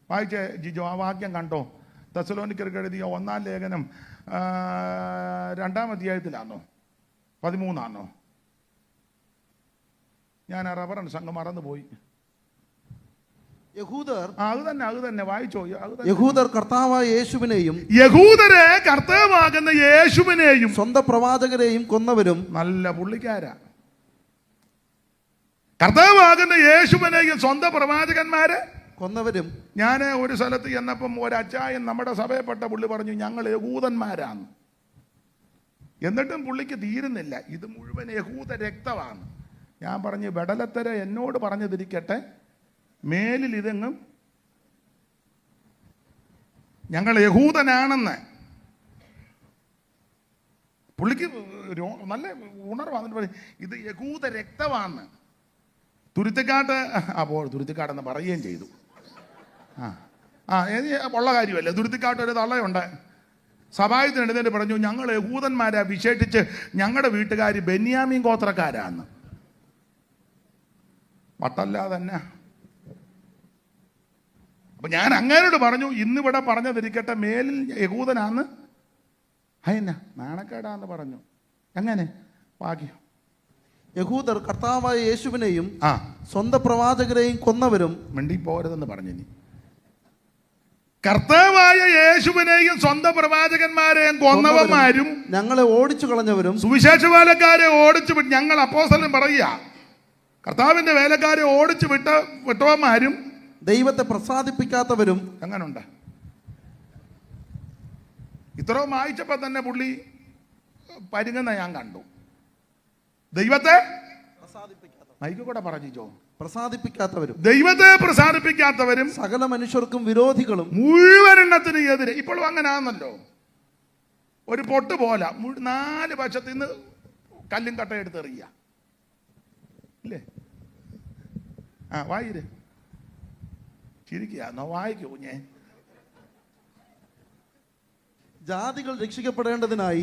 വായിച്ചേ ജിജോ, ആ വാക്യം കണ്ടോ? തെസ്സലോനിക്കർക്ക് എഴുതിയ 1-ാം ലേഖനം 2-ാം അധ്യായത്തിലാണോ 13 ഞാൻ ആ റഫറൻസ് അങ്ങ് മറന്നുപോയി. യഹൂദർ അത് തന്നെ വായിച്ചോ. യഹൂദർ കർത്താവായ യേശുവിനെയും യഹൂദരെ കർത്താവാകുന്ന യേശുവിനെയും സ്വന്തം പ്രവാചകരെയും കൊന്നവരും. നല്ല പുള്ളിക്കാരാ. കർത്താവാകുന്ന യേശുവിനെയും സ്വന്തം പ്രവാചകന്മാരെ കൊന്നവരും. ഞാൻ ഒരു സ്ഥലത്ത് ചെന്നപ്പം ഒരച്ചായൻ നമ്മുടെ സഭയപ്പെട്ട പുള്ളി പറഞ്ഞു ഞങ്ങൾ യഹൂദന്മാരാണ്. എന്നിട്ടും പുള്ളിക്ക് തീരുന്നില്ല, ഇത് മുഴുവൻ യഹൂദ രക്തമാണ്. ഞാൻ പറഞ്ഞു വെടലത്തര എന്നോട് പറഞ്ഞതിരിക്കട്ടെ, മേലിൽ ഇതെങ്ങും ഞങ്ങൾ യഹൂദനാണെന്ന്. പുള്ളിക്ക് നല്ല ഉണർവാന്നിട്ട് പറയും ഇത് യഹൂദ രക്തമാണ്. തുരുത്തിക്കാട്ട് തുരുത്തിക്കാടെന്ന് പറയുകയും ചെയ്തു. ഉള്ള കാര്യമല്ലേ. തുരുത്തിക്കാട്ട് ഒരു തള്ളയുണ്ട്, സഭായത്തിനെടുത്തിട്ട് പറഞ്ഞു ഞങ്ങൾ യഹൂദന്മാരാ, വിശേഷിച്ച് ഞങ്ങളുടെ വീട്ടുകാർ ബെന്യാമീൻ ഗോത്രക്കാരാന്ന്. വട്ടല്ലാതെ തന്നെ. അപ്പൊ ഞാൻ അങ്ങനോട് പറഞ്ഞു ഇന്നിവിടെ പറഞ്ഞതിരിക്കട്ടെ, മേലിൽ യഹൂദനാന്ന്. അതെന്നാ നാണക്കേടാന്ന് പറഞ്ഞു. എങ്ങനെ ഭാഗ്യം. യഹൂദർ കർത്താവായ യേശുവിനെയും സ്വന്തം പ്രവാചകരെയും കൊന്നവരും. മിണ്ടി പോരുതെന്ന് പറഞ്ഞു. ഇനി കർത്താവായ യേശുവിനെയും സ്വന്തം പ്രവാചകന്മാരെയും കൊന്നവന്മാരും ഞങ്ങളെ ഓടിച്ചു കളഞ്ഞവരും. സുവിശേഷ വേലക്കാരെ ഓടിച്ചു വിട്ട്, ഞങ്ങൾ അപ്പോസ്തലൻ പറയുക, കർത്താവിന്റെ വേലക്കാരെ ഓടിച്ചു വിട്ടവന്മാരും ദൈവത്തെ പ്രസാദിപ്പിക്കാത്തവരും. എങ്ങനുണ്ട്? ഇത്രയും വായിച്ചപ്പോ തന്നെ പുള്ളി പരുങ്ങുന്ന ഞാൻ കണ്ടു. ദൈവത്തെ മൈക്ക് കൂടെ പറഞ്ഞോ, പ്രസാദിപ്പിക്കാത്തവരും, ദൈവത്തെ പ്രസാദിപ്പിക്കാത്തവരും, സകല മനുഷ്യർക്കും വിരോധികളും, മുഴുവനെണ്ണത്തിന് എതിരെ. ഇപ്പോഴും അങ്ങനാന്നല്ലോ. ഒരു പൊട്ട് പോലെ 4 പക്ഷത്ത് നിന്ന് കല്ലും കട്ട എടുത്തെറിയ ഇല്ലേ? വായിര് ചിരിക്കുക വായിക്കൂ. ഞാൻ ജാതികൾ രക്ഷിക്കപ്പെടേണ്ടതിനായി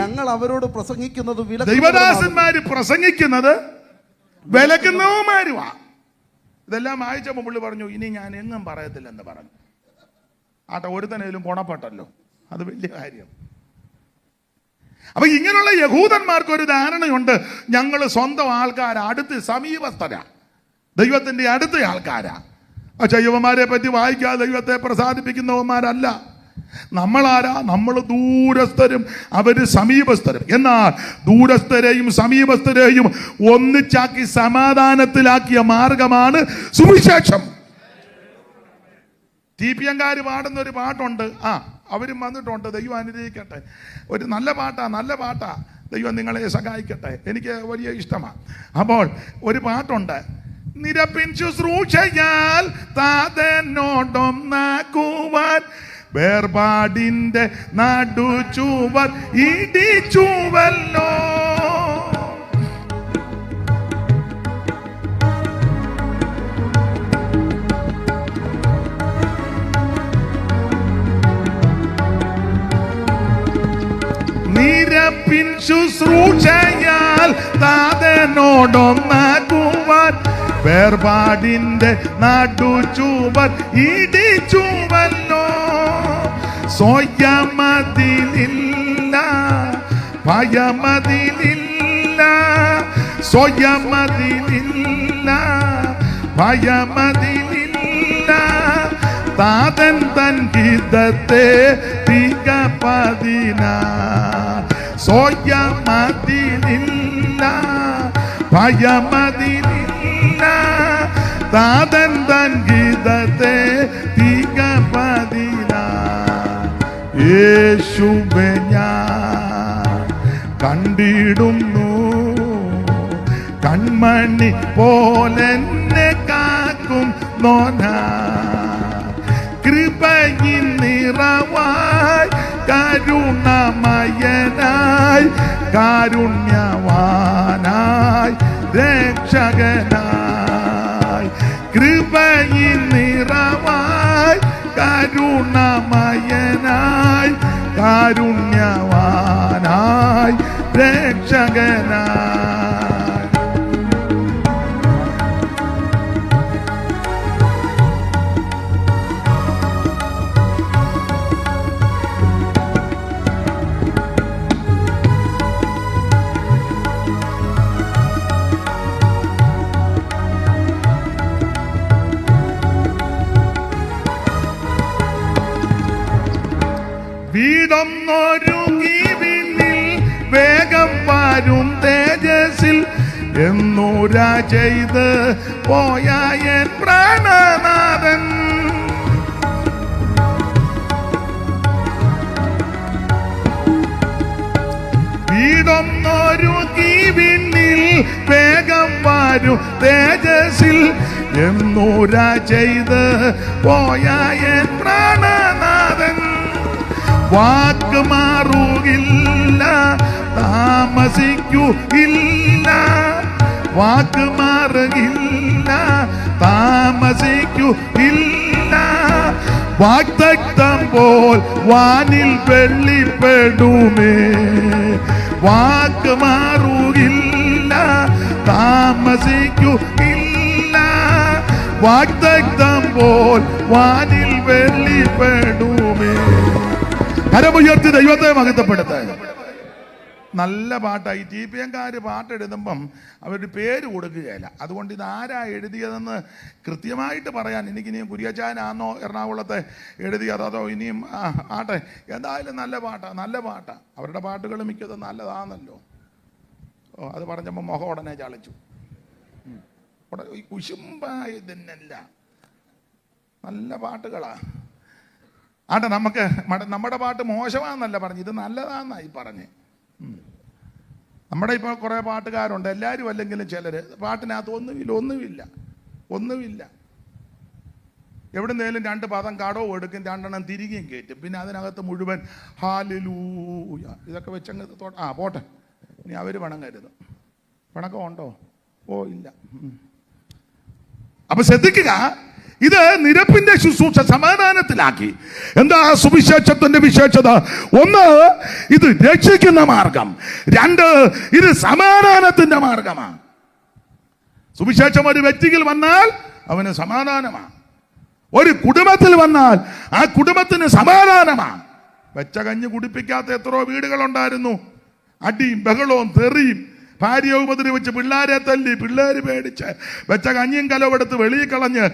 ഞങ്ങൾ അവരോട് പ്രസംഗിക്കുന്നത് ദൈവദാസന്മാര് പ്രസംഗിക്കുന്നത് വിലക്കുന്നവന്മാരുമാ. ഇതെല്ലാം വായിച്ചപ്പോൾ പുള്ളി പറഞ്ഞു ഇനി ഞാൻ എങ്ങും പറയത്തില്ലെന്ന് പറഞ്ഞു. ഒരുത്തനേലും ഗുണപ്പെട്ടല്ലോ, അത് വലിയ കാര്യം. അപ്പൊ ഇങ്ങനെയുള്ള യഹൂദന്മാർക്ക് ഒരു ധാരണയുണ്ട്, ഞങ്ങൾ സ്വന്തം ആൾക്കാരാ, അടുത്ത് സമീപസ്ഥരാ, ദൈവത്തിന്റെ അടുത്ത ആൾക്കാരാ. പക്ഷെ യവന്മാരെ പറ്റി വായിക്കാതെ ദൈവത്തെ പ്രസാദിപ്പിക്കുന്നവന്മാരല്ല. നമ്മളാരാ? നമ്മൾ ദൂരസ്ഥരും അവര് സമീപസ്ഥരും. എന്നാൽ ദൂരസ്ഥരെയും സമീപസ്ഥരെയും ഒന്നിച്ചാക്കി സമാധാനത്തിലാക്കിയ മാർഗമാണ് സുവിശേഷം. TPM-കാർ പാടുന്ന ഒരു പാട്ടുണ്ട്, അവരും വന്നിട്ടുണ്ട്. ദൈവം അനുഗ്രഹിക്കട്ടെ. ഒരു നല്ല പാട്ടാ. ദൈവം നിങ്ങളെ സഹായിക്കട്ടെ. എനിക്ക് വലിയ ഇഷ്ടമാണ്. അപ്പോൾ ഒരു പാട്ടുണ്ട്, നിരപ്പിൻ ശുശ്രൂഷയാൽ താതനോടൊന്നാക്കുവാൻ വേർപാടിന്റെ നടുചുവർ ഇടിച്ചുവല്ലോ. നിരപ്പിൻ ശുശ്രൂഷയാൽ താതനോടൊന്നാക്കുവാൻ വേർപാടിന്റെ നടുചുവർ ഇടിച്ചുവല്ലോ. സ്വയമതിലില്ല ഭയമതിലില്ല, സ്വയമതിലില്ല ഭയമതിലില്ല. താതൻ തൻ ഹിതത്തെ തികപ്പതിന. സ്വയമതിലില്ല ഭയമതിലില്ല, താതൻ തൻ ഹിതത്തെ തികപ്പതിന. യേശുവെ ഞാൻ കണ്ടിടുന്നു, കൺമണി പോലെന്നെ കാക്കും നോന. കൃപയിൻ നിറവായി കരുണമയനായി കാരുണ്യവാനായി രക്ഷകനായി കൃപയിൽ നിറവായി കരുണമയനായി കാരുണ്യവാനായി രക്ഷകനായി. വീടൊന്നൊരുങ്ങി വിണ്ണിൽ വേഗം വരും തേജസ്സിൽ എന്നൂര ചെയ്ത് പോയ എൻ പ്രാണനാഥൻ. വീടൊന്നൊരുങ്ങി വിണ്ണിൽ വേഗം വരും തേജസ്സിൽ എന്നൂര ചെയ്ത് പോയ എൻ പ്രാണനാഥൻ. വാക്ക് മാറുകില്ല താമസിക്കുകയില്ല, വാക്ക് മാറുകില്ല താമസിക്കുകയില്ല. വാഗ്ദത്തം പോൽ വാനിൽ വെള്ളിപ്പെടുമേ, വാക്ക് മാറുകില്ല താമസിക്കുകയില്ല. വാഗ്ദത്തം പോൽ വാനിൽ വെള്ളിപ്പെടുമേ. കരമുയർത്തി ദൈവത്തെ മഹത്വപ്പെടുത്താൻ. നല്ല പാട്ടായി. TPM-കാര് പാട്ടെഴുതുമ്പം അവരുടെ പേര് കൊടുക്കുകയില്ല. അതുകൊണ്ട് ഇത് ആരാ എഴുതിയതെന്ന് കൃത്യമായിട്ട് പറയാൻ എനിക്കിനിയും കുര്യച്ചാനാന്നോ എറണാകുളത്തെ എഴുതിയത് അതോ ഇനിയും ആട്ടെ, എന്തായാലും നല്ല പാട്ടാണ്, നല്ല പാട്ടാണ്. അവരുടെ പാട്ടുകൾ മിക്കത് നല്ലതാണല്ലോ. ഓ, അത് പറഞ്ഞപ്പോൾ മുഖം ഉടനെ ചളിച്ചു. ഈ കുശുമ്പായതിനല്ല, നല്ല പാട്ടുകളാ. ആട്ടെ, നമുക്ക് നമ്മുടെ പാട്ട് മോശമാണെന്നല്ല പറഞ്ഞു, ഇത് നല്ലതാണെന്നായി പറഞ്ഞ്. നമ്മുടെ ഇപ്പോൾ കുറേ പാട്ടുകാരുണ്ട്, എല്ലാവരും അല്ലെങ്കിലും ചിലർ പാട്ടിനകത്ത് ഒന്നുമില്ല. എവിടുന്നേലും 2 പദം കടവും എടുക്കും, 2 തിരികെയും കയറ്റും, പിന്നെ അതിനകത്ത് മുഴുവൻ ഹല്ലേലൂയ ഇതൊക്കെ വെച്ചങ്ങ് പോട്ടെ. ഇനി അവർ പണങ്ങരുത്. പണക്കം ഉണ്ടോ? ഓ ഇല്ല. അപ്പൊ ശ്രദ്ധിക്കുക, ഇത് നിരപ്പിന്റെ ശുശ്രൂഷ സമാധാനത്തിലാക്കി. എന്താ സുവിശേഷത്തിന്റെ വിശേഷത? 1, ഇത് രക്ഷിക്കുന്ന മാർഗം. 2, ഇത് സമാധാനത്തിന്റെ മാർഗമാണ്. സുവിശേഷം ഒരു വ്യക്തിയിൽ വന്നാൽ അവന് സമാധാനമാണ്. ഒരു കുടുംബത്തിൽ വന്നാൽ ആ കുടുംബത്തിന് സമാധാനമാണ്. വെച്ച കഞ്ഞി കുടിപ്പിക്കാത്ത എത്രയോ വീടുകളുണ്ടായിരുന്നു. അടിയും ബഹളവും തെറിയും, ഭാര്യ ഉപദ്രവിച്ച് പിള്ളേരെ തല്ലി, പിള്ളേര് പേടിച്ച് വെച്ച കഞ്ഞിയും കലവെടുത്ത് വെളിയിൽ കളഞ്ഞ്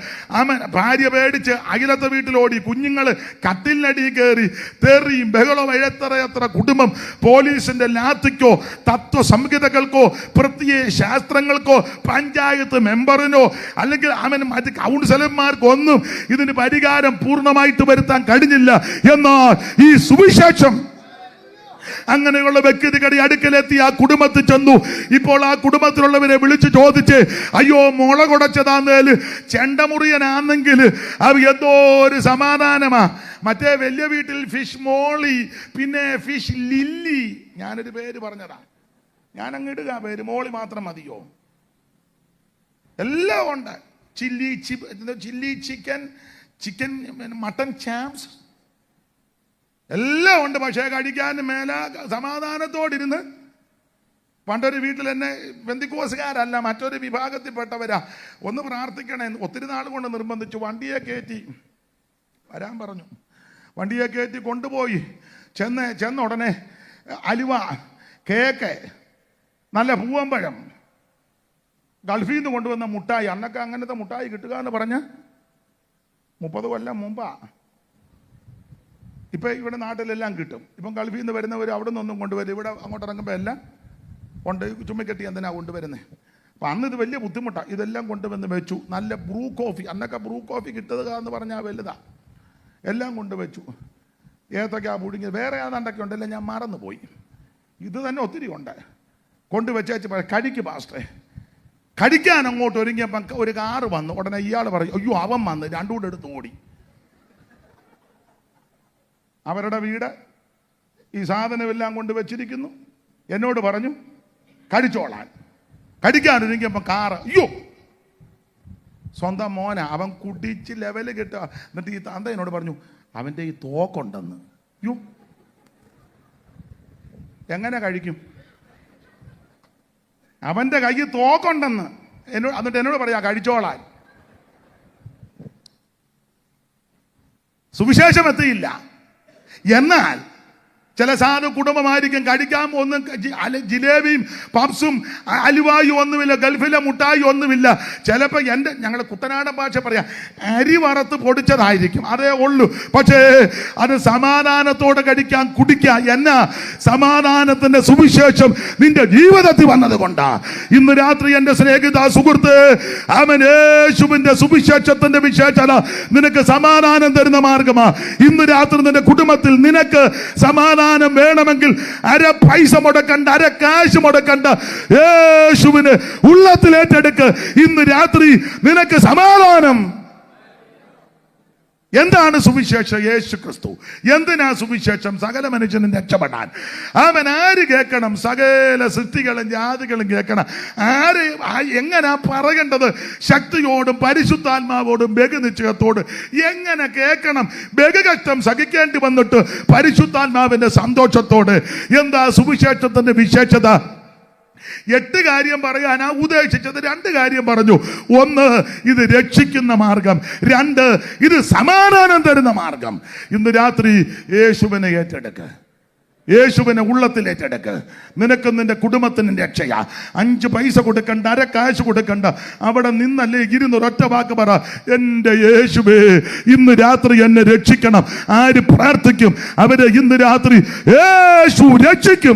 ഭാര്യ പേടിച്ച് അഖിലത്തെ വീട്ടിലോടി, കുഞ്ഞുങ്ങൾ കട്ടിലിനടി കയറി, തെറിയും ബഹളവും. എത്ര കുടുംബം പോലീസിന്റെ ലാത്തിക്കോ തത്വ സംഹിതകൾക്കോ പ്രത്യയ ശാസ്ത്രങ്ങൾക്കോ പഞ്ചായത്ത് മെമ്പറിനോ അല്ലെങ്കിൽ മറ്റ് കൗൺസിലർമാർക്കൊന്നും ഇതിന് പരിഹാരം പൂർണ്ണമായിട്ട് വരുത്താൻ കഴിഞ്ഞില്ല. എന്നാൽ ഈ സുവിശേഷം അങ്ങനെയുള്ള വ്യക്തികളുടെ അടുക്കലെത്തി ആ കുടുംബത്തിൽ ചെന്നു. ഇപ്പോൾ ആ കുടുംബത്തിലുള്ളവരെ വിളിച്ചു ചോദിച്ച്, അയ്യോ മുള കുടച്ചതാന്നേല് ചെണ്ടമുറിയനാണെങ്കിൽ അത് എന്തോ ഒരു സമാധാനമാ. മറ്റേ വലിയ വീട്ടിൽ ഫിഷ് മോളി, പിന്നെ ഫിഷ് ലില്ലി, ഞാനൊരു പേര് പറഞ്ഞതാ, ഞാൻ അങ്ങ് ഇടുക പേര്, മോളി മാത്രം മതിയോ? എല്ലാം ഉണ്ട്. ചില്ലി ചിക്കൻ മട്ടൻ ചാംസ് എല്ലാം ഉണ്ട്. പക്ഷേ കഴിക്കാൻ മേല സമാധാനത്തോടിരുന്ന്. പണ്ടൊരു വീട്ടിൽ എന്നെ പെന്തിക്കോസുകാരല്ല, മറ്റൊരു വിഭാഗത്തിൽപ്പെട്ടവരാ, ഒന്ന് പ്രാർത്ഥിക്കണേ, ഒത്തിരി നാൾ കൊണ്ട് നിർബന്ധിച്ചു. വണ്ടിയെ കയറ്റി വരാൻ പറഞ്ഞു. വണ്ടിയെ കയറ്റി കൊണ്ടുപോയി. ചെന്ന ഉടനെ അലുവ, കേക്ക്, നല്ല പൂവമ്പഴം, ഗൾഫിൽ നിന്ന് കൊണ്ടുവന്ന മുട്ടായി. അന്നൊക്കെ അങ്ങനത്തെ മുട്ടായി കിട്ടുക എന്ന് പറഞ്ഞ് 30 കൊല്ലം മുമ്പാ. ഇപ്പം ഇവിടെ നാട്ടിലെല്ലാം കിട്ടും. ഇപ്പം ഗൾഫിൽ നിന്ന് വരുന്നവർ അവിടെ നിന്നൊന്നും കൊണ്ടുവരും. ഇവിടെ അങ്ങോട്ട് ഇറങ്ങുമ്പോൾ എല്ലാം കൊണ്ട് ചുമ്മിക്കെട്ടി എന്തിനാ കൊണ്ടുവരുന്നത്. അപ്പം അന്ന് ഇത് വലിയ ബുദ്ധിമുട്ടാണ്. ഇതെല്ലാം കൊണ്ടുവന്ന് വെച്ചു. നല്ല ബ്രൂ കോഫി, അന്നൊക്കെ ബ്രൂ കോഫി കിട്ടുക എന്ന് പറഞ്ഞാൽ വലുതാ. എല്ലാം കൊണ്ടുവച്ചു. ഏതൊക്കെയാ പുഴുങ്ങിയത്, വേറെ ഏതാണ്ടൊക്കെ ഉണ്ടല്ലോ, ഞാൻ മറന്നുപോയി. ഇത് തന്നെ ഒത്തിരി ഉണ്ട്. കൊണ്ടുവച്ചേച്ച് കഴിക്ക് പാസ്റ്റേ. കഴിക്കാൻ അങ്ങോട്ട് ഒരുങ്ങിയപ്പം ഒരു കാറ് വന്നു. ഉടനെ ഇയാൾ പറയും, അയ്യോ അവൻ വന്ന്, 2 കൂടെ എടുത്ത് ഓടി. അവരുടെ വീട് ഈ സാധനമെല്ലാം കൊണ്ട് വെച്ചിരിക്കുന്നു. എന്നോട് പറഞ്ഞു കഴിച്ചോളാൻ. കടിക്കാനൊരുങ്ങിയപ്പോൾ കാറ്, അയ്യോ സ്വന്തം മോന, അവൻ കുടിച്ച് ലെവല് കിട്ടുക. എന്നിട്ട് ഈ തന്ത എന്നോട് പറഞ്ഞു അവൻ്റെ ഈ തോക്കുണ്ടെന്ന്. അയ്യോ എങ്ങനെ കഴിക്കും? അവൻ്റെ കയ്യിൽ തോക്കുണ്ടെന്ന് എന്നിട്ട് എന്നോട് പറയാ കഴിച്ചോളാൻ. സുവിശേഷം എത്തിയില്ല. എന്നാൽ ചില സാധനം കുടുംബമായിരിക്കും കഴിക്കാൻ ഒന്നും ജിലേബിയും പപ്സും അലുവായും ഒന്നുമില്ല, ഗൾഫിലെ മുട്ടായി ഒന്നുമില്ല. ചിലപ്പോൾ ഞങ്ങളുടെ കുട്ടനാടൻ ഭാഷ പറയാം അരി വറുത്ത് പൊടിച്ചതായിരിക്കും, അതേ ഉള്ളൂ. പക്ഷേ അത് സമാധാനത്തോടെ കഴിക്കാൻ കുടിക്കാൻ. എന്നാ സമാധാനത്തിന്റെ സുവിശേഷം നിന്റെ ജീവിതത്തിൽ വന്നത് കൊണ്ടാ. ഇന്ന് രാത്രി എൻ്റെ സ്നേഹിത സുഹൃത്ത്, അവൻ യേശുവിന്റെ സുവിശേഷത്തിന്റെ വിശേഷത നിനക്ക് സമാധാനം തരുന്ന മാർഗമാ. ഇന്ന് രാത്രി നിന്റെ കുടുംബത്തിൽ നിനക്ക് സമാധാനം വേണമെങ്കിൽ അര പൈസ മുടക്കണ്ട, അര കാശ് മുടക്കണ്ട, യേശുവിന് ഉള്ളത്തിൽ ഏറ്റെടുക്ക്. ഇന്ന് രാത്രി നിനക്ക് സമാധാനം. എന്താണ് സുവിശേഷം? യേശു ക്രിസ്തു. എന്തിനാ സുവിശേഷം? സകല മനുഷ്യനും രക്ഷപ്പെടാൻ. അവൻ ആര് കേൾക്കണം? സകല സൃഷ്ടികളും ജാതികളും കേൾക്കണം. ആര് എങ്ങനാ പറയേണ്ടത്? ശക്തിയോടും പരിശുദ്ധാത്മാവോടും ബഹുനിശ്ചയത്തോട് എങ്ങനെ കേൾക്കണം? ബഹുകഷ്ടം സഹിക്കേണ്ടി വന്നിട്ട് പരിശുദ്ധാത്മാവിന്റെ സന്തോഷത്തോട്. എന്താ സുവിശേഷത്തിന്റെ വിശേഷത? 8 കാര്യം പറയാനാ ഉദ്ദേശിച്ചത്. 2 കാര്യം പറഞ്ഞു. 1, ഇത് രക്ഷിക്കുന്ന മാർഗം. 2, ഇത് സമാധാനം തരുന്ന മാർഗം. ഇന്ന് രാത്രി യേശുവിനെ ഏറ്റെടുക്ക്, യേശുവിനെ ഉള്ളത്തിൽ ഏറ്റെടുക്ക്. നിനക്ക് നിന്റെ കുടുംബത്തിന് രക്ഷയാ. 5 പൈസ കൊടുക്കണ്ട, അര കാശ് കൊടുക്കണ്ട. അവിടെ നിന്നല്ലേ ഇരുന്നൊരൊറ്റ വാക്ക് പറ, എൻ്റെ യേശുവേ ഇന്ന് രാത്രി എന്നെ രക്ഷിക്കണം. ആര് പ്രാർത്ഥിക്കും അവരെ ഇന്ന് രാത്രി യേശു രക്ഷിക്കും.